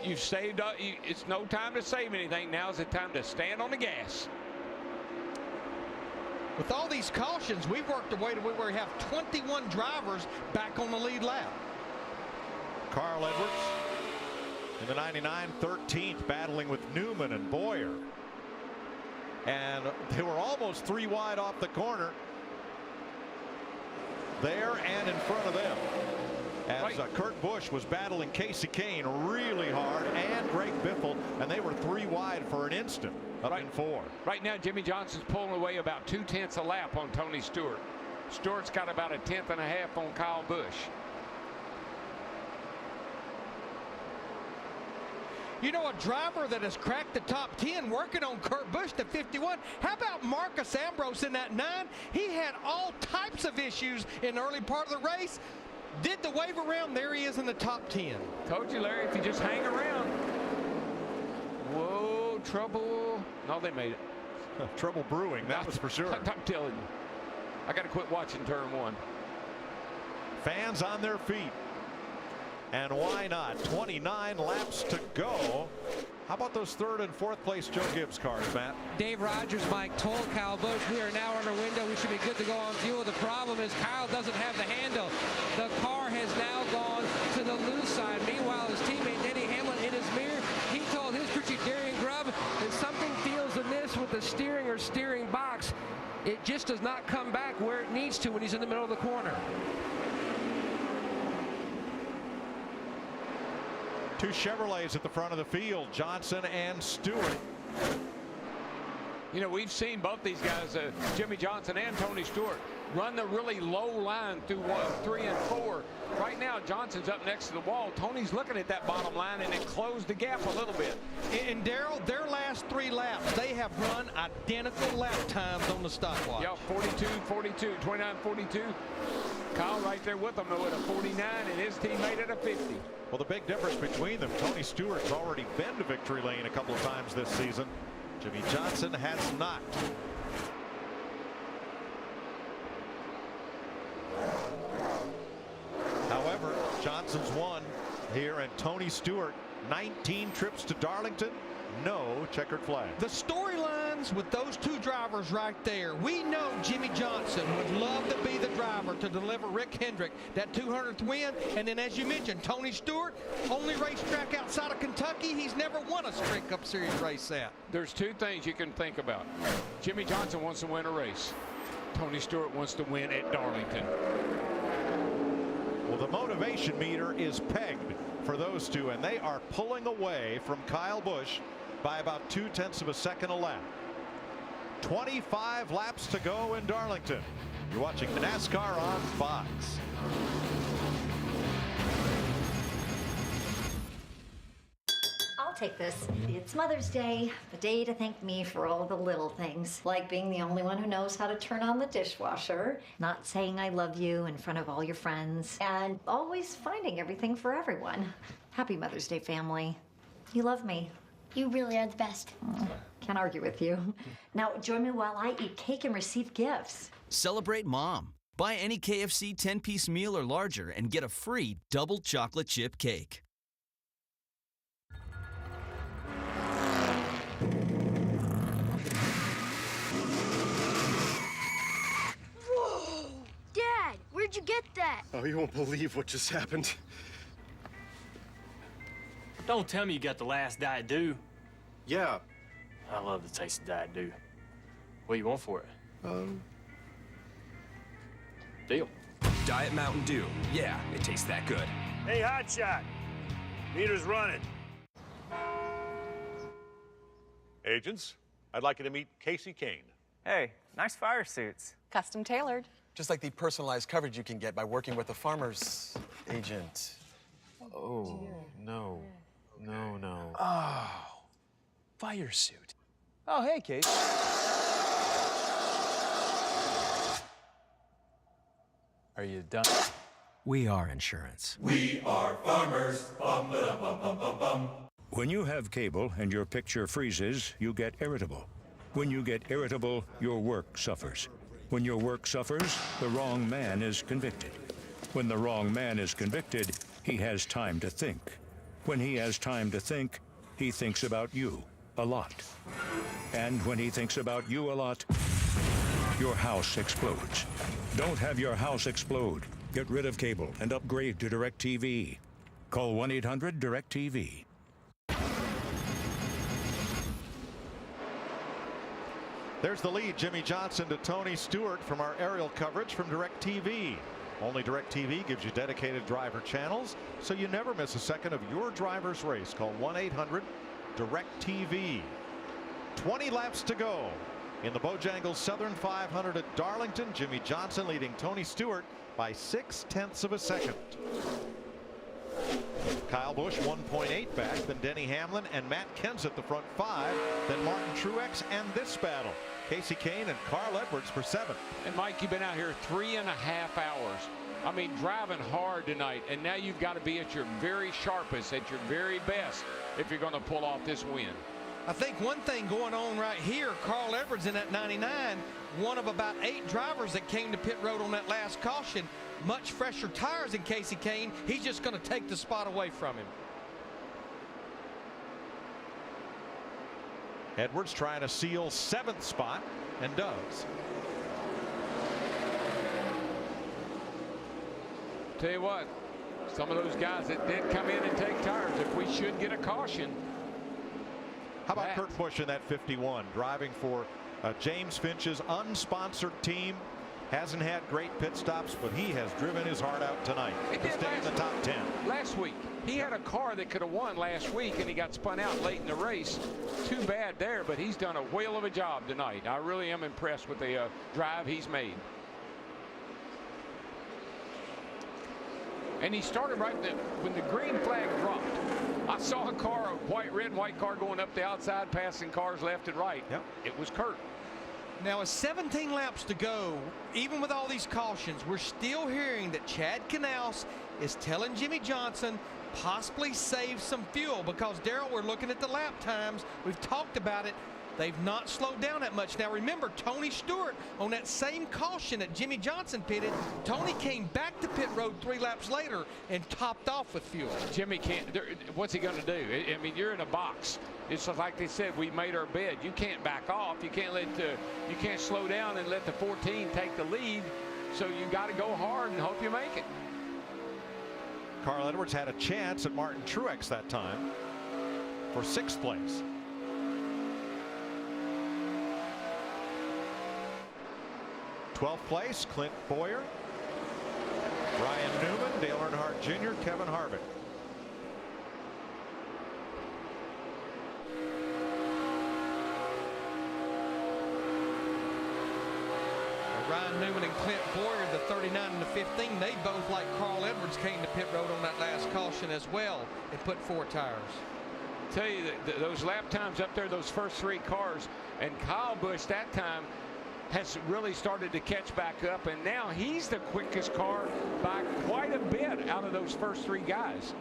You've saved up. It's no time to save anything. Now's the time to stand on the gas. With all these cautions, we've worked a way to where we have 21 drivers back on the lead lap. Carl Edwards in the 99, 13th, battling with Newman and Boyer. And they were almost 3 wide off the corner. There and in front of them. As Kurt Busch was battling Casey Kane really hard and Greg Biffle, and they were 3 wide for an instant up in 4. Right now, Jimmy Johnson's pulling away about 2/10 a lap on Tony Stewart. Stewart's got about 1/10 and a half on Kyle Busch. You know, a driver that has cracked the top 10 working on Kurt Busch to 51. How about Marcus Ambrose in that 9? He had all types of issues in the early part of the race. Did the wave around. There he is in the top 10. Told you, Larry, if you just hang around. Whoa, trouble. No, they made it. Trouble brewing, that was for sure. I'm telling you. I got to quit watching turn 1. Fans on their feet. And why not? 29 laps to go. How about those 3rd and 4th place Joe Gibbs cars, Matt? Dave Rogers, Mike, told Kyle Busch we are now on our window. We should be good to go on fuel. The problem is Kyle doesn't have the handle. The car has now gone to the loose side. Meanwhile, his teammate Denny Hamlin in his mirror, he told his crew chief Darian Grubb that something feels amiss with the steering or steering box. It just does not come back where it needs to when he's in the middle of the corner. 2 Chevrolets at the front of the field, Johnson and Stewart. You know, we've seen both these guys, Jimmy Johnson and Tony Stewart, run the really low line through 1, 3, and 4. Right now, Johnson's up next to the wall. Tony's looking at that bottom line, and it closed the gap a little bit. And Darrell, their last 3 laps, they have run identical lap times on the stopwatch. Yeah, 42, 42, 29, 42. Kyle right there with them at a 49, and his teammate at a 50. Well, the big difference between them, Tony Stewart's already been to victory lane a couple of times this season. Jimmy Johnson has not. However, Johnson's won here, and Tony Stewart, 19 trips to Darlington, no checkered flag. The storylines with those 2 drivers right there. We know Jimmy Johnson would love to be the driver to deliver Rick Hendrick that 200th win. And then, as you mentioned, Tony Stewart, only racetrack outside of Kentucky he's never won a Sprint Cup Series race at. There's 2 things you can think about. Jimmy Johnson wants to win a race. Tony Stewart wants to win at Darlington. Well, the motivation meter is pegged for those 2, and they are pulling away from Kyle Busch by about 0.2 of a second a lap. 25 laps to go in Darlington. You're watching NASCAR on Fox. I'll take this. It's Mother's Day, the day to thank me for all the little things, like being the only one who knows how to turn on the dishwasher, not saying I love you in front of all your friends, and always finding everything for everyone. Happy Mother's Day, family. You love me. You really are the best. Can't argue with you. Now, join me while I eat cake and receive gifts. Celebrate Mom. Buy any KFC 10-piece meal or larger and get a free double chocolate chip cake. Whoa! Dad, where'd you get that? Oh, you won't believe what just happened. Don't tell me you got the last Diet Dew. Yeah. I love the taste of Diet Dew. What do you want for it? Deal. Diet Mountain Dew. Yeah, it tastes that good. Hey, hotshot. Meter's running. Agents, I'd like you to meet Casey Kane. Hey, nice fire suits. Custom tailored. Just like the personalized coverage you can get by working with a farmer's agent. Oh, no. No, no. Oh, fire suit. Oh, hey, Kate. Are you done? We are insurance. We are farmers. Bum, ba, bum, bum, bum, bum. When you have cable and your picture freezes, you get irritable. When you get irritable, your work suffers. When your work suffers, the wrong man is convicted. When the wrong man is convicted, he has time to think. When he has time to think, he thinks about you a lot. And when he thinks about you a lot, your house explodes. Don't have your house explode. Get rid of cable and upgrade to DirecTV. Call 1-800-DirecTV. There's the lead, Jimmy Johnson to Tony Stewart from our aerial coverage from DirecTV. Only DirecTV gives you dedicated driver channels, so you never miss a second of your driver's race. Call 1-800-DirecTV. 20 laps to go. In the Bojangles Southern 500 at Darlington, Jimmy Johnson leading Tony Stewart by 0.6 of a second. Kyle Busch 1.8 back, then Denny Hamlin and Matt Kenseth the front 5, then Martin Truex and this battle. Casey Kane and Carl Edwards for 7. And Mike, you've been out here 3.5 hours. I mean, driving hard tonight, and now you've got to be at your very sharpest, at your very best, if you're going to pull off this win. I think one thing going on right here, Carl Edwards in that 99, one of about 8 drivers that came to pit road on that last caution. Much fresher tires than Casey Kane. He's just going to take the spot away from him. Edwards trying to seal 7th spot and does. Tell you what, some of those guys that did come in and take tires, if we should get a caution. How about Kurt Busch in that 51, driving for James Finch's unsponsored team? Hasn't had great pit stops, but he has driven his heart out tonight to stay in the top 10. Last week, he had a car that could have won last week, and he got spun out late in the race. Too bad there, but he's done a whale of a job tonight. I really am impressed with the drive he's made. And he started right when the green flag dropped. I saw a car, a red and white car going up the outside, passing cars left and right. Yep. It was Kurt. Now, with 17 laps to go, even with all these cautions, we're still hearing that Chad Knaus is telling Jimmy Johnson possibly save some fuel because, Darrell, we're looking at the lap times. We've talked about it. They've not slowed down that much. Now, remember, Tony Stewart on that same caution that Jimmy Johnson pitted, Tony came back to pit road 3 laps later and topped off with fuel. Jimmy can't. What's he going to do? I mean, you're in a box. It's like they said, we made our bed. You can't back off. You can't you can't slow down and let the 14 take the lead. So you got to go hard and hope you make it. Carl Edwards had a chance at Martin Truex that time for 6th place. Twelfth place, Clint Boyer, Ryan Newman, Dale Earnhardt Jr., Kevin Harvick. Ryan Newman and Clint Boyer, the 39 and the 15, they both, like Carl Edwards, came to pit road on that last caution as well and put 4 tires. tell you that those lap times up there, those first 3 cars, and Kyle Busch that time has really started to catch back up, and now he's the quickest car by quite a bit out of those first 3 guys.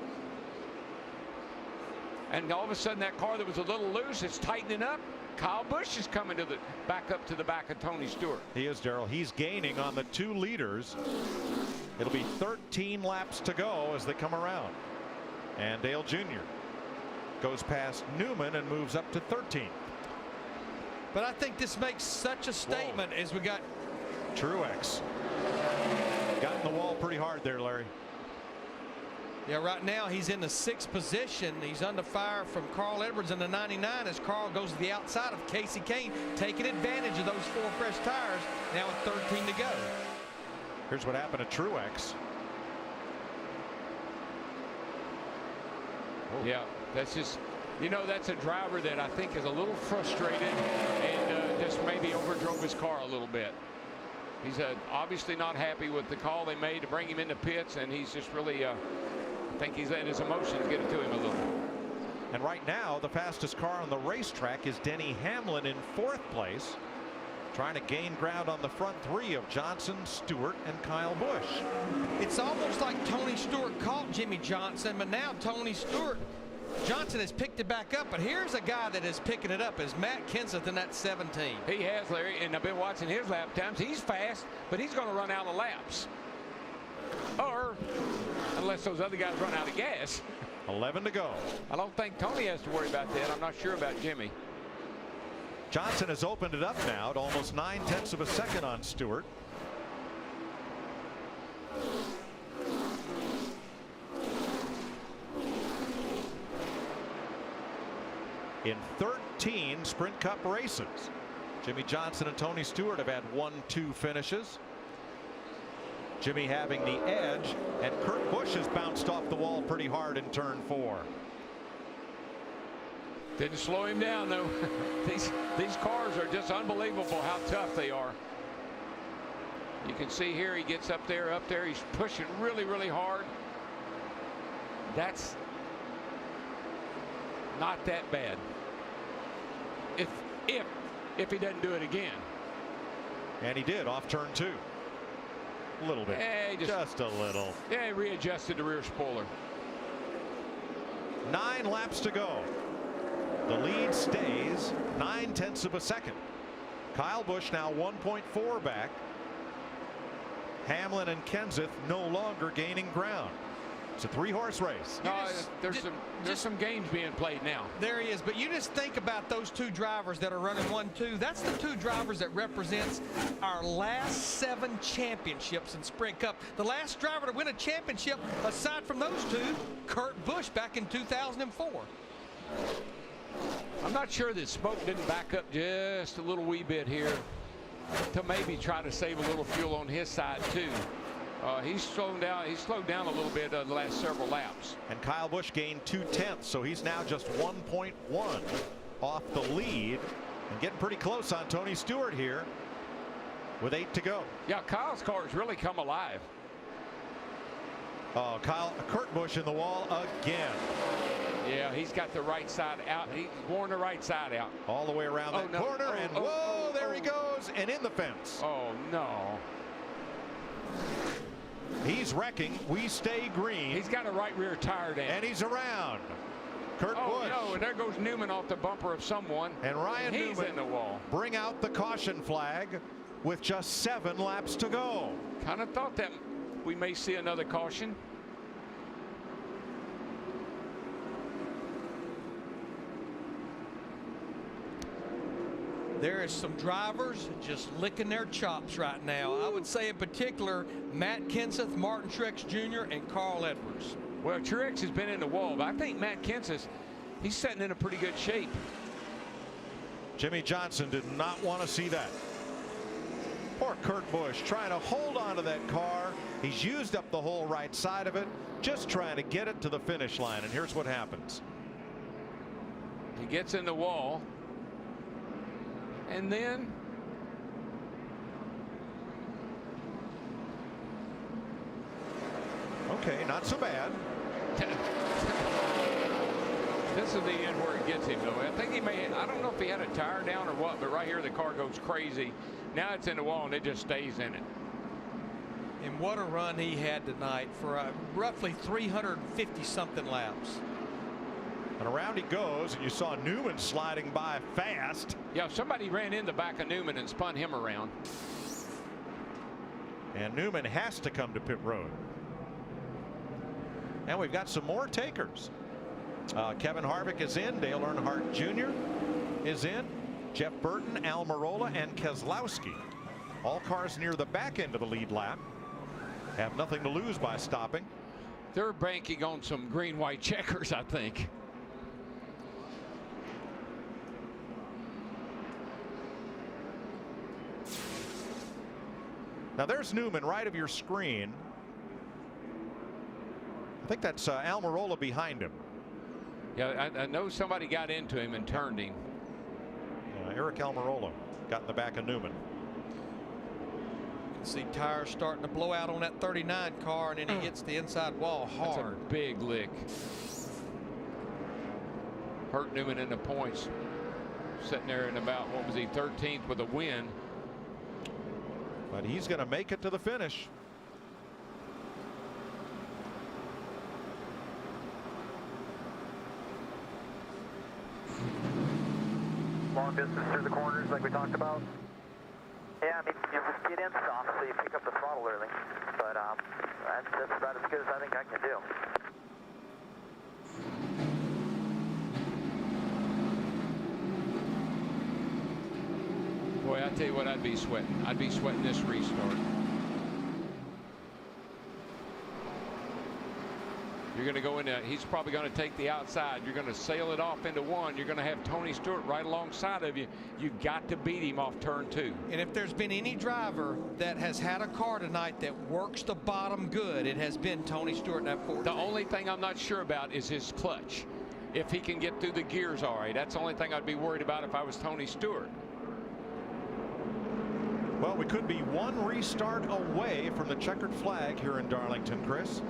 And all of a sudden, that car that was a little loose, it's tightening up. Kyle Busch is coming to the back up to the back of Tony Stewart. He is, Darrell. He's gaining on the 2 leaders. It'll be 13 laps to go as they come around. And Dale Jr. goes past Newman and moves up to 13. But I think this makes such a statement as we got Truex. Got in the wall pretty hard there, Larry. Yeah, right now he's in the 6th position. He's under fire from Carl Edwards in the 99 as Carl goes to the outside of Casey Kane, taking advantage of those 4 fresh tires. Now with 13 to go. Here's what happened to Truex. Yeah, that's just, you know, that's a driver that I think is a little frustrated and just maybe overdrove his car a little bit. He's obviously not happy with the call they made to bring him into pits, and he's just really, I think he's letting his emotions get it to him a little. And right now, the fastest car on the racetrack is Denny Hamlin in 4th place, trying to gain ground on the front 3 of Johnson, Stewart, and Kyle Busch. It's almost like Tony Stewart caught Jimmy Johnson, but now Johnson has picked it back up. But here's a guy that is picking it up, is Matt Kenseth in that 17. He has, Larry, and I've been watching his lap times. He's fast, but he's going to run out of laps. Or unless those other guys run out of gas. 11 to go. I don't think Tony has to worry about that. I'm not sure about Jimmy. Johnson has opened it up now to almost 9/10 of a second on Stewart. In 13 Sprint Cup races, Jimmy Johnson and Tony Stewart have had 1-2 finishes. Jimmy having the edge, and Kurt Busch has bounced off the wall pretty hard in turn 4. Didn't slow him down, though. These cars are just unbelievable how tough they are. You can see here he gets up there. He's pushing really, really hard. That's not that bad. If he doesn't do it again. And he did off turn 2. A little bit. Just a little. Yeah, he readjusted the rear spoiler. 9 laps to go. The lead stays 9/10 of a second. Kyle Busch now 1.4 back. Hamlin and Kenseth no longer gaining ground. It's a 3-horse race. No, there's some games being played now. There he is, but you just think about those 2 drivers that are running 1-2. That's the 2 drivers that represents our last 7 championships in Sprint Cup. The last driver to win a championship aside from those 2, Kurt Busch back in 2004. I'm not sure that Smoke didn't back up just a little wee bit here to maybe try to save a little fuel on his side too. He's slowed down a little bit the last several laps. And Kyle Busch gained 2/10, so he's now just 1.1 off the lead and getting pretty close on Tony Stewart here with 8 to go. Yeah, Kyle's car has really come alive. Kurt Busch in the wall again. Yeah, he's got the right side out. He's worn the right side out. All the way around that corner, and whoa, there he goes, and in the fence. Oh, no. He's wrecking. We stay green. He's got a right rear tire down. And he's around. Kurt Busch. No, and there goes Newman off the bumper of someone. And Ryan Newman in the wall. Bring out the caution flag with just 7 laps to go. Kind of thought that we may see another caution. There is some drivers just licking their chops right now. I would say in particular Matt Kenseth, Martin Truex Jr., and Carl Edwards. Well, Truex has been in the wall, but I think Matt Kenseth, he's sitting in a pretty good shape. Jimmy Johnson did not want to see that. Poor Kurt Busch trying to hold on to that car. He's used up the whole right side of it, just trying to get it to the finish line. And here's what happens. He gets in the wall. And then okay, not so bad. This is the end where it gets him, though. I think he may, I don't know if he had a tire down or what, but right here the car goes crazy. Now it's in the wall and it just stays in it. And what a run he had tonight for roughly 350-something laps. And around he goes, and you saw Newman sliding by fast. Yeah, somebody ran in the back of Newman and spun him around. And Newman has to come to pit road. And we've got some more takers. Kevin Harvick is in. Dale Earnhardt Jr. is in. Jeff Burton, Almirola, and Keselowski. All cars near the back end of the lead lap. Have nothing to lose by stopping. They're banking on some green-white checkers, I think. Now there's Newman right of your screen. I think that's Almirola behind him. Yeah, I know somebody got into him and turned him. Eric Almirola got in the back of Newman. You can see tires starting to blow out on that 39 car, and then he hits the inside wall hard. That's a big lick. Hurt Newman in the points. Sitting there in about, what was he, 13th with a win. But he's going to make it to the finish. Long distance through the corners like we talked about. Yeah, I mean, you just get in soft so you pick up the throttle early. But that's about as good as I think I can do. Boy, I tell you what, I'd be sweating. I'd be sweating this restart. You're going to go in there. He's probably going to take the outside. You're going to sail it off into one. You're going to have Tony Stewart right alongside of you. You've got to beat him off turn 2. And if there's been any driver that has had a car tonight that works the bottom good, it has been Tony Stewart in that 14. The only thing I'm not sure about is his clutch. If he can get through the gears all right, that's the only thing I'd be worried about if I was Tony Stewart. Well, we could be one restart away from the checkered flag here in Darlington, Chris.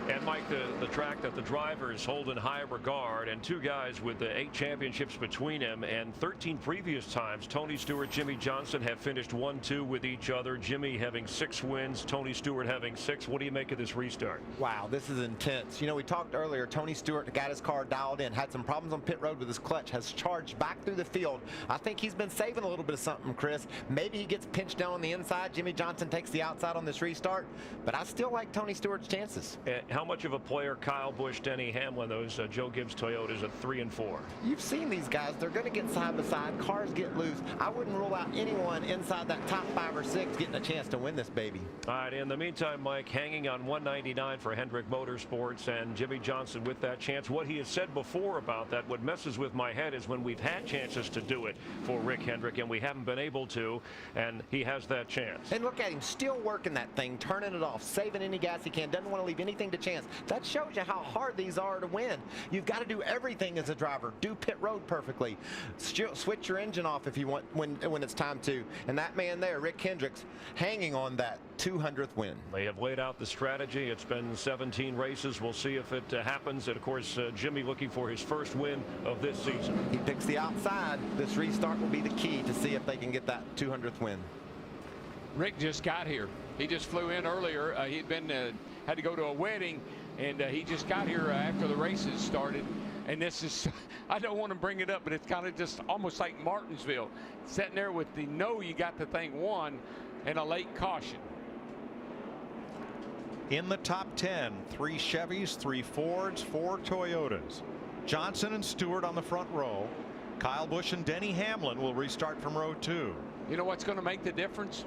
And Mike, the track that the drivers hold in high regard, and two guys with the 8 championships between them, and 13 previous times Tony Stewart, Jimmy Johnson have finished 1-2 with each other. Jimmy having 6 wins, Tony Stewart having 6. What do you make of this restart? Wow, this is intense. You know, we talked earlier, Tony Stewart got his car dialed in, had some problems on pit road with his clutch, has charged back through the field. I think he's been saving a little bit of something, Chris. Maybe he gets pinched down on the inside. Jimmy Johnson takes the outside on this restart, but I still like Tony Stewart's chances. How much of a player Kyle Busch, Denny Hamlin, those Joe Gibbs Toyotas at 3 and 4? You've seen these guys. They're going to get side by side. Cars get loose. I wouldn't rule out anyone inside that top 5 or 6 getting a chance to win this baby. All right, in the meantime, Mike, hanging on 199 for Hendrick Motorsports and Jimmy Johnson with that chance. What he has said before about that, what messes with my head is when we've had chances to do it for Rick Hendrick and we haven't been able to, and he has that chance. And look at him still working that thing, turning it off, saving any gas he can, doesn't want to leave anything to chance. That shows you how hard these are to win. You've got to do everything as a driver. Do pit road perfectly. Switch your engine off if you want when it's time to. And that man there, Rick Hendricks, hanging on that 200th win. They have laid out the strategy. It's been 17 races. We'll see if it happens. And of course, Jimmy looking for his first win of this season. He picks the outside. This restart will be the key to see if they can get that 200th win. Rick just got here. He just flew in earlier. He'd been had to go to a wedding, and he just got here after the races started. And this is, I don't want to bring it up, but it's kind of just almost like Martinsville, sitting there with the you got the thing won and a late caution. In the top 10, 3 Chevys, 3 Fords, 4 Toyotas. Johnson and Stewart on the front row. Kyle Busch and Denny Hamlin will restart from row 2. You know what's going to make the difference?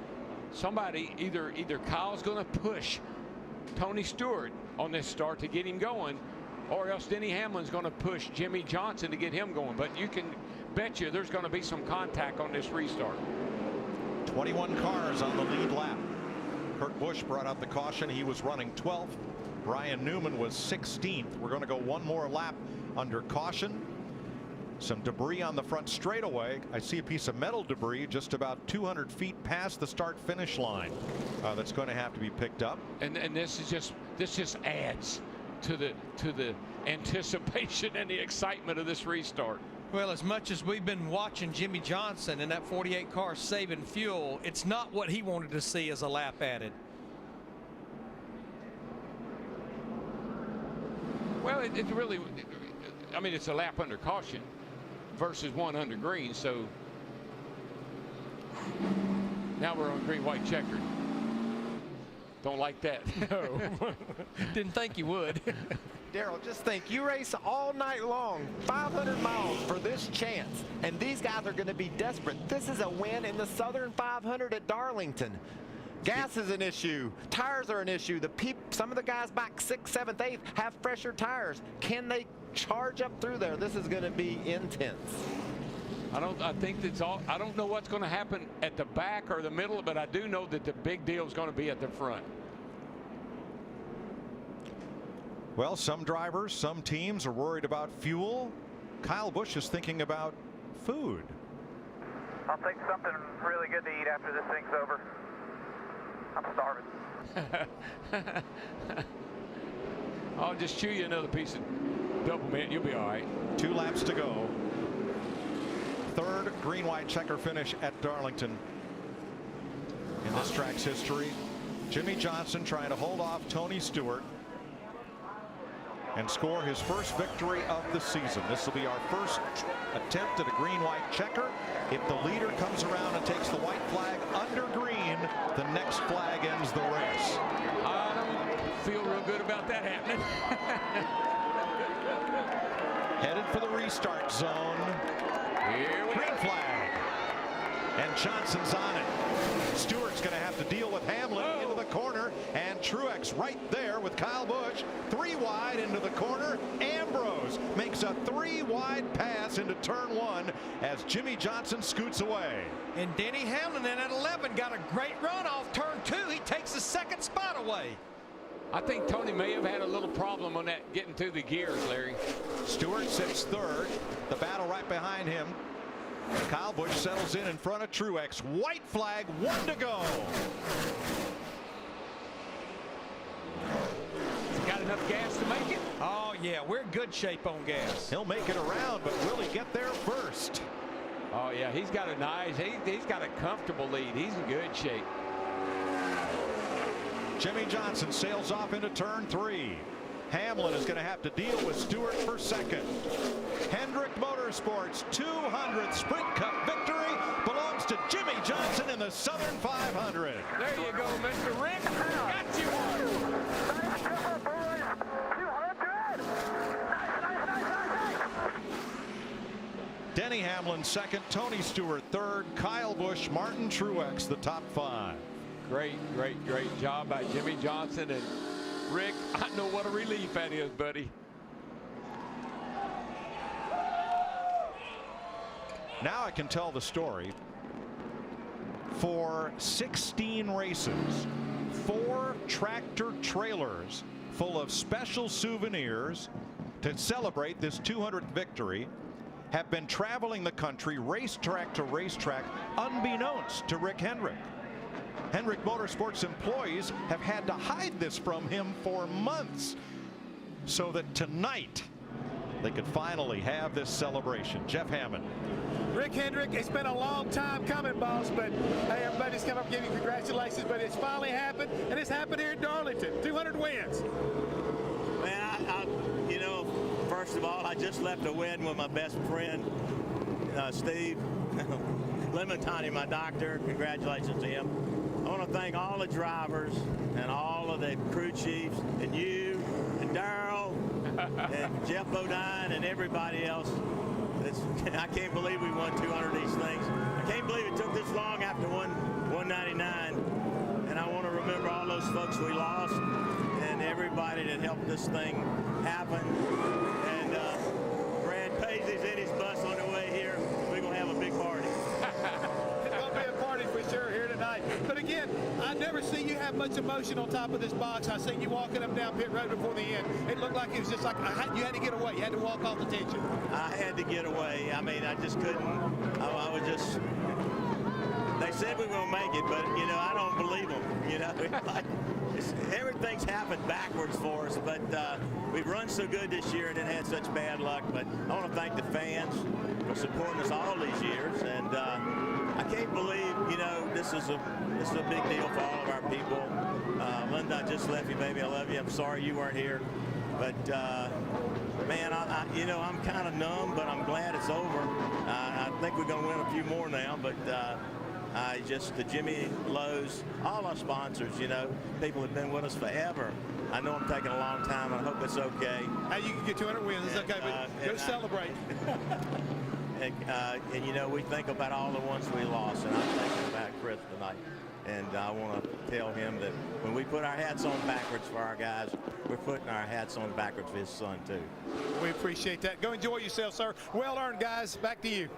Somebody, either Kyle's going to push Tony Stewart on this start to get him going, or else Denny Hamlin's going to push Jimmy Johnson to get him going. But you can bet you there's going to be some contact on this restart. 21 cars on the lead lap. Kurt Busch brought out the caution. He was running 12th. Brian Newman was 16th. We're going to go one more lap under caution. Some debris on the front straightaway. I see a piece of metal debris just about 200 feet past the start finish line that's going to have to be picked up. And this just adds to the anticipation and the excitement of this restart. Well, as much as we've been watching Jimmy Johnson in that 48 car saving fuel, it's not what he wanted to see as a lap added. Well, it's really, I mean, it's a lap under caution versus one under green. So now we're on green, white, checkered. Don't like that. No. Didn't think you would. Daryl, just think, you race all night long, 500 miles for this chance, and these guys are going to be desperate. This is a win in the Southern 500 at Darlington. Gas is an issue. Tires are an issue. Some of the guys back 6th, 7th, 8th have fresher tires. Can they charge up through there? This is going to be intense. I think that's all. I don't know what's going to happen at the back or the middle, but I do know that the big deal is going to be at the front. Well, some drivers, some teams are worried about fuel. Kyle Busch is thinking about food. I'll take something really good to eat after this thing's over. I'm starving. I'll just chew you another piece of double mint. You'll be all right. 2 laps to go. 3rd green, white, checker finish at Darlington in this track's history. Jimmy Johnson trying to hold off Tony Stewart and score his first victory of the season. This will be our first attempt at a green, white checker. If the leader comes around and takes the white flag under green, the next flag ends the race. I don't feel real good about that happening. Headed for the restart zone. Here we green flag. And Johnson's on it. Stewart's going to have to deal with Hamlin into the corner, and Truex right there with Kyle Busch. 3 wide into the corner. Ambrose makes a 3 wide pass into turn 1 as Jimmy Johnson scoots away. And Denny Hamlin in at 11 got a great run off turn 2. He takes the 2nd spot away. I think Tony may have had a little problem on that getting through the gears, Larry. Stewart sits 3rd. The battle right behind him. Kyle Busch settles in front of Truex. White flag, 1 to go. Got enough gas to make it? Oh, yeah, we're in good shape on gas. He'll make it around, but will he get there first? Oh, yeah, he's got a nice, he's got a comfortable lead. He's in good shape. Jimmy Johnson sails off into turn 3. Hamlin is going to have to deal with Stewart for 2nd. Hendrick Motorsports 200 Sprint Cup victory belongs to Jimmy Johnson in the Southern 500. There you go, Mr. Rick. Got you one. Nice cover, boys. 200. Nice. Denny Hamlin 2nd, Tony Stewart 3rd, Kyle Busch, Martin Truex the top 5. Great job by Jimmy Johnson. And Rick, I know what a relief that is, buddy. Now I can tell the story. For 16 races, 4 tractor trailers full of special souvenirs to celebrate this 200th victory have been traveling the country racetrack to racetrack unbeknownst to Rick Hendrick. Hendrick Motorsports employees have had to hide this from him for months so that tonight they could finally have this celebration. Jeff Hammond. Rick Hendrick, it's been a long time coming, boss, but hey, everybody's come up and give you congratulations, but it's finally happened, and it's happened here in Darlington. 200 wins. Man, you know, first of all, I just left a win with my best friend, Steve Limitani, my doctor. Congratulations to him. I want to thank all the drivers and all of the crew chiefs and you and Darrell and Jeff Bodine and everybody else. I can't believe we won 200 of these things. I can't believe it took this long after 199. And I want to remember all those folks we lost and everybody that helped this thing happen. And Brad Paisley's in his bus on the way here. We're going to have a big party. It's going to be a party for sure here tonight. But again, I never see you have much emotion on top of this box. I seen you walking up down pit road before the end. It looked like it was just like you had to get away. You had to walk off the tension. I had to get away. I mean, I just couldn't. I was just They said we were going to make it, but, you know, I don't believe them. You know, everything's happened backwards for us, but we've run so good this year and then had such bad luck. But I want to thank the fans for supporting us all these years, and I can't believe, you know, this is a big deal for all of our people. Linda, I just left you, baby. I love you. I'm sorry you weren't here, but man, you know, I'm kind of numb, but I'm glad it's over. I think we're going to win a few more now, but the Jimmy Lowe's, all our sponsors, you know, people have been with us forever. I know I'm taking a long time, and I hope it's okay. Hey, you can get 200 wins. It's okay, but go celebrate. And you know, we think about all the ones we lost, and I'm thinking about Chris tonight. And I want to tell him that when we put our hats on backwards for our guys, we're putting our hats on backwards for his son, too. We appreciate that. Go enjoy yourself, sir. Well earned, guys. Back to you.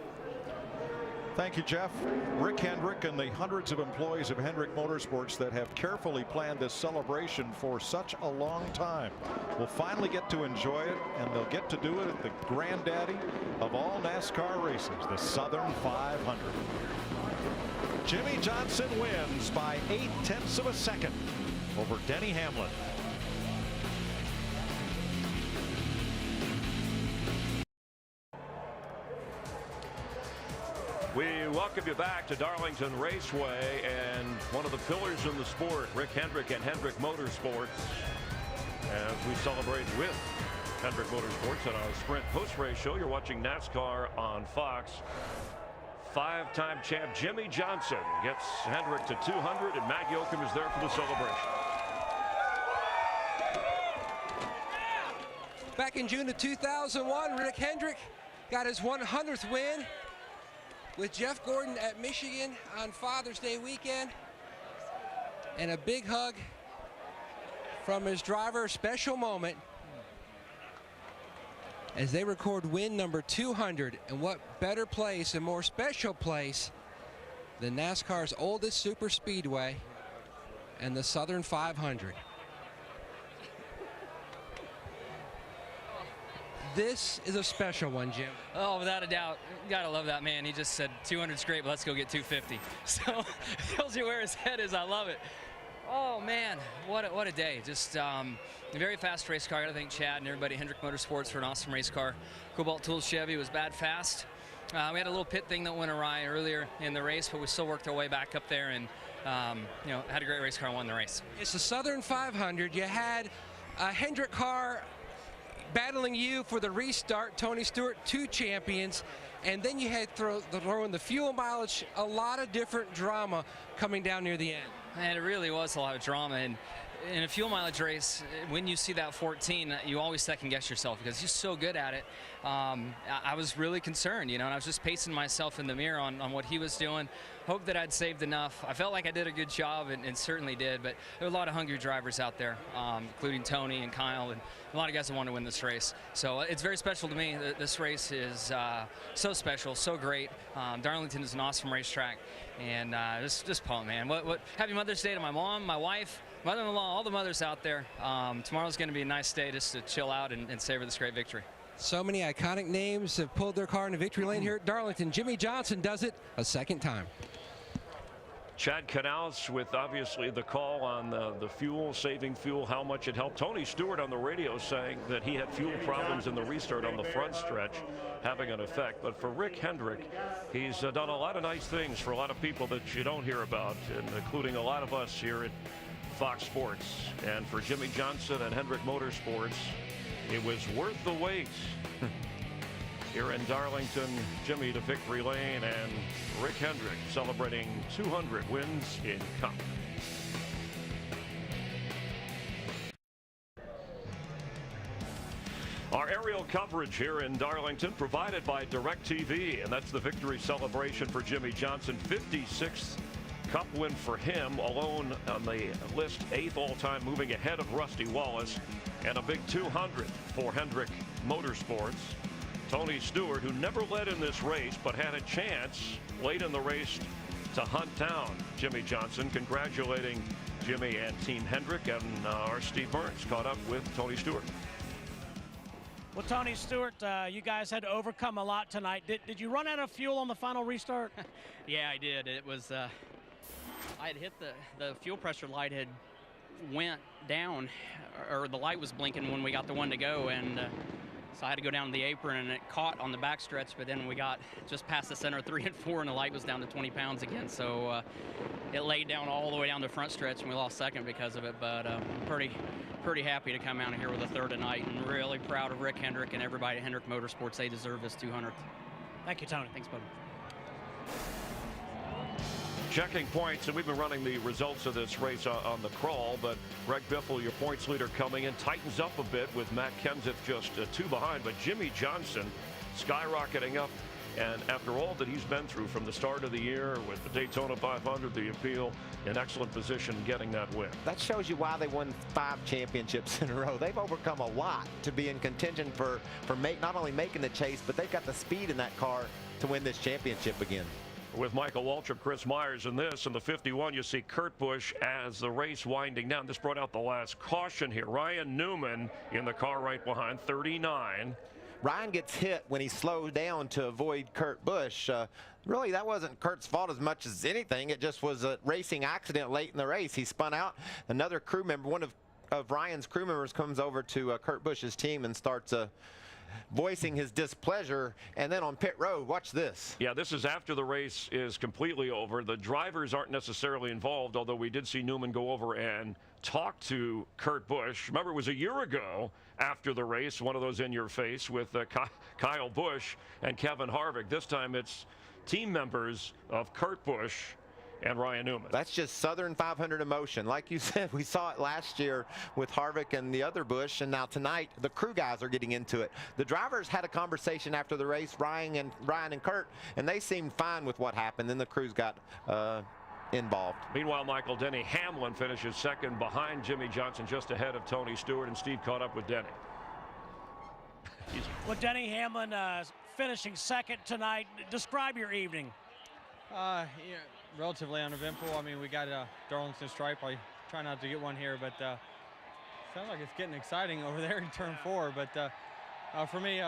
Thank you, Jeff. Rick Hendrick and the hundreds of employees of Hendrick Motorsports that have carefully planned this celebration for such a long time will finally get to enjoy it, and they'll get to do it at the granddaddy of all NASCAR races, the Southern 500. Jimmy Johnson wins by 0.8 of a second over Denny Hamlin. We welcome you back to Darlington Raceway, and one of the pillars in the sport, Rick Hendrick and Hendrick Motorsports, as we celebrate with Hendrick Motorsports on our Sprint post-race show. You're watching NASCAR on Fox. Five-time champ Jimmy Johnson gets Hendrick to 200, and Matt Yoakum is there for the celebration. Back in June of 2001, Rick Hendrick got his 100th win with Jeff Gordon at Michigan on Father's Day weekend, and a big hug from his driver. Special moment as they record win number 200. And what better place and more special place than NASCAR's oldest super speedway and the Southern 500. This is a special one, Jim. Oh, without a doubt. You gotta love that man. He just said 200's great, but let's go get 250. So it tells you where his head is. I love it. Oh man, what a day. Just a very fast race car. I gotta thank Chad and everybody at Hendrick Motorsports for an awesome race car. Cobalt Tools Chevy was bad fast. We had a little pit thing that went awry earlier in the race, but we still worked our way back up there, and you know, had a great race car and won the race. It's the Southern 500. You had a Hendrick car battling you for the restart. Tony Stewart, 2 champions, and then you had throwing the fuel mileage, a lot of different drama coming down near the end. And it really was a lot of drama. And in a fuel mileage race, when you see that 14, you always second guess yourself because he's so good at it. I was really concerned, you know, and I was just pacing myself in the mirror on what he was doing. Hope that I'd saved enough. I felt like I did a good job, and certainly did, but there were a lot of hungry drivers out there, including Tony and Kyle, and a lot of guys that want to win this race. So it's very special to me. This race is so special, so great. Darlington is an awesome racetrack, and just pumped, man. Happy Mother's Day to my mom, my wife, mother-in-law, all the mothers out there. Tomorrow's going to be a nice day just to chill out and savor this great victory. So many iconic names have pulled their car into victory lane here at Darlington. Jimmy Johnson does it a second time. Chad Canals with obviously the call on the fuel, saving fuel, how much it helped. Tony Stewart on the radio saying that he had fuel problems in the restart on the front stretch having an effect. But for Rick Hendrick, he's done a lot of nice things for a lot of people that you don't hear about, and including a lot of us here at Fox Sports. And for Jimmy Johnson and Hendrick Motorsports, it was worth the wait. Here in Darlington, Jimmy to victory lane, and Rick Hendrick celebrating 200 wins in Cup. Our aerial coverage here in Darlington provided by DirecTV, and that's the victory celebration for Jimmy Johnson. 56th Cup win for him, alone on the list, 8th all-time, moving ahead of Rusty Wallace, and a big 200 for Hendrick Motorsports. Tony Stewart, who never led in this race but had a chance late in the race to hunt down Jimmy Johnson, congratulating Jimmy and Team Hendrick. And our Steve Burns caught up with Tony Stewart. Well, Tony Stewart, you guys had to overcome a lot tonight. Did you run out of fuel on the final restart? Yeah, I did. It was, I had hit the fuel pressure light had went down, or the light was blinking when we got the one to go, and so I had to go down to the apron, and it caught on the back stretch, but then we got just past the center 3 and 4, and the light was down to 20 pounds again, so it laid down all the way down the front stretch, and we lost second because of it, but I'm pretty happy to come out of here with a third tonight, and really proud of Rick Hendrick and everybody at Hendrick Motorsports. They deserve this 200th. Thank you, Tony. Thanks, buddy. Checking points, and we've been running the results of this race on the crawl, but Greg Biffle, your points leader, coming in, tightens up a bit with Matt Kenseth just 2 behind, but Jimmy Johnson skyrocketing up, and after all that he's been through from the start of the year with the Daytona 500, the appeal, in excellent position getting that win. That shows you why they won 5 championships in a row. They've overcome a lot to be in contention for not only making the chase, but they've got the speed in that car to win this championship again. With Michael Waltrip, Chris Myers in this. In the 51, you see Kurt Busch as the race winding down. This brought out the last caution here. Ryan Newman in the car right behind, 39. Ryan gets hit when he slowed down to avoid Kurt Busch. Really, that wasn't Kurt's fault as much as anything. It just was a racing accident late in the race. He spun out. Another crew member, one of Ryan's crew members, comes over to Kurt Busch's team and starts voicing his displeasure, and then on pit road, watch this. Yeah, this is after the race is completely over. The drivers aren't necessarily involved, although we did see Newman go over and talk to Kurt Busch. Remember, it was a year ago after the race, one of those in your face with Kyle Busch and Kevin Harvick. This time it's team members of Kurt Busch and Ryan Newman. That's just Southern 500 emotion. Like you said, we saw it last year with Harvick and the other Busch, and now tonight the crew guys are getting into it. The drivers had a conversation after the race, Ryan and Kurt, and they seemed fine with what happened. Then the crews got involved. Meanwhile, Michael, Denny Hamlin finishes second behind Jimmy Johnson, just ahead of Tony Stewart, and Steve caught up with Denny. Well, Denny Hamlin finishing second tonight. Describe your evening. Yeah, relatively uneventful. I mean, we got a Darlington stripe. I try not to get one here, but sounds like it's getting exciting over there in turn 4. But for me,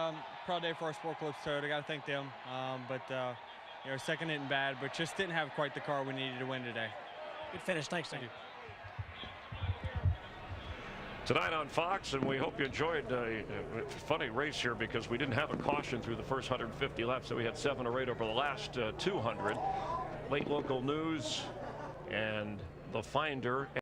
proud day for our Sport Clips Toyota. I got to thank them. You know, second isn't bad, but just didn't have quite the car we needed to win today. Good finish. Thanks, thank you. Tonight on Fox, and we hope you enjoyed a funny race here because we didn't have a caution through the first 150 laps, so we had 7 or 8 over the last 200. Late local news and the Finder.